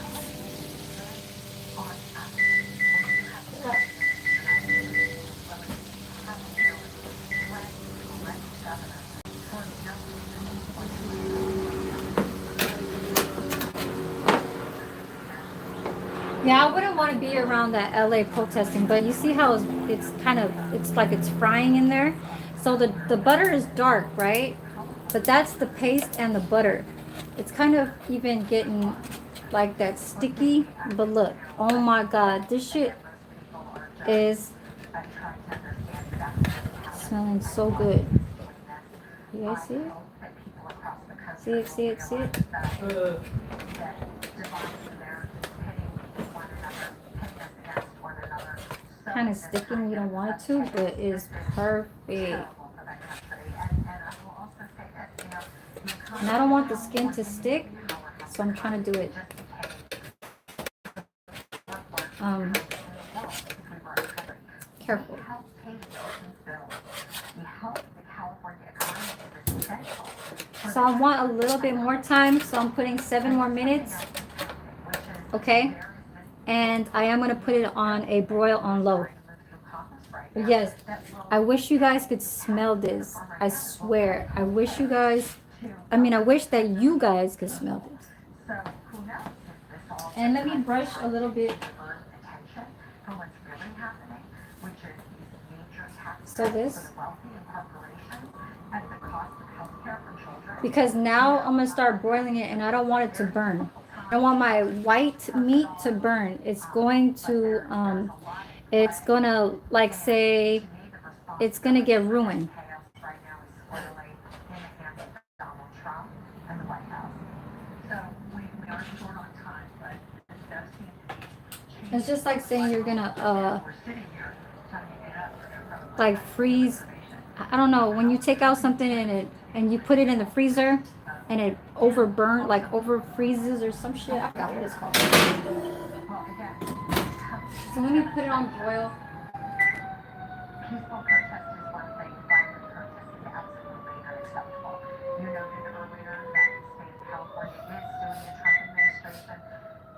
Yeah, I wouldn't want to be around that LA protesting, but you see how it's kind of, it's like it's frying in there. So the butter is dark, right? But that's the paste and the butter. It's kind of even getting like that sticky, but look, oh my god, this shit is smelling so good. You guys see it? See it, see it, see it? Kind of sticky when you don't want it to, but it's perfect. And I don't want the skin to stick, so I'm trying to do it careful. So I want a little bit more time, so I'm putting 7 more minutes. Okay, and I am going to put it on a broil on low. But yes, I wish you guys could smell this. I swear, I wish you guys, I wish that you guys could smell this. And let me brush a little bit. So this, because now I'm gonna start broiling it and I don't want it to burn. I don't want my white meat to burn. It's going to it's gonna, like, say, it's gonna get ruined. It's just like saying you're gonna like freeze. I don't know, when you take out something and you put it in the freezer and it overburnt, like over freezes or some shit. I forgot what it's called. So let me put it on broil. Peaceful protest is one thing, violent protest is absolutely unacceptable. You noted earlier that the state of California is suing the Trump administration.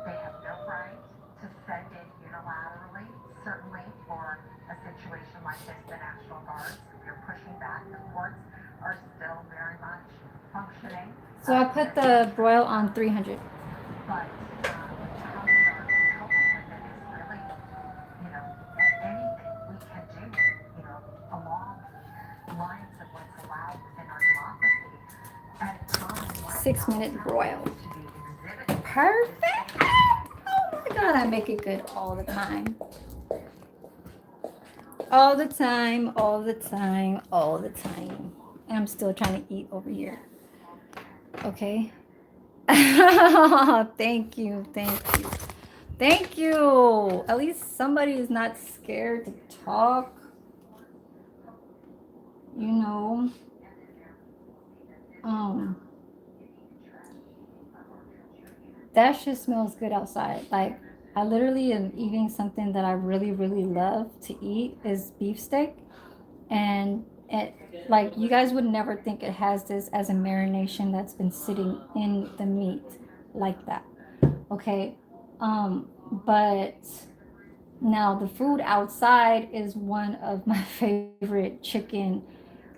They have no right to send in unilaterally, certainly for a situation like this, the National Guard. We're pushing back. The courts are still very much functioning. So I put the broil on 300. But how we are coping with it is really, anything we can do, along the lines of what's allowed within our democracy at a time. 6-minute broil. Perfect. Oh my god, I make it good all the time. All the time, all the time, all the time. And I'm still trying to eat over here. Okay. Thank you, thank you. Thank you. At least somebody is not scared to talk. That shit smells good outside. Like, I literally am eating something that I really, really love to eat is beef steak. And it, like, you guys would never think it has this as a marination that's been sitting in the meat like that. Okay. But now the food outside is one of my favorite chicken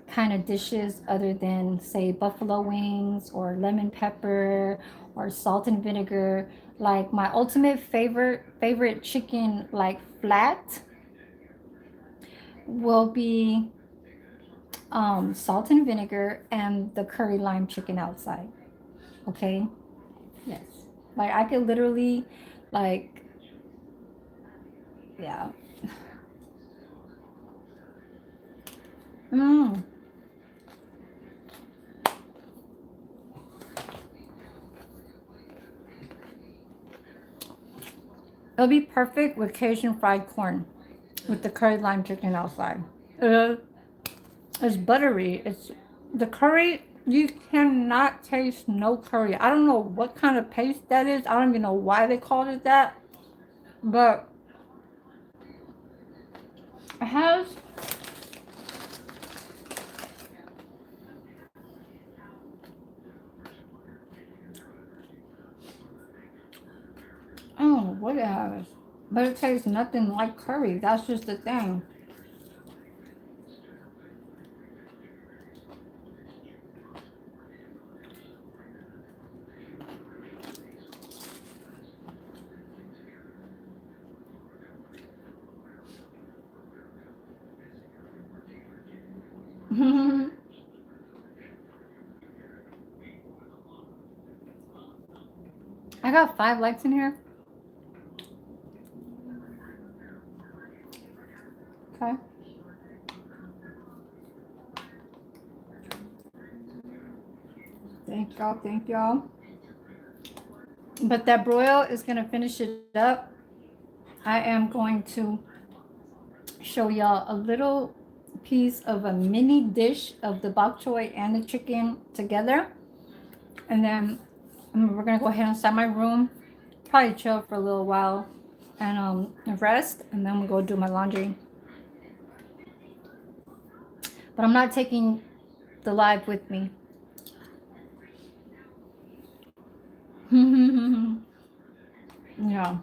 kind of dishes, other than, say, buffalo wings or lemon pepper or salt and vinegar. Like, my ultimate favorite chicken, like, flat, will be salt and vinegar and the curry lime chicken outside. Okay. Yes. Like, I could literally, like, yeah. Mm. It'll be perfect with Cajun fried corn with the curry lime chicken outside. Uh, it's buttery. It's the curry. You cannot taste no curry. I don't know what kind of paste that is. I don't even know why they called it that. But it has I don't know what it has. But it tastes nothing like curry. That's just the thing. I got 5 likes in here. Okay. Thank y'all. Thank y'all. But that broil is going to finish it up. I am going to show y'all a little piece of a mini dish of the bok choy and the chicken together. And then we're going to go ahead inside my room. Probably chill for a little while and rest. And then we'll go do my laundry. But I'm not taking the live with me. Yeah.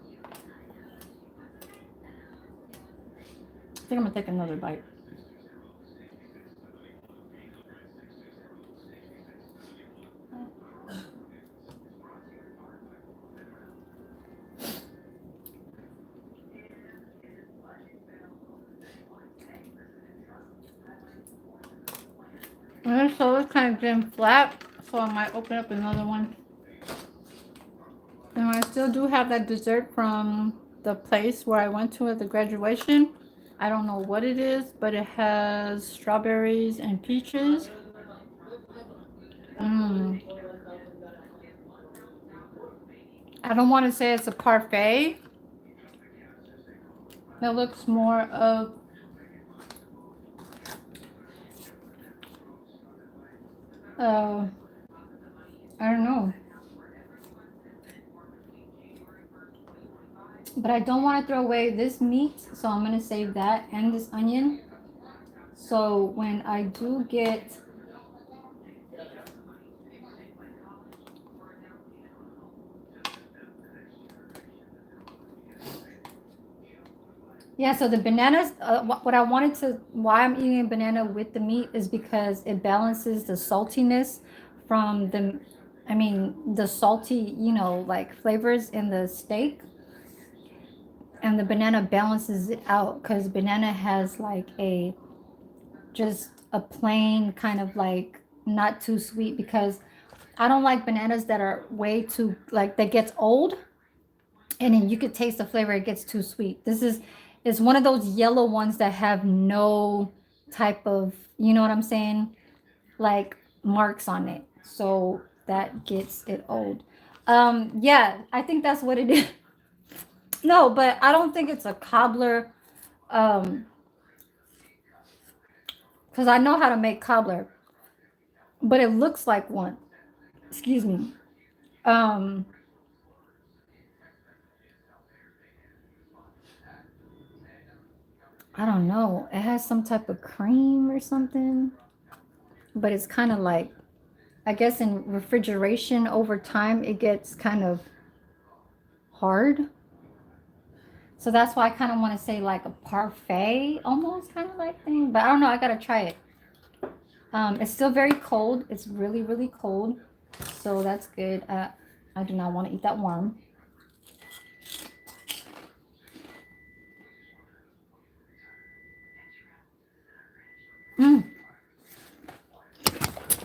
I think I'm gonna take another bite. And so it's kind of getting flat, so I might open up another one. And I still do have that dessert from the place where I went to at the graduation. I don't know what it is, but it has strawberries and peaches. I don't want to say it's a parfait. It looks more of I don't know. But I don't want to throw away this meat, so I'm going to save that and this onion. So when I do get yeah, so the bananas, what I wanted to, why I'm eating a banana with the meat is because it balances the saltiness from the salty, like flavors in the steak. And the banana balances it out because banana has like just a plain kind of like not too sweet, because I don't like bananas that are way too, like, that gets old and then you could taste the flavor, it gets too sweet. It's one of those yellow ones that have no type of, you know what I'm saying, like marks on it, so that gets it old. Yeah, I think that's what it is. No, but I don't think it's a cobbler, because I know how to make cobbler, but it looks like one. Excuse me. um I don't know. It has some type of cream or something, but it's kind of like, I guess in refrigeration over time, it gets kind of hard. So that's why I kind of want to say like a parfait almost kind of like thing, but I don't know. I gotta try it. It's still very cold. It's really, really cold. So that's good. I do not want to eat that warm. Mm.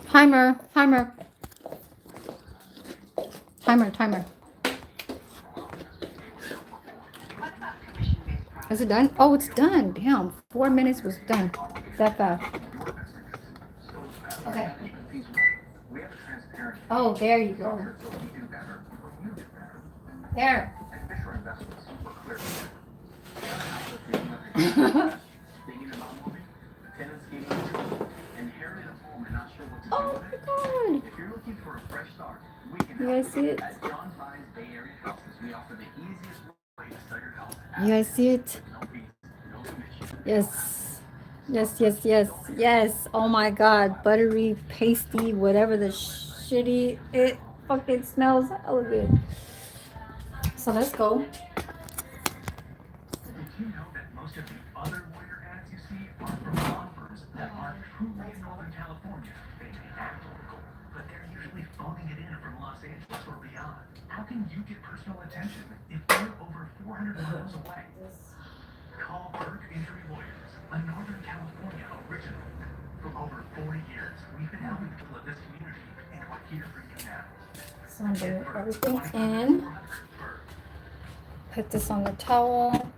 Timer, timer, timer, timer. Is it done? Oh, it's done. Damn, 4 minutes was done. That fast. Okay. Oh, there you go. There. Oh my god! You guys see it? You guys see it? Yes. Yes, yes, yes, yes. Oh my god. Buttery, pasty, whatever the shitty. It fucking smells hella good. So let's go. Did you know that most of the other warrior ads you see are from law firms that aren't truly in Northern California? They may act local, but they're usually phoning it in from Los Angeles or beyond. How can you get personal attention if you're over 400 miles away? Call Burke Injury Lawyers, a Northern California original. For over 40 years, we've been helping people in this community, and we're here for you now. So I'm going to put everything in. Put this on the towel.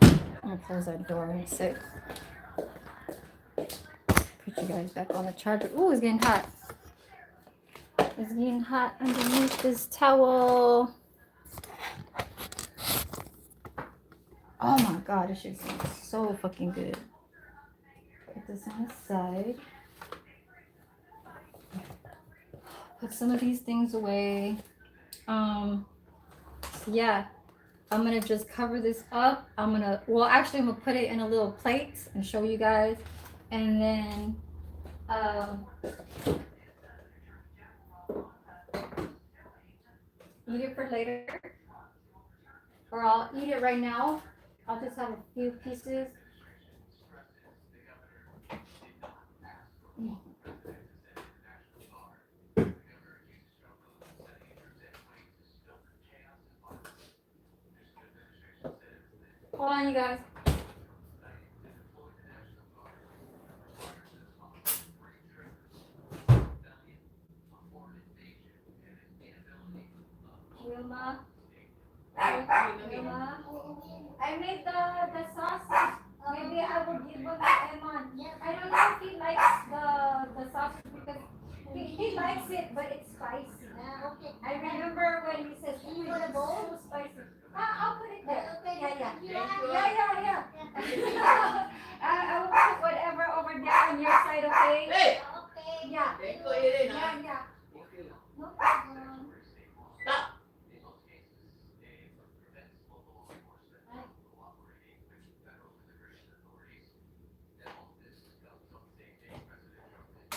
I'm gonna close that door in a sec. Put you guys back on the charger. Ooh, it's getting hot. It's getting hot underneath this towel. Oh my god, this shit smells so fucking good. Put this on the side. Put some of these things away. Yeah. I'm gonna just cover this up. Well, actually, I'm gonna put it in a little plate and show you guys, and then eat it for later, or I'll eat it right now. I'll just have a few pieces. Hold on, you guys. Wilma. Wilma. I made the sausage. Maybe I will give one to Eman. I don't know if he likes the sausage because he likes it, but it's spicy. Okay. I remember when he says, "You want a bowl? So spicy." I'll put it there. Yeah. I will put whatever over there on your side, okay? Hey. Okay. Yeah. Yeah. No problem. Stop.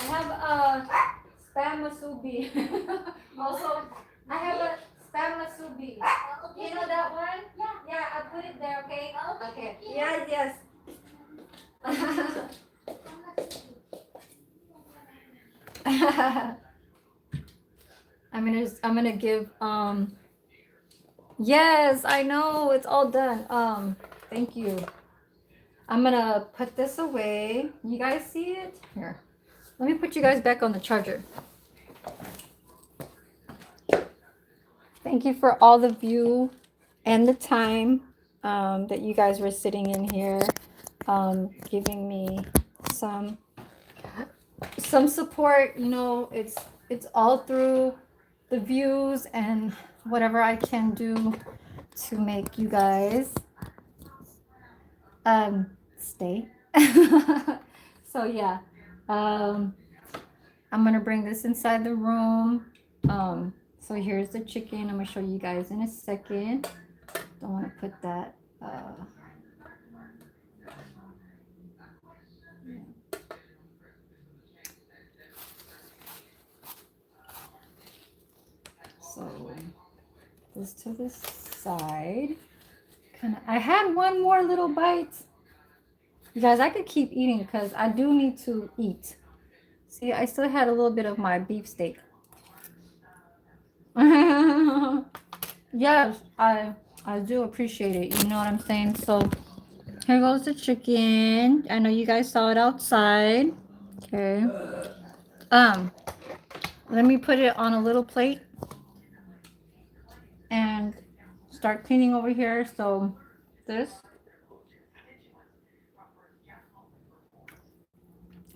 I have spam masubi. Also, I have a spam masubi. You know that one? Yeah, I put it there, okay? Okay. Yes. I'm gonna give yes, I know it's all done. Thank you. I'm gonna put this away. You guys see it? Here. Let me put you guys back on the charger. Thank you for all the view and the time that you guys were sitting in here giving me some support. You know, it's all through the views and whatever I can do to make you guys stay. So yeah, I'm gonna bring this inside the room. So here's the chicken. I'm gonna show you guys in a second. Don't want to put that so this to this side. I had one more little bite. You guys, I could keep eating because I do need to eat. See, I still had a little bit of my beefsteak. Yes, I do appreciate it. You know what I'm saying? So here goes the chicken. I know you guys saw it outside. Okay. Let me put it on a little plate and start cleaning over here. So this.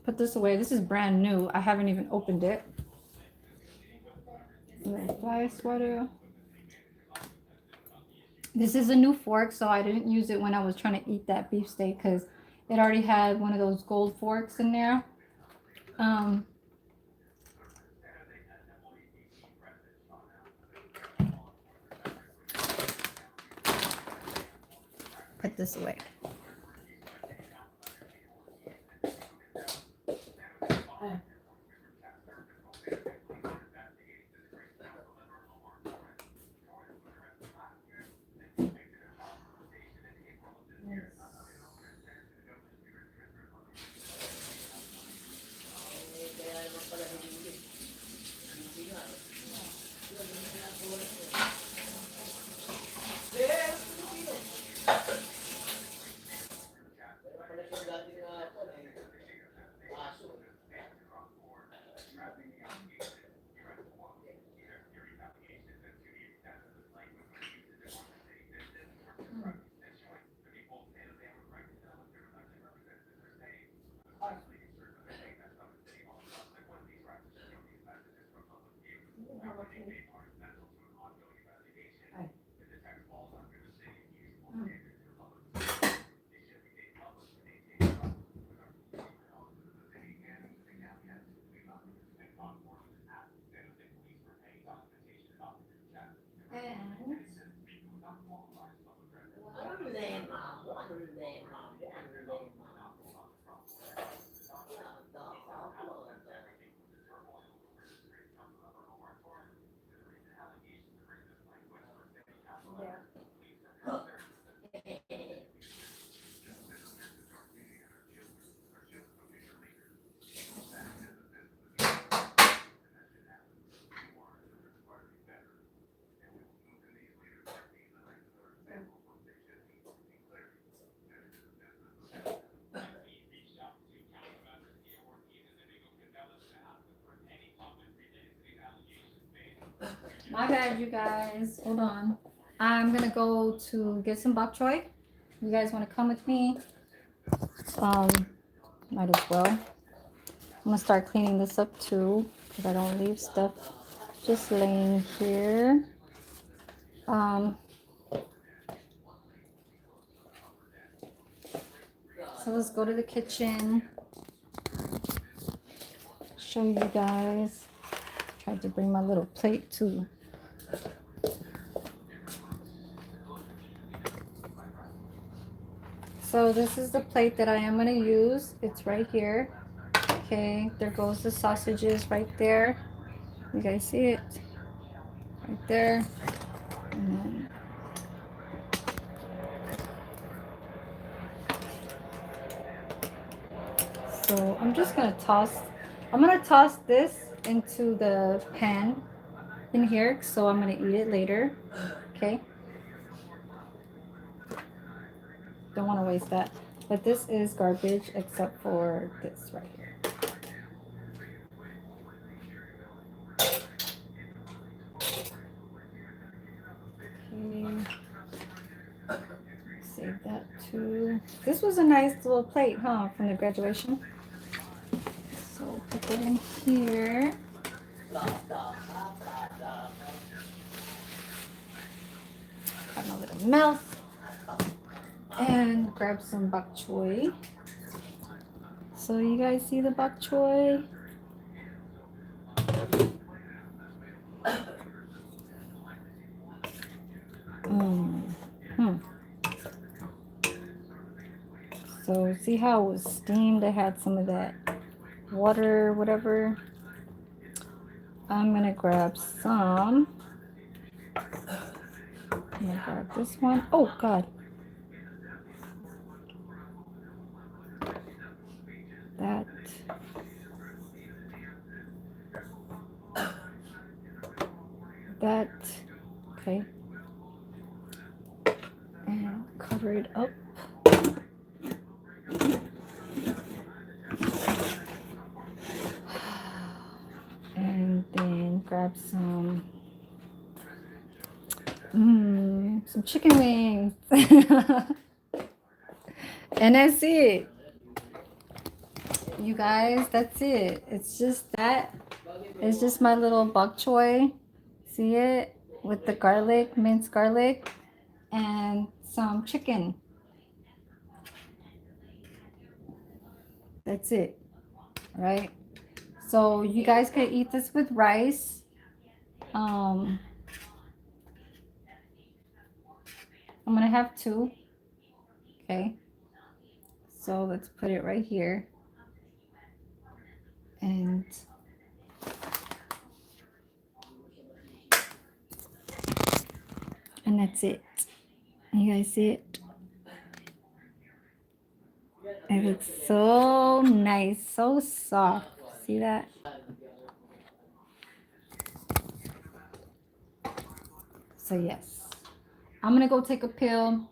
Put this away. This is brand new. I haven't even opened it. Fly sweater. This is a new fork, so I didn't use it when I was trying to eat that beefsteak because it already had one of those gold forks in there. Um, put this away. My bad, you guys. Hold on. I'm gonna go to get some bok choy. You guys want to come with me? Um, might as well. I'm gonna start cleaning this up too, because I don't leave stuff just laying here. So let's go to the kitchen. Show you guys. Tried to bring my little plate too. So this is the plate that I am going to use. It's right here. Okay, there goes the sausages right there. You guys see it? Right there. And then so I'm just going to toss this into the pan in here. So I'm going to eat it later. Okay. Don't want to waste that. But this is garbage except for this right here. Okay. Save that too. This was a nice little plate, huh, from the graduation. So put that in here. Got my little mouth. And grab some bok choy. So you guys see the bok choy? So see how it was steamed? I had some of that water, whatever. I'm gonna grab some. I'm gonna grab this one. Oh God. That. Okay. And cover it up. And then grab some chicken wings. And that's it. You guys, that's it. It's just that. It's just my little bok choy. See it? With the garlic, minced garlic. and some chicken. That's it, right? So you guys could eat this with rice. I'm gonna have two. Okay, so let's put it right here, and that's it. You guys see it? It looks so nice, so soft. See that? So yes, I'm gonna go take a pill.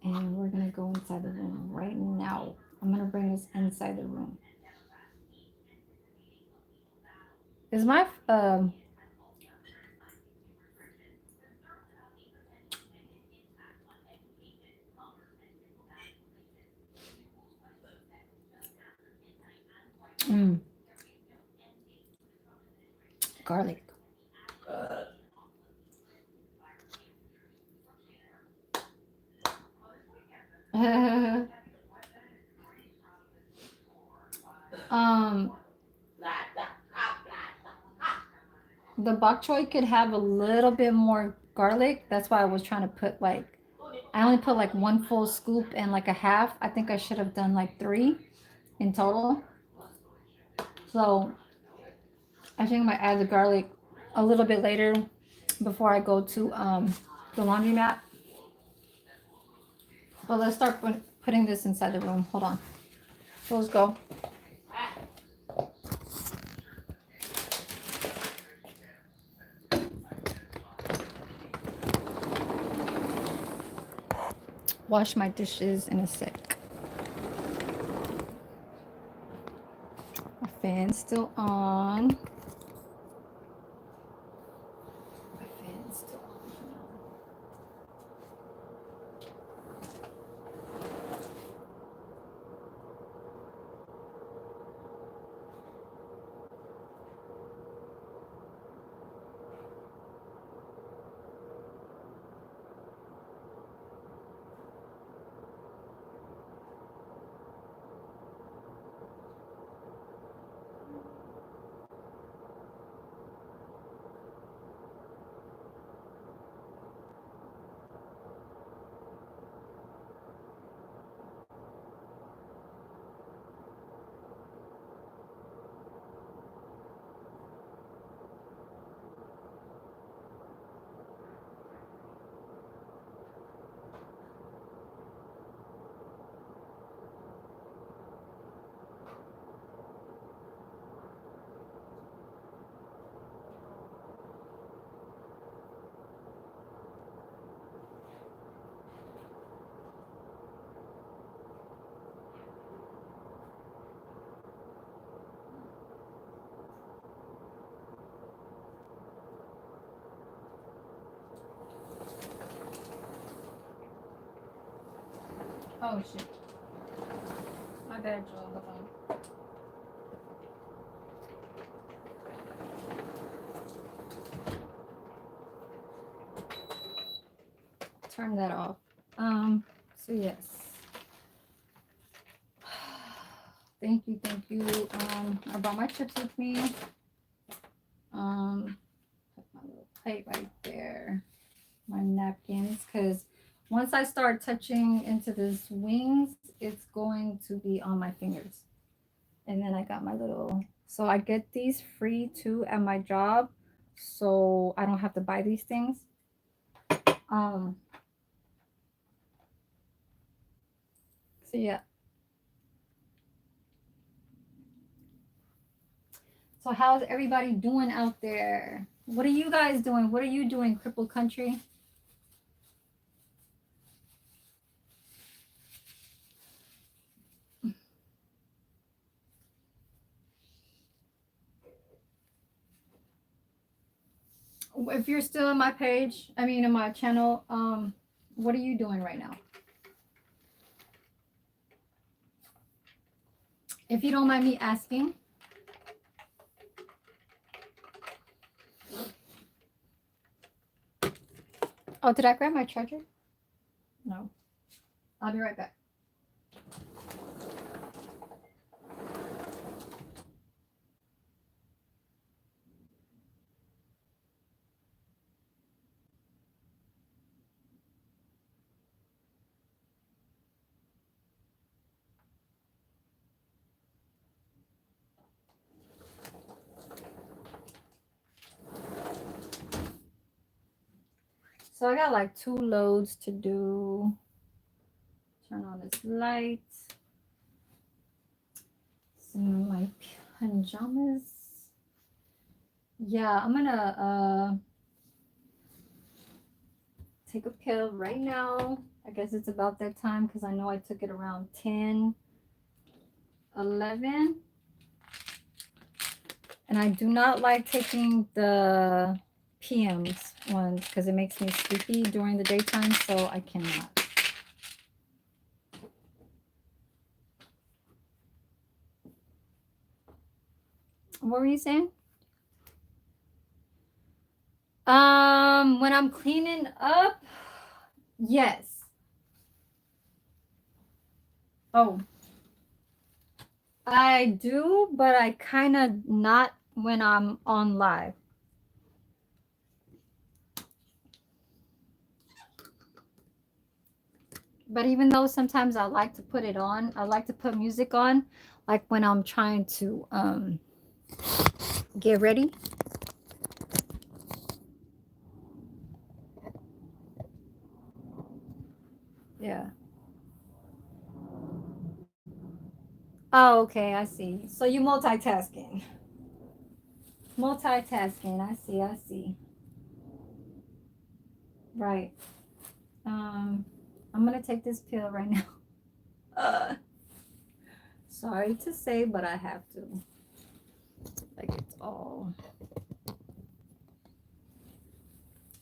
And we're gonna go inside the room right now. I'm gonna bring this inside the room. Is my garlic? um, the bok choy could have a little bit more garlic. That's why I was trying to put like, I only put like one full scoop and like a half. I think I should have done like 3 in total. So I think I might add the garlic a little bit later before I go to the laundromat. But let's start putting this inside the room. Hold on. So let's go. Wash my dishes in a sec. My fan's still on. My fan's still on. Oh shit. My bad, Joel. Turn that off. So yes. Thank you. I brought my chips with me. Put my little plate right there. My napkins, because once I start touching into this wings, it's going to be on my fingers. And then I got my little, so I get these free too at my job, so I don't have to buy these things. So yeah. So how's everybody doing out there? What are you guys doing? What are you doing, Crippled Country? If you're still on my page, I mean in my channel, what are you doing right now? If you don't mind me asking. Oh, did I grab my charger? No. I'll be right back. So I got like 2 loads to do. Turn on this light. Some my pajamas. Yeah, I'm gonna take a pill right now. I guess it's about that time because I know I took it around 10, 11. And I do not like taking the PMs ones because it makes me sleepy during the daytime, so I cannot. What were you saying? When I'm cleaning up, yes. Oh, I do, but I kind of not when I'm on live. But even though sometimes I like to put it on, I like to put music on, like when I'm trying to get ready. Yeah. Oh, okay, I see. So you multitasking. Multitasking. I see. I see. Right. Um, I'm gonna take this pill right now. Sorry to say, but I have to. Like it's all.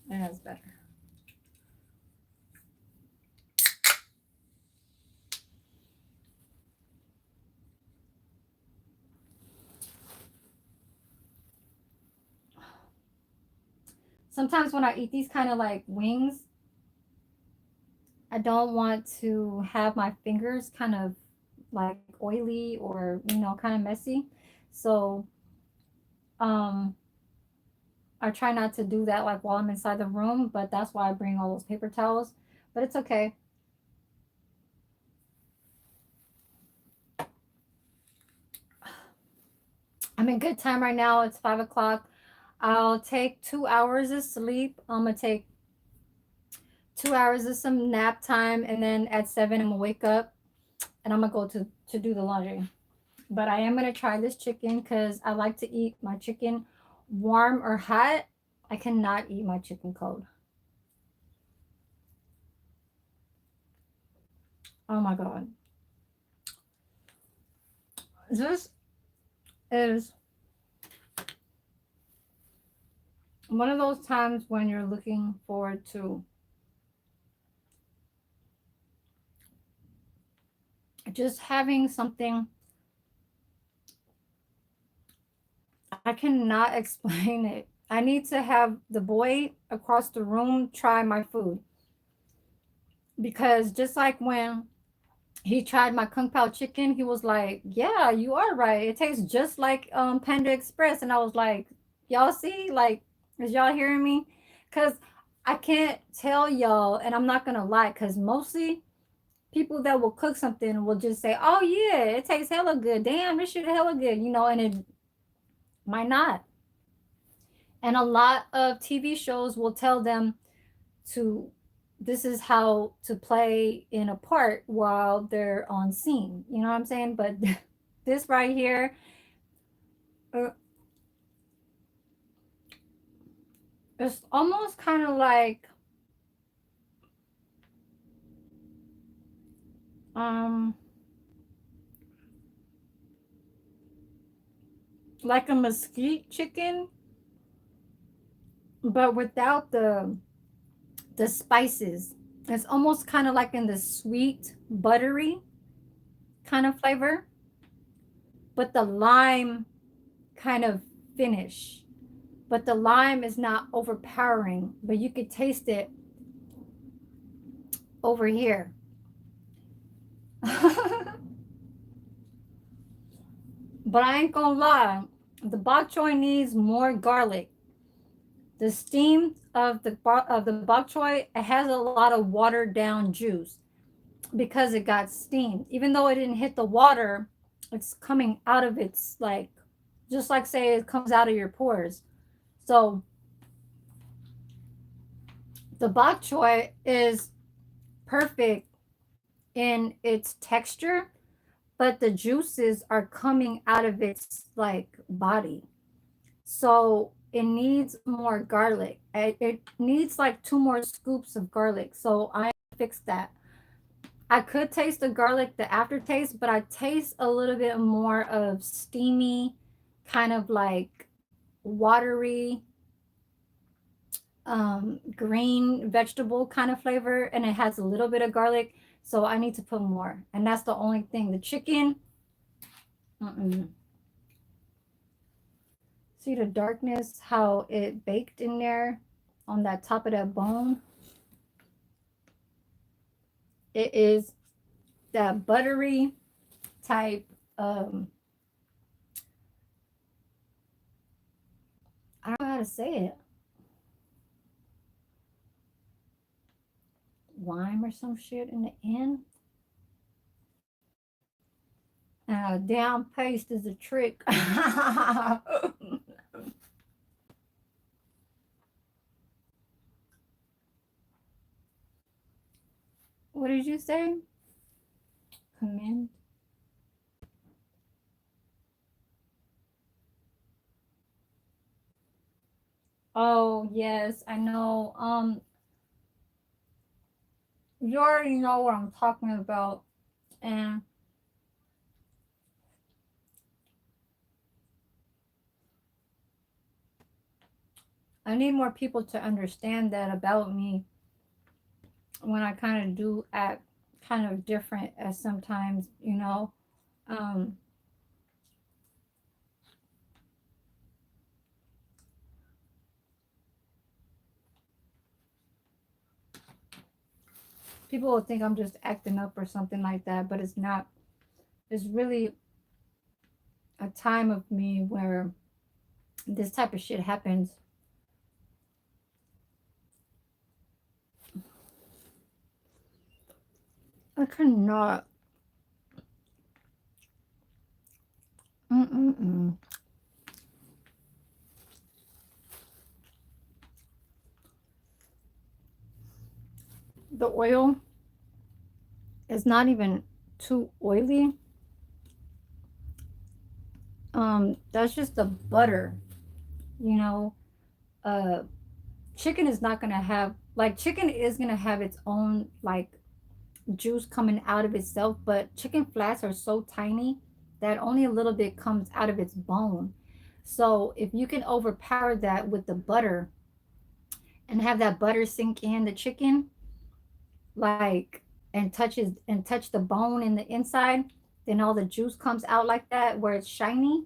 That's better. Sometimes when I eat these kind of like wings, I don't want to have my fingers kind of like oily or kind of messy. So um I try not to do that like while I'm inside the room, but that's why I bring all those paper towels. But it's okay. I'm in good time right now. It's 5 o'clock. I'll take 2 hours of sleep. I'm gonna take 2 hours of some nap time, and then at 7 I'm gonna wake up and I'm gonna go to do the laundry. But I am gonna try this chicken because I like to eat my chicken warm or hot. I cannot eat my chicken cold. Oh my god. This is one of those times when you're looking forward to just having something. I cannot explain it. I need to have the boy across the room try my food because just like when he tried my kung pao chicken, he was like, "Yeah, you are right. It tastes just like Panda Express." And I was like, "Y'all see? Like, is y'all hearing me?" Because I can't tell y'all, and I'm not gonna lie, because mostly people that will cook something will just say, "Oh yeah, it tastes hella good. Damn, this shit hella good," and it might not. And a lot of TV shows will tell them to this is how to play in a part while they're on scene. You know what I'm saying? But this right here, uh, it's almost kind of um like a mesquite chicken, but without the spices. It's almost kind of like in the sweet, buttery kind of flavor. but the lime kind of finish. But the lime is not overpowering, but you could taste it over here. But I ain't gonna lie, the bok choy needs more garlic. The steam of the bok choy, it has a lot of watered down juice because it got steamed. Even though it didn't hit the water, it's coming out of its, like, just like say it comes out of your pores. So the bok choy is perfect in its texture, but the juices are coming out of its like body. So it needs more garlic. It needs like 2 more scoops of garlic. So I fixed that. I could taste the garlic, the aftertaste, but I taste a little bit more of steamy, kind of like watery, green vegetable kind of flavor, and it has a little bit of garlic. So I need to put more, and that's the only thing. The chicken, mm-mm. See the darkness, how it baked in there on that top of that bone. It is that buttery type. I don't know how to say it. Lime or some shit in the end. Down paste is a trick. What did you say? Commend. Oh yes, I know. You already know what I'm talking about, and I need more people to understand that about me when I kind of do act kind of different as sometimes, you know. Um, People will think I'm just acting up or something like that, but it's not. It's really a time of me where this type of shit happens. I cannot. Mm-mm-mm. The oil is not even too oily. That's just the butter, you know. Uh, Chicken is not gonna have, like, chicken is gonna have its own like juice coming out of itself, but chicken flats are so tiny that only a little bit comes out of its bone. So if you can overpower that with the butter and have that butter sink in the chicken, like, and touch the bone in the inside, then all the juice comes out like that where it's shiny,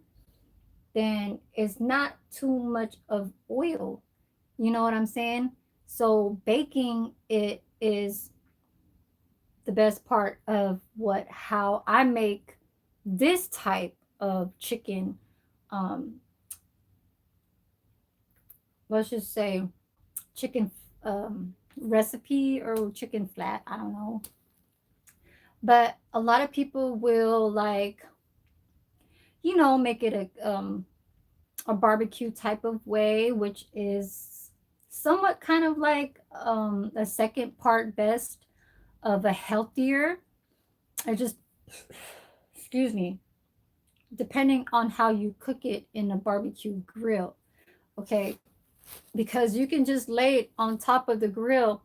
then it's not too much of oil. You know what I'm saying? So baking it is the best part of what how I make this type of chicken, um let's just say chicken, recipe, or chicken flat, I don't know. But a lot of people will, like, make it a barbecue type of way, which is somewhat kind of like a second part best of a healthier. I just, excuse me, depending on how you cook it in a barbecue grill. Okay, because you can just lay it on top of the grill,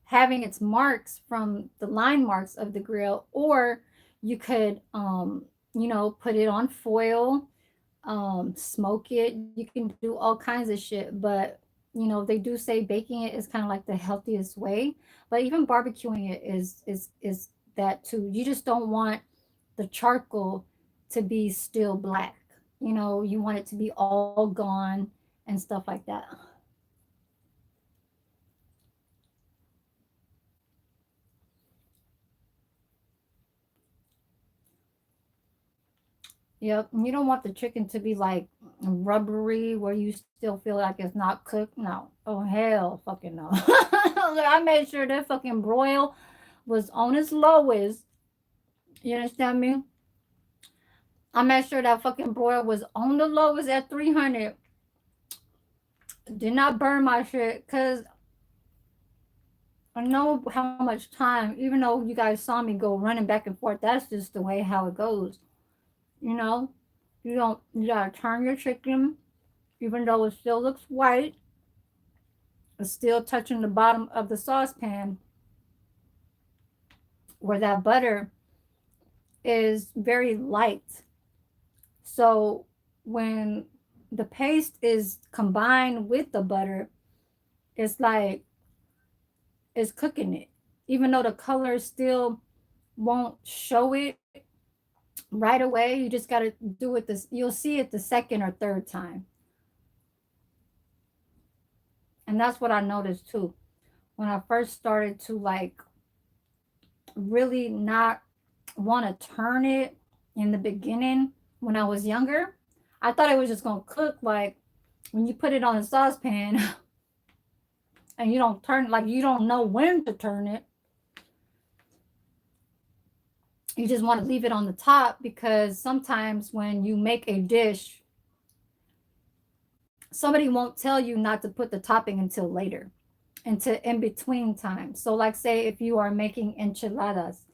having its marks from the line marks of the grill, or you could, put it on foil, smoke it. You can do all kinds of shit, but they do say baking it is kind of like the healthiest way. But even barbecuing it is that too. You just don't want the charcoal to be still black. You know, you want it to be all gone and stuff like that. Yep. And you don't want the chicken to be like rubbery where you still feel like it's not cooked. No. Oh hell fucking no. I made sure that fucking broil was on its lowest. You understand me? I made sure that fucking broil was on the lowest at 300. Did not burn my shit because I know how much time, even though you guys saw me go running back and forth, that's just the way how it goes. You know, you gotta turn your chicken, even though it still looks white, it's still touching the bottom of the saucepan where that butter is very light. So when the paste is combined with the butter, it's like it's cooking it. Even though the color still won't show it right away, you just got to do it this, you'll see it the second or third time. And that's what I noticed too. When I first started to like really not want to turn it in the beginning when I was younger, I thought it was just going to cook like when you put it on a saucepan and you don't turn, like you don't know when to turn it. You just want to leave it on the top because sometimes when you make a dish, somebody won't tell you not to put the topping until later, into in between time. So, like, say if you are making enchiladas,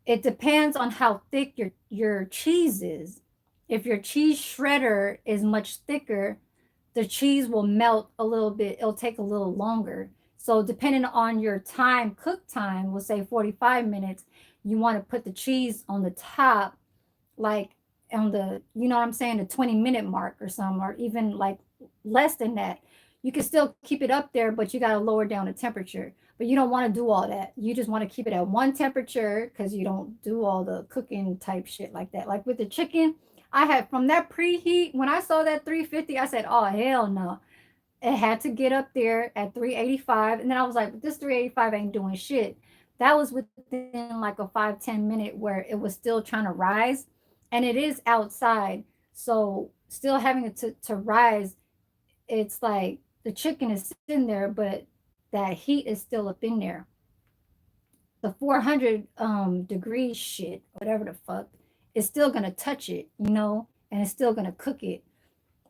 it depends on how thick your cheese is. If your cheese shredder is much thicker, the cheese will melt a little bit. It'll take a little longer. So depending on your time, cook time, we'll say 45 minutes, you want to put the cheese on the top, like on the, you know what I'm saying, the 20-minute mark or something, or even like less than that. You can still keep it up there, but you got to lower down the temperature. But you don't want to do all that. You just want to keep it at one temperature because you don't do all the cooking type shit like that. Like with the chicken, I had from that preheat, when I saw that 350, I said, oh, hell no. It had to get up there at 385. And then I was like, this 385 ain't doing shit. That was within like a 5-10 minute where it was still trying to rise. And it is outside. So still having it to rise, it's like the chicken is sitting there, but that heat is still up in there. The 400 degree shit, whatever the fuck, is still gonna touch it, you know, and it's still gonna cook it.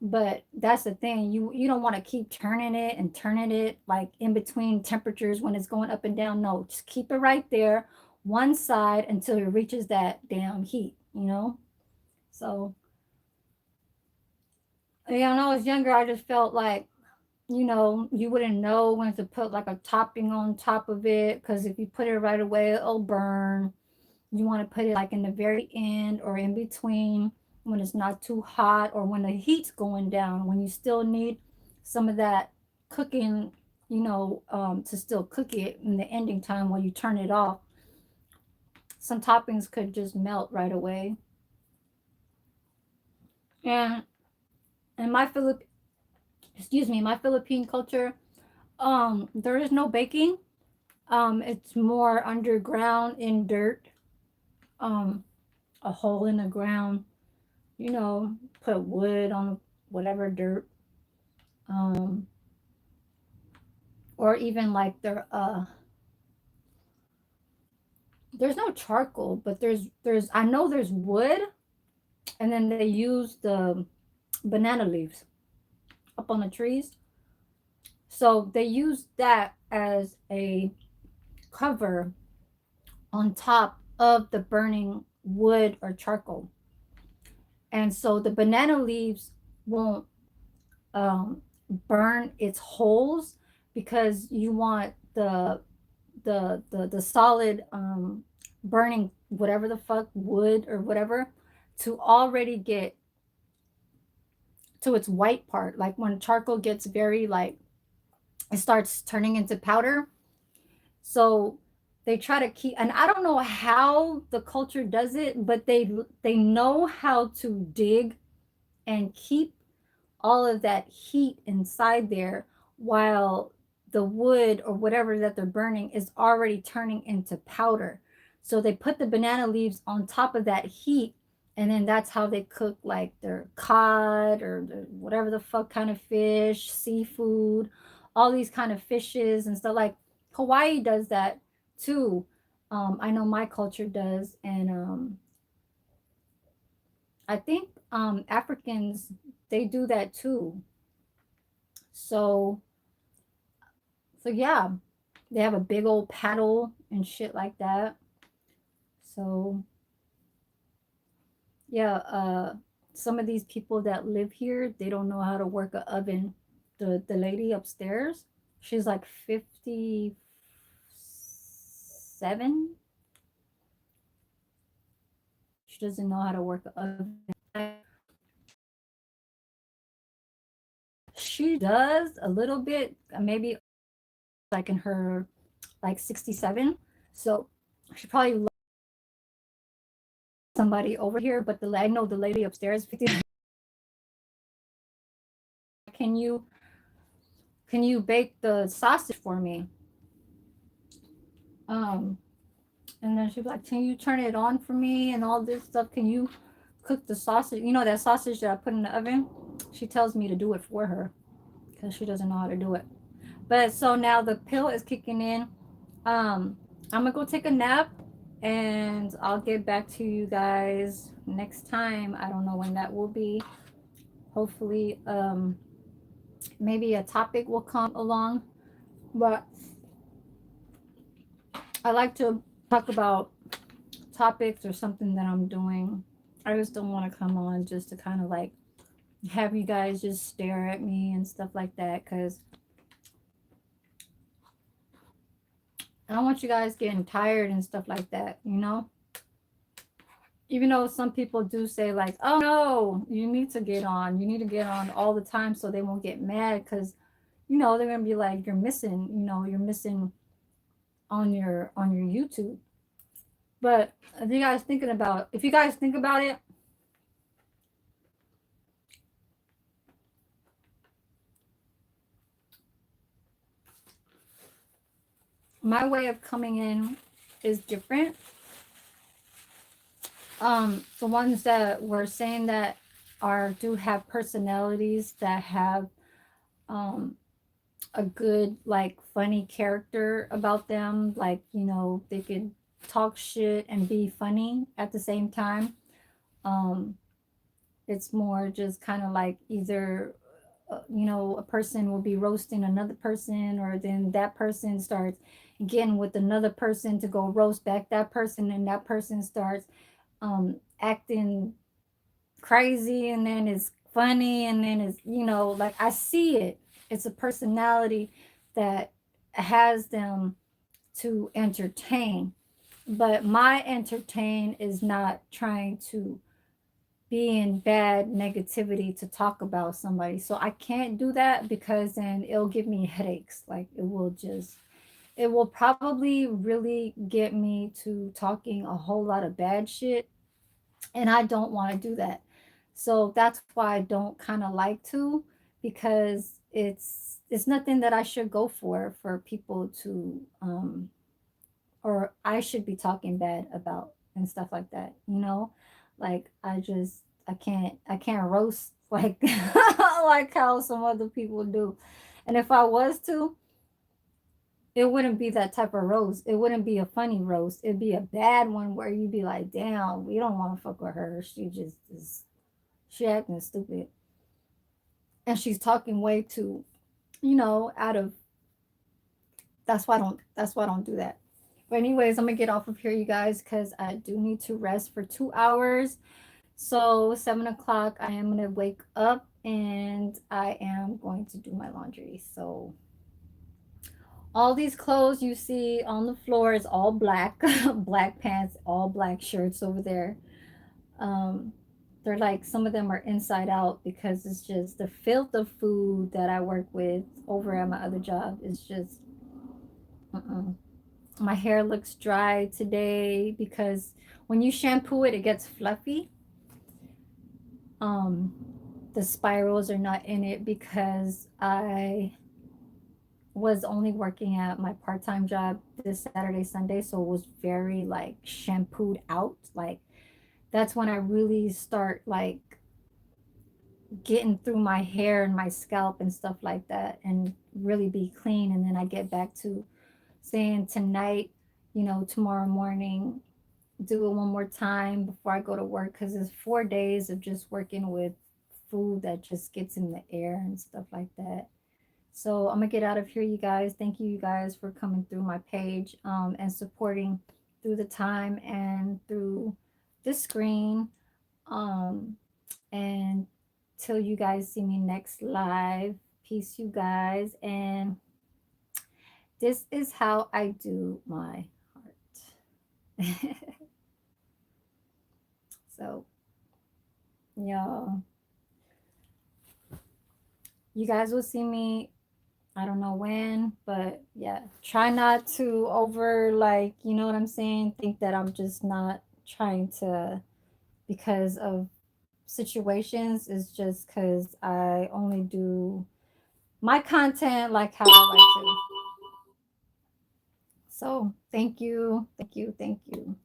But that's the thing, you don't want to keep turning it like in between temperatures when it's going up and down. No, just keep it right there, one side until it reaches that damn heat, you know. So yeah, when I was younger, I just felt like, you know, you wouldn't know when to put like a topping on top of it because if you put it right away, it'll burn. You want to put it like in the very end or in between when it's not too hot or when the heat's going down, when you still need some of that cooking, you know, to still cook it in the ending time when you turn it off. Some toppings could just melt right away. And in my my Philippine culture, there is no baking. It's more underground in dirt, um, a hole in the ground, you know, put wood on whatever dirt, um, or even like there's no charcoal, but there's I know there's wood, and then they use the banana leaves up on the trees, so they use that as a cover on top of the burning wood or charcoal, and so the banana leaves won't um, burn its holes because you want the solid burning whatever the fuck wood or whatever to already get to its white part. Like when charcoal gets very like it starts turning into powder. So they try to keep, and I don't know how the culture does it, but they know how to dig and keep all of that heat inside there while the wood or whatever that they're burning is already turning into powder. So they put the banana leaves on top of that heat, and then that's how they cook like their cod or whatever the fuck kind of fish, seafood, all these kind of fishes and stuff. Like Hawaii does that too. I know my culture does, and I think Africans, they do that too. So yeah, they have a big old paddle and shit like that. So yeah, some of these people that live here, they don't know how to work a oven. The lady upstairs, she's like 57. She doesn't know how to work a oven. She does a little bit, maybe like in her like 67. So she probably somebody over here, but I know the lady upstairs 50. Can you bake the sausage for me? Um, and then she'd be like, can you turn it on for me and all this stuff? Can you cook the sausage? You know that sausage that I put in the oven? She tells me to do it for her because she doesn't know how to do it. But so now the pill is kicking in. I'm gonna go take a nap and I'll get back to you guys next time. I don't know when that will be. Hopefully, maybe a topic will come along. But I like to talk about topics or something that I'm doing. I just don't want to come on just to kind of like have you guys just stare at me and stuff like that because I don't want you guys getting tired and stuff like that, you know? Even though some people do say, like, oh no, you need to get on. You need to get on all the time so they won't get mad because, you know, they're going to be like, you're missing, you know, you're missing on your YouTube. But if you guys think about it, my way of coming in is different. The ones that were saying that are do have personalities that have um a good like funny character about them, like you know they could talk shit and be funny at the same time. um it's more just kind of like either you know, a person will be roasting another person, or then that person starts getting with another person to go roast back that person, and that person starts acting crazy, and then it's funny, and then it's, you know, like I see it. It's a personality that has them to entertain. But my entertain is not trying to be in bad negativity to talk about somebody. So I can't do that because then it'll give me headaches. Like it will probably really get me to talking a whole lot of bad shit. And I don't want to do that. So that's why I don't kind of like to, because it's nothing that I should go for people to or I should be talking bad about and stuff like that, you know? Like I can't roast like like how some other people do. And if I was to, it wouldn't be that type of roast. It wouldn't be a funny roast. It'd be a bad one where you'd be like, damn, we don't want to fuck with her. She just is she acting stupid. And she's talking way too, you know, out of that's why I don't do that. But anyways, I'm gonna get off of here, you guys, because I do need to rest for 2 hours. So 7 o'clock, I am gonna wake up and I am going to do my laundry. So all these clothes you see on the floor is all black, black pants, all black shirts over there. Um, they're like some of them are inside out because it's just the filth of food that I work with over at my other job is just uh-uh. My hair looks dry today because when you shampoo it, it gets fluffy. Um, the spirals are not in it because I was only working at my part-time job this Saturday, Sunday, so it was very like shampooed out. Like that's when I really start like getting through my hair and my scalp and stuff like that and really be clean. And then I get back to saying tonight, tomorrow morning, do it one more time before I go to work because it's 4 days of just working with food that just gets in the air and stuff like that. So I'm gonna get out of here, you guys. Thank you, you guys, for coming through my page and supporting through the time and through the screen. Um, and till you guys see me next live, peace, you guys. And this is how I do my heart. So, y'all, you guys will see me. I don't know when, but yeah, try not to over, like, you know what I'm saying? Think that I'm just not trying to because of situations. It's just because I only do my content like how I like to. So, thank you, thank you, thank you.